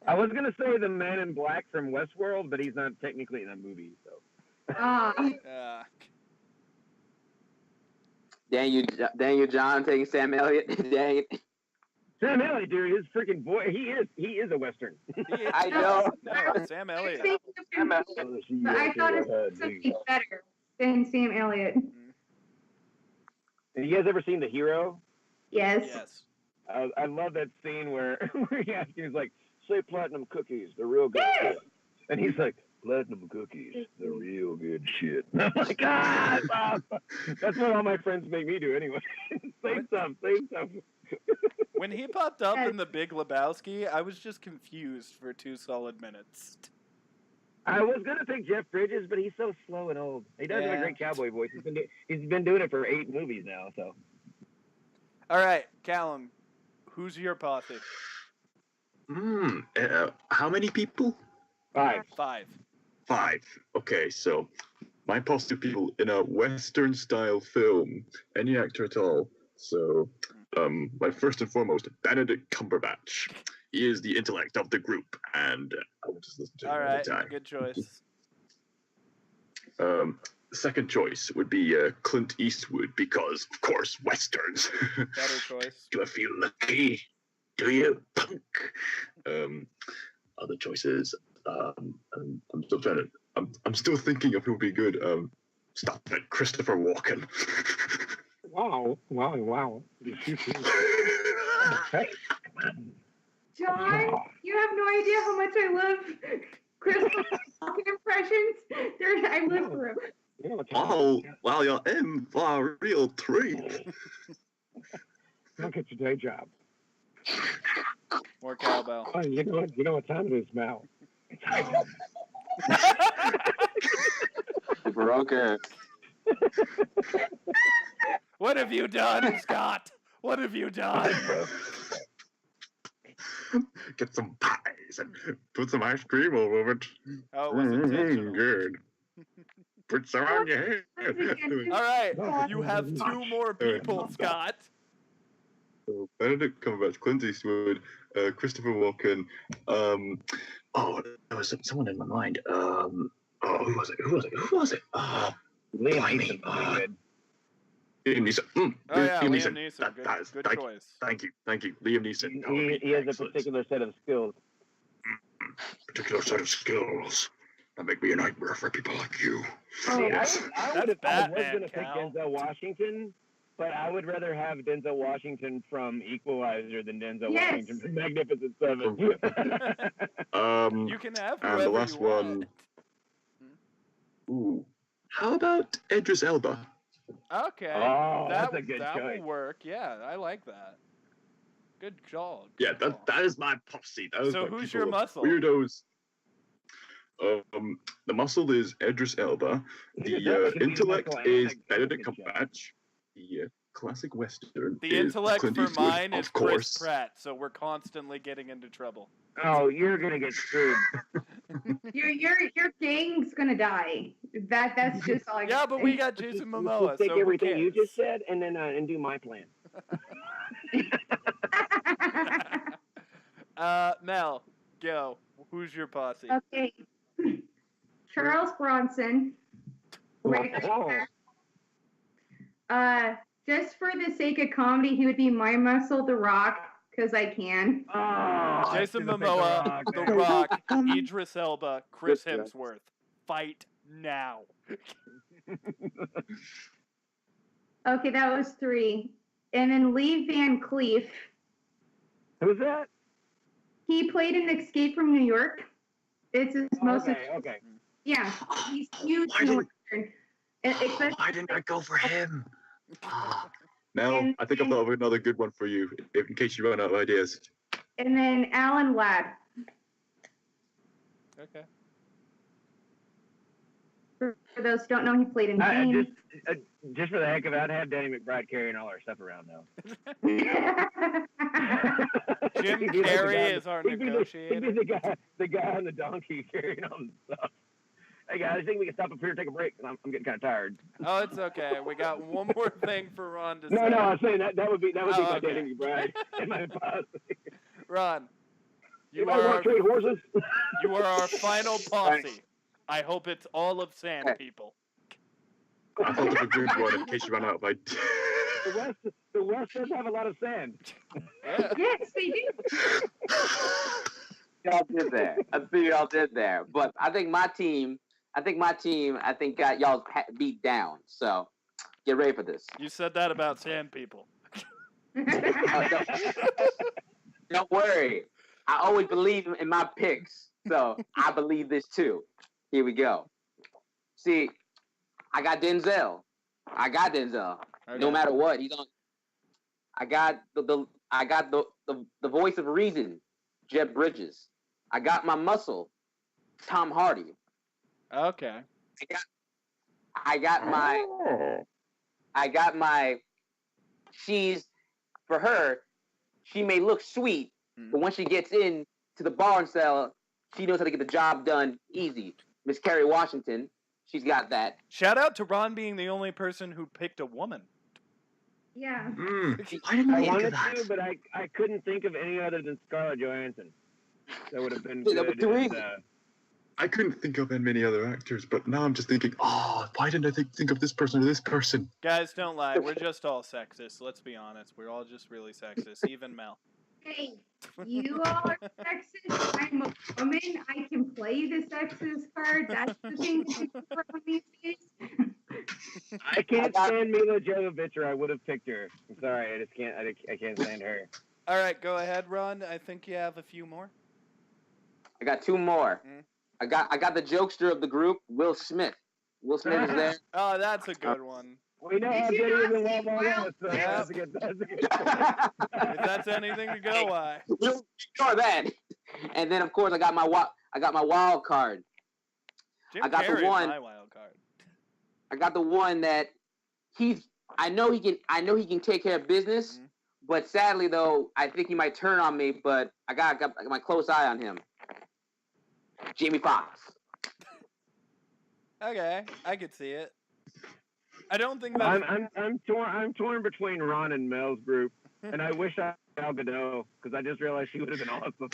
I was gonna say the Man in Black from Westworld, but he's not technically in that movie, so. Dang you, John, taking Sam Elliott. Dang it. Sam Elliott, dude, his freaking boy, he is a Western. I know. No, Sam Elliott. But I thought it was something better than Sam Elliott. Have you guys ever seen The Hero? Yes. Yes. I love that scene where he's like, say platinum cookies, the real good shit. And he's like, platinum cookies, the real good shit. And I'm like, that's awesome. That's what all my friends make me do anyway. Say some. When he popped up in The Big Lebowski, I was just confused for 2 solid minutes. I was gonna pick Jeff Bridges, but he's so slow and old. He does have a great cowboy voice. He's been doing it for 8 movies now. So. All right, Callum, who's your posse? How many people? 5. 5. Okay, so my posse of people in a Western-style film, any actor at all. So, first and foremost, Benedict Cumberbatch. He is the intellect of the group, and I will just listen to him all the time. Good choice. Second choice would be Clint Eastwood, because, of course, Westerns. Better choice. Do I feel lucky? Do you, punk? Other choices. I'm still trying to. I'm still thinking of who would be good. Stop it, Christopher Walken. Wow. John, you have no idea how much I love Christopher Walken impressions. I live for him. Oh, well, you're in for a real treat. Look at your day job. More cowbell. Oh, you know what time it is, Mal. Broken. What have you done, Scott? What have you done? Get some pies and put some ice cream all over it. Oh, it was intentional. Good. Put some on your head. All right, you have 2 more people, Scott. So Benedict Cumberbatch, Clint Eastwood, Christopher Walken. There was someone in my mind. Who was it? Liam Neeson. Liam Neeson. Liam Neeson. Good choice. Thank you. Liam Neeson. He has a particular set of skills. Particular set of skills that make me a nightmare for people like you. I was going to Batman, pick Cal. Denzel Washington, but I would rather have Denzel Washington from Equalizer than Denzel Washington from Magnificent Seven. You can have and the last one. Ooh, how about Idris Elba? Okay. Oh, that's a good choice. That will work. Yeah, I like that. Good call. Yeah, that is my posse. So who's your muscle? Weirdos. The muscle is Idris Elba. The intellect is Benedict Cumberbatch. The classic Western. The intellect Clint for Eastwood, mine is of course. Chris Pratt, so we're constantly getting into trouble. Oh, you're gonna get screwed. Your gang's gonna die. That's just all I Yeah, but we got Jason Momoa. Take so everything you just said and then and do my plan. Mel, go. Who's your posse? Okay. Charles Bronson. Just for the sake of comedy, he would be my muscle, The Rock, because I can. Oh, Jason Momoa, The Rock, Idris Elba, Chris Hemsworth. Fight now. Okay, that was 3. And then Lee Van Cleef. Who's that? He played in Escape from New York. It's his most. Okay. Yeah, he's huge in the Western. Why didn't I go for him? Mel, I think I've thought of another good one for you, in case you run out of ideas. And then Alan Ladd. Okay. For those who don't know, he played in Fame. Just for the heck of it, I'd have Danny McBride carrying all our stuff around, though. Jim Carrey is our negotiator. He'd be the guy on the donkey carrying all the stuff. Hey guys, I think we can stop up here and take a break. I'm getting kind of tired. Oh, it's okay. We got one more thing for Ron to say. No, I'm saying that would be my okay. Danny McBride and my posse. Ron, you are trade horses. You are our final posse. I hope it's all of sand people. I thought of a good one in case you ran out of ideas. The West does have a lot of sand. Yes, they do. Y'all did that. I think y'all did there. But I think my team got y'all beat down. So get ready for this. You said that about sand people. Don't worry. I always believe in my picks. So I believe this too. Here we go. See, I got Denzel. Okay. No matter what, he's on. I got the voice of reason, Jeff Bridges. I got my muscle, Tom Hardy. Okay. I got my. She's for her. She may look sweet, but when she gets in to the barn cell, she knows how to get the job done easy. Miss Kerry Washington. She's got that. Shout out to Ron being the only person who picked a woman. Yeah. I wanted to, but I couldn't think of any other than Scarlett Johansson. That would have been good. Too easy. I couldn't think of many other actors, but now I'm just thinking, why didn't I think of this person or this person? Guys, don't lie. We're just all sexist. Let's be honest. We're all just really sexist. Even Mel. Hey, you all are sexist. I'm a woman. I can play the sexist card. That's the thing that people from these days. I can't stand Mila Jovovich, or I would have picked her. I'm sorry, I just can't. I can't stand her. All right, go ahead, Ron. I think you have a few more. I got two more. I got the jokester of the group, Will Smith. Will Smith is there. Oh, that's a good one. We know how good he is in Wild Wild West. That's a good. If that's anything to go by. We'll ignore that. And then of course I got my wild card. Jim I got Carrey the one. Is my wild card. I got the one that I know he can take care of business, but sadly though, I think he might turn on me, but I got my close eye on him. Jamie Foxx. Okay, I could see it. I don't think that I'm torn between Ron and Mel's group, and I wish I had Gal Gadot because I just realized she would have been awesome.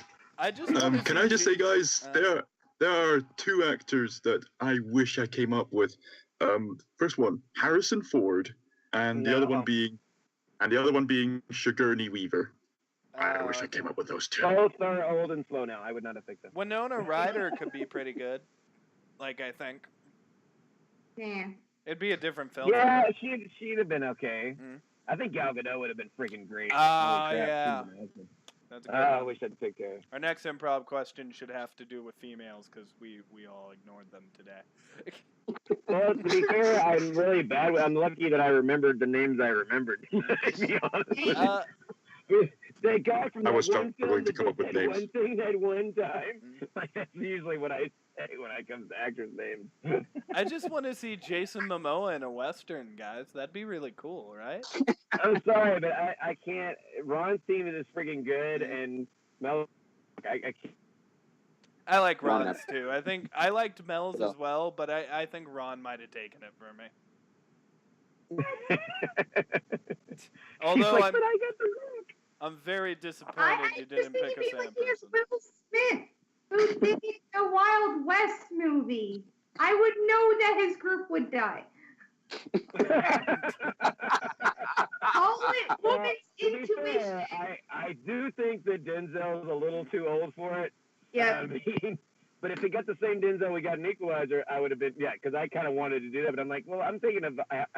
Can I just say, guys, there are two actors that I wish I came up with. First one, Harrison Ford, and the other one being Sigourney Weaver. I wish I came up with those two. Both are old and slow now. I would not have picked them. Winona Ryder could be pretty good. I think. Yeah. It'd be a different film. Yeah, she'd have been okay. I think Gal Gadot would have been freaking great. Oh, yeah. That's a good one. I wish I'd picked her. Our next improv question should have to do with females because we all ignored them today. Well, to be fair, I'm really bad. I'm lucky that I remembered the names I remembered. To be honest. The guy from I was one struggling film to come up with names. One thing at one time. That's usually what I say when it comes to actors' names. I just want to see Jason Momoa in a Western, guys. That'd be really cool, right? I'm sorry, but I can't. Ron's team is freaking good, and Mel, I can't. I like Ron's too. I think I liked Mel's as well, but I think Ron might have taken it for me. Although I'm very disappointed you didn't pick a Sam person. Will Smith, who did the Wild West movie. I would know that his group would die. All it woman's intuition. I do think that Denzel's a little too old for it. Yeah. But if he got the same Denzel we got in Equalizer, I would have been, because I kind of wanted to do that. But I'm like, well, I'm thinking of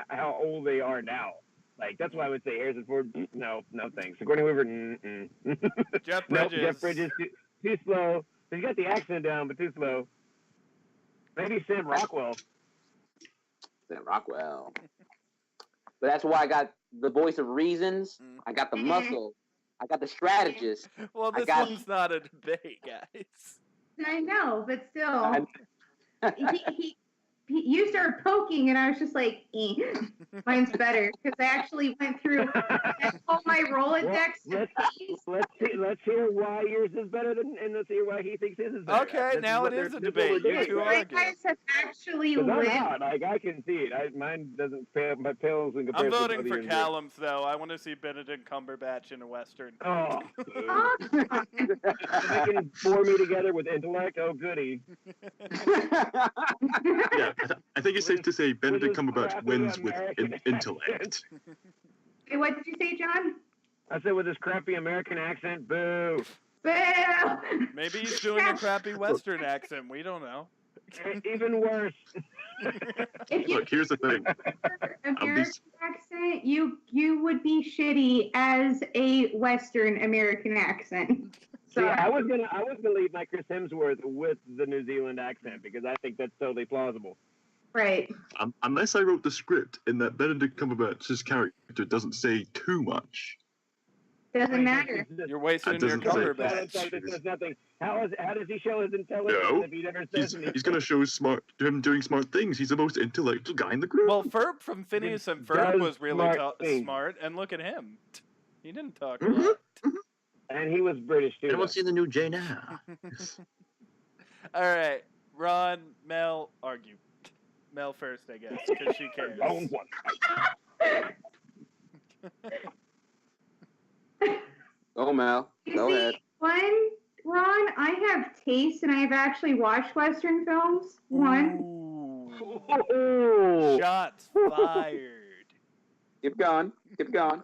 how old they are now. That's why I would say Harrison Ford, no thanks. Sigourney Weaver, Jeff Bridges. Jeff Bridges, too slow. He's got the accent down, but too slow. Maybe Sam Rockwell. But that's why I got the voice of reasons. I got the muscle. I got the strategist. Well, this one's not a debate, guys. I know, but still. you started poking, and I was just like, mine's better because I actually went through all my Rolodex. Let's hear why yours is better and let's hear why he thinks his is better. Okay, now it is a debate. You two You argue. guys have actually I'm lived. not. Like, I can see it. Mine doesn't pale. My pales in I'm comparison. voting for Callum's, though. I want to see Benedict Cumberbatch in a Western. Oh, Oh, they can bore me together with intellect. Oh, goody. Yeah, I think it's safe to say Benedict his Cumberbatch crappy wins with American intellect. Wait, what did you say, John? I said with his crappy American accent. Boo. Boo! Maybe he's doing a crappy Western accent. We don't know. Even worse. If you Look, here's the thing. American accent, you would be shitty as a Western American accent. See, I was gonna leave my Chris Hemsworth with the New Zealand accent because I think that's totally plausible. Right. Unless I wrote the script in that Benedict Cumberbatch's character doesn't say too much. Doesn't matter. You're wasting That your doesn't say- Cumberbatch. It says nothing. How does he show his intelligence No. if he never says anything? He's going to show him doing smart things. He's the most intellectual guy in the group. Well, Ferb from Phineas and Does Ferb was really smart things. smart, and look at him. He didn't talk a Mhm. lot. And he was British too. Anyone seen the new Jane Eyre? All right, Ron, Mel, argue. Mel first, I guess, because she cares. Own one. Oh, Mel. Go See, ahead. One, Ron, I have taste, and I've actually watched Western films. One. Ooh. Oh. Shots fired. Keep going. Keep going.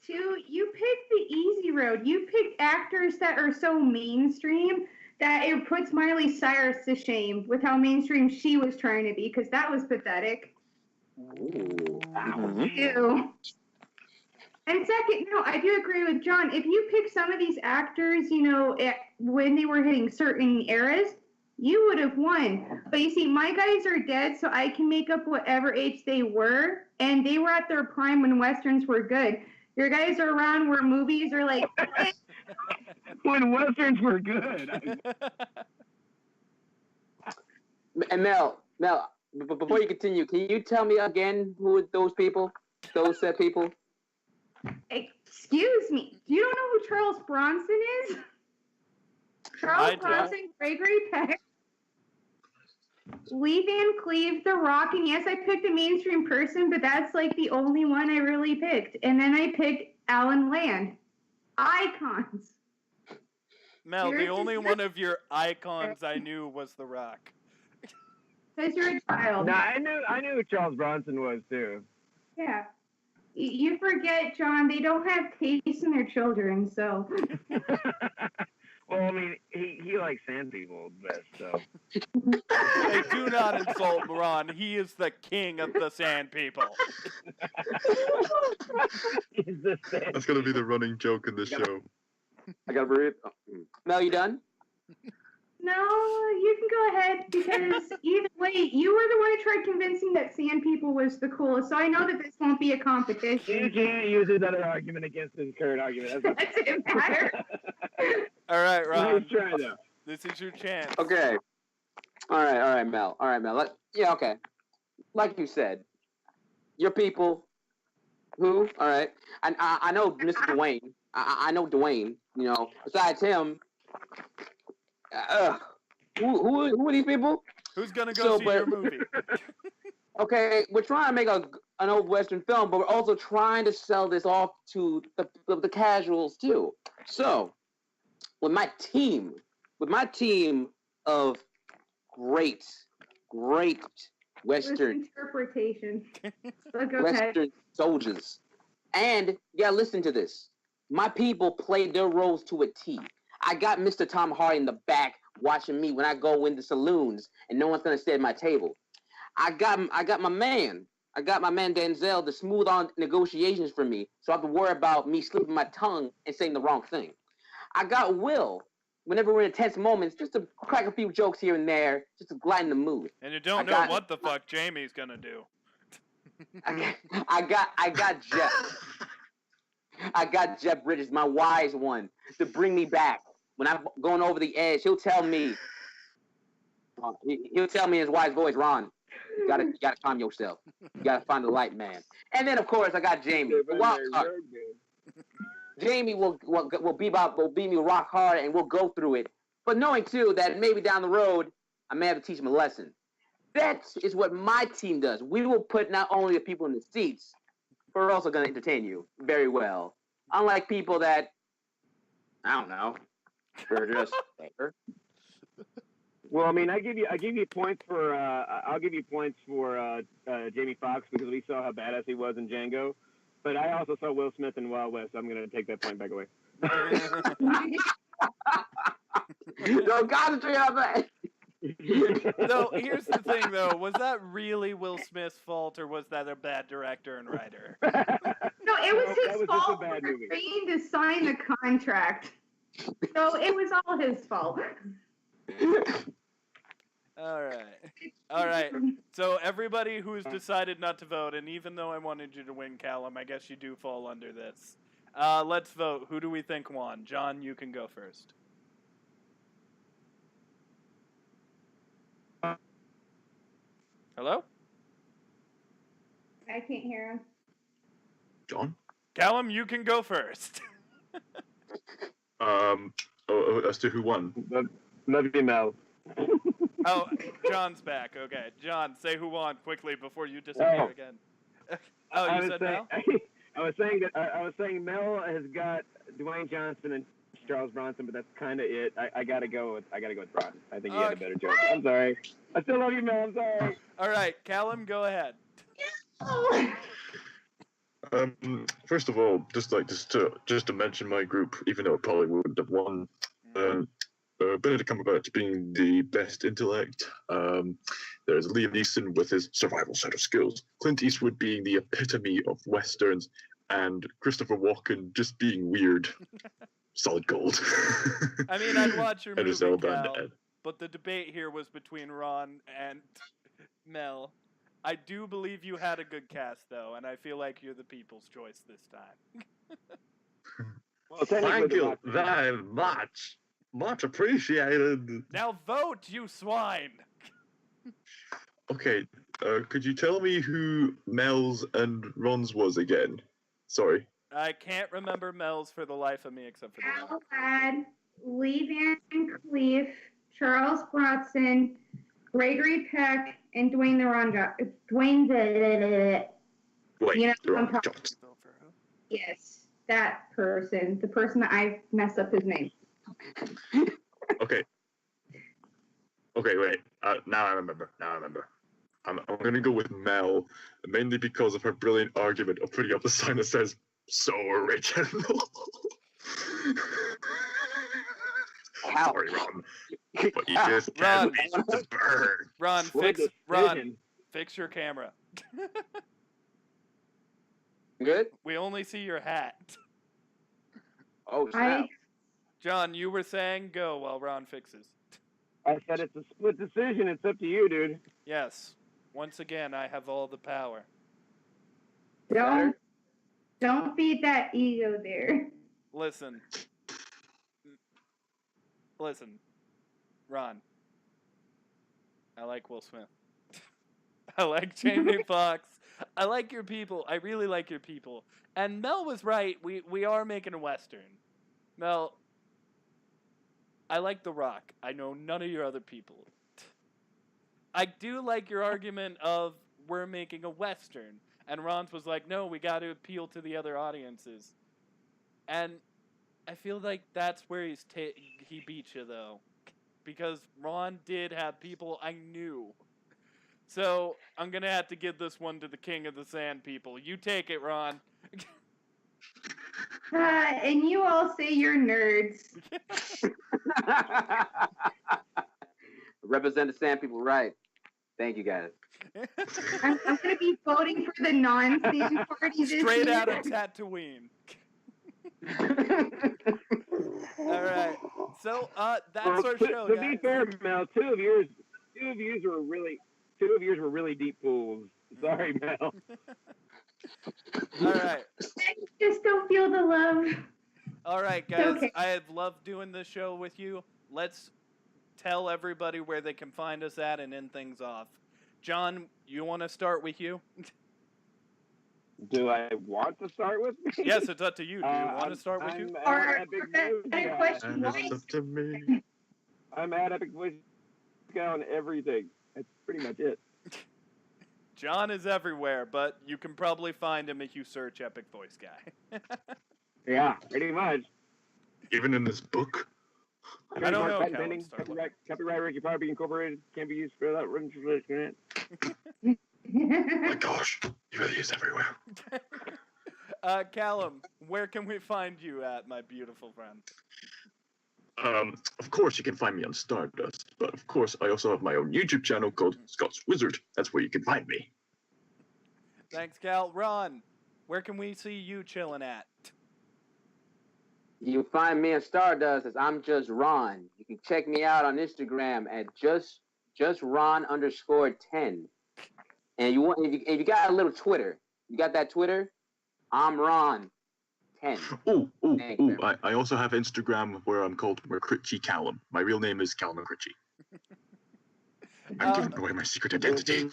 Two, you picked the easy road. You picked actors that are so mainstream that it puts Miley Cyrus to shame with how mainstream she was trying to be, because that was pathetic. Mhm. Ew. And second, no, I do agree with John. If you pick some of these actors, when they were hitting certain eras, you would have won. But you see, my guys are dead, so I can make up whatever age they were, and they were at their prime when Westerns were good. Your guys are around where movies are like, When Westerns were good. And Mel, before you continue, can you tell me again who are those people? Those said people? excuse me, do you don't know who Charles Bronson is? I Charles do. Bronson, Gregory Peck, Lee Van Cleave, The Rock, and yes, I picked a mainstream person, but that's like the only one I really picked. And then I picked Alan Land. Icons. Mel, the Yours only is one of your icons I knew was The Rock. Because you're a child. No, I knew who Charles Bronson was too. Yeah. You forget, John, they don't have taste in their children, so. Well, I mean, he likes sand people best, so. Hey, do not insult Ron. He is the king of the sand people. He's the sand. That's going to be the running joke in this show. I gotta breathe. Mel, you done? No, you can go ahead, because either way, you were the one who tried convincing that sand people was the coolest, so I know that this won't be a You competition. can't use his other argument against his current argument. That's Doesn't matter. All right, Ron. nice try, though. This is your chance. Okay. All right, Mel. Yeah, okay. Like you said, your people. Who? All right. And I know Mr. Dwayne. I know Dwayne. Besides him. Who are these people? Who's gonna go see your movie? Okay, we're trying to make an old Western film, but we're also trying to sell this off to the casuals too. So, with my team of great Western interpretation. So go ahead. Western soldiers, and listen to this. My people played their roles to a T. I got Mr. Tom Hardy in the back watching me when I go into saloons, and no one's gonna stay at my table. I got my man Denzel to smooth on negotiations for me, so I don't have to worry about me slipping my tongue and saying the wrong thing. I got Will, whenever we're in tense moments, just to crack a few jokes here and there, just to lighten the mood. And you don't know what the fuck Jamie's gonna do. I got Jeff. I got Jeff Bridges, my wise one, to bring me back. When I'm going over the edge, he'll tell me, He'll tell me in his wise voice, Ron, you gotta calm yourself. You gotta find the light, man. And then of course I got Jamie. Jamie will beat me rock hard, and we'll go through it. But knowing too that maybe down the road I may have to teach him a lesson. That is what my team does. We will put not only the people in the seats, but we're also going to entertain you very well. Unlike people that, I don't know, are just there. Well, I mean, I'll give you points for Jamie Foxx because we saw how badass he was in Django. But I also saw Will Smith in Wild West. So I'm going to take that point back away. Don't concentrate on that. So here's the thing, though: was that really Will Smith's fault, or was that a bad director and writer? No, it was his fault for agreeing to sign the contract. So it was all his fault. All right. So everybody who's decided not to vote, and even though I wanted you to win, Callum, I guess you do fall under this. Let's vote. Who do we think won? John, you can go first. Hello? I can't hear him. John? Callum, you can go first. As to who won? Love you, Mel. Oh, John's back. Okay. John, say who won quickly before you disappear again. Oh, you said Mel? I was saying Mel has got Dwayne Johnson and Charles Bronson, but that's kind of it. I gotta go with Bronson. I think he had a better joke. I'm sorry. I still love you, Mel. I'm sorry. All right, Callum, go ahead. First of all, just to mention my group, even though it probably wouldn't have won. Benedict Cumberbatch being the best intellect. There's Liam Neeson with his survival set of skills. Clint Eastwood being the epitome of westerns, and Christopher Walken just being weird. Solid gold. I mean, I'd watch your movie, Cal, Ed. but the debate here was between Ron and Mel. I do believe you had a good cast, though, and I feel like you're the people's choice this time. Well, thank you very much. Much appreciated. Now vote, you swine! Okay, could you tell me who Mel's and Ron's was again? Sorry. I can't remember Mel's for the life of me, except for the Al Ladd, Lee Van Cleef, Charles Bronson, Gregory Peck, and Dwayne the Ron Johnson. Dwayne the... Wait, you know, the Ron Johnson. Yes, that person. The person that I messed up his name. Okay, wait. Now I remember. I'm going to go with Mel, mainly because of her brilliant argument of putting up the sign that says, "So original." Sorry, Ron. But you just can't reach the bird. Ron, fix your camera. Good? We only see your hat. Oh, snap. John, you were saying go while Ron fixes. I said it's a split decision. It's up to you, dude. Yes. Once again, I have all the power. Don't feed that ego there. Listen, Ron. I like Will Smith. I like Jamie Foxx. I like your people. I really like your people. And Mel was right. We are making a Western. Mel, I like The Rock. I know none of your other people. I do like your argument of we're making a Western. And Ron's was like, no, we got to appeal to the other audiences. And I feel like that's where he beat you, though. Because Ron did have people I knew. So I'm going to have to give this one to the King of the Sand people. You take it, Ron. And you all say you're nerds. Represent the Sand people, right? Thank you, guys. I'm going to be voting for the non-Sand party this Straight year. out of Tatooine. All right. So that's our show, To guys. be fair, Mel, two of yours were really deep pools. Sorry, Mel. All right. I just don't feel the love. All right, guys. Okay. I have loved doing this show with you. Let's tell everybody where they can find us at and end things off. John, you want to start with you? Do I want to start with me? Yes, it's up to you. Do you want to start with you? Or better question, And it's up to me. I'm at Epic Voice Guy on everything. That's pretty much it. John is everywhere, but you can probably find him if you search Epic Voice Guy. Yeah, pretty much. Even in this book. I don't know. Patent pending. Copyright Ricky Power being incorporated can't be used for that written translation. Oh my gosh, he really is everywhere. Callum, where can we find you at, my beautiful friend? Of course, you can find me on Stardust, but of course, I also have my own YouTube channel called Scotswizard. That's where you can find me. Thanks, Cal. Ron, where can we see you chilling at? You can find me on Stardust as I'm Just Ron. You can check me out on Instagram at just Ron_10. And if you got a little Twitter, you got that Twitter? I'm Ron 10. I also have Instagram where I'm called McCritchie Callum. My real name is Callum McCritchie. I'm giving away my secret identity.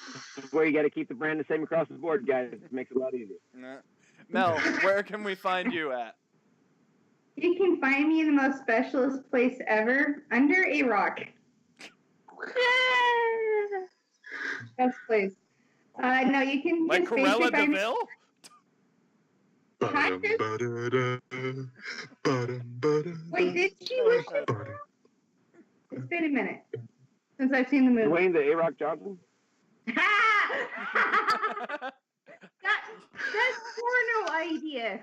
Where you got to keep the brand the same across the board, guys. It makes it a lot easier. Mel, where can we find you at? You can find me in the most specialist place ever, under a rock. Best place. No, you can like just Cruella de Vil? Wait, did she? Was she? It's been a minute since I've seen the movie. Dwayne the A-Rock Johnson? That's porno idea.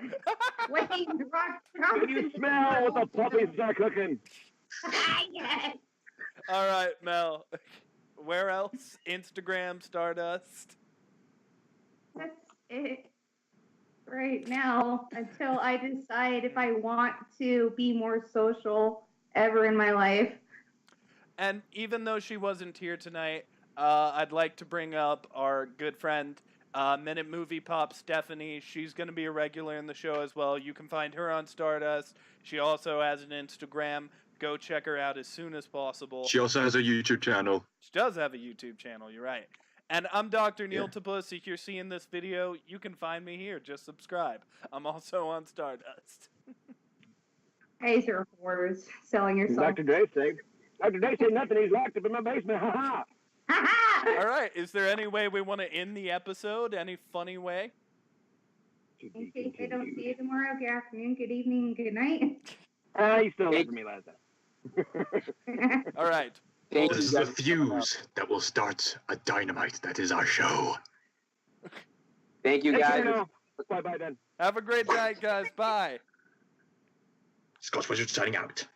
Wayne the Rock Johnson. Can you smell what the puppies are cooking? Yes. All right, Mel. Where else? Instagram, Stardust. That's it right now until I decide if I want to be more social ever in my life. And even though she wasn't here tonight, I'd like to bring up our good friend, Minute Movie Pop Stephanie. She's going to be a regular in the show as well. You can find her on Stardust. She also has an Instagram. Go check her out as soon as possible. She also has a YouTube channel. She does have a YouTube channel, you're right. And I'm Dr. Knealetapus. If you're seeing this video, you can find me here. Just subscribe. I'm also on Stardust. Guys are whores selling yourself. Dr. Dre said nothing. He's locked up in my basement. Ha ha. All right. Is there any way we want to end the episode? Any funny way? In case I don't see you tomorrow, good afternoon, good evening, good night. You still left for me last time. All right. This is the fuse that will start a dynamite. That is our show. Thank you, guys. Bye-bye then. Have a great night, guys. Bye. Scotswizard signing out.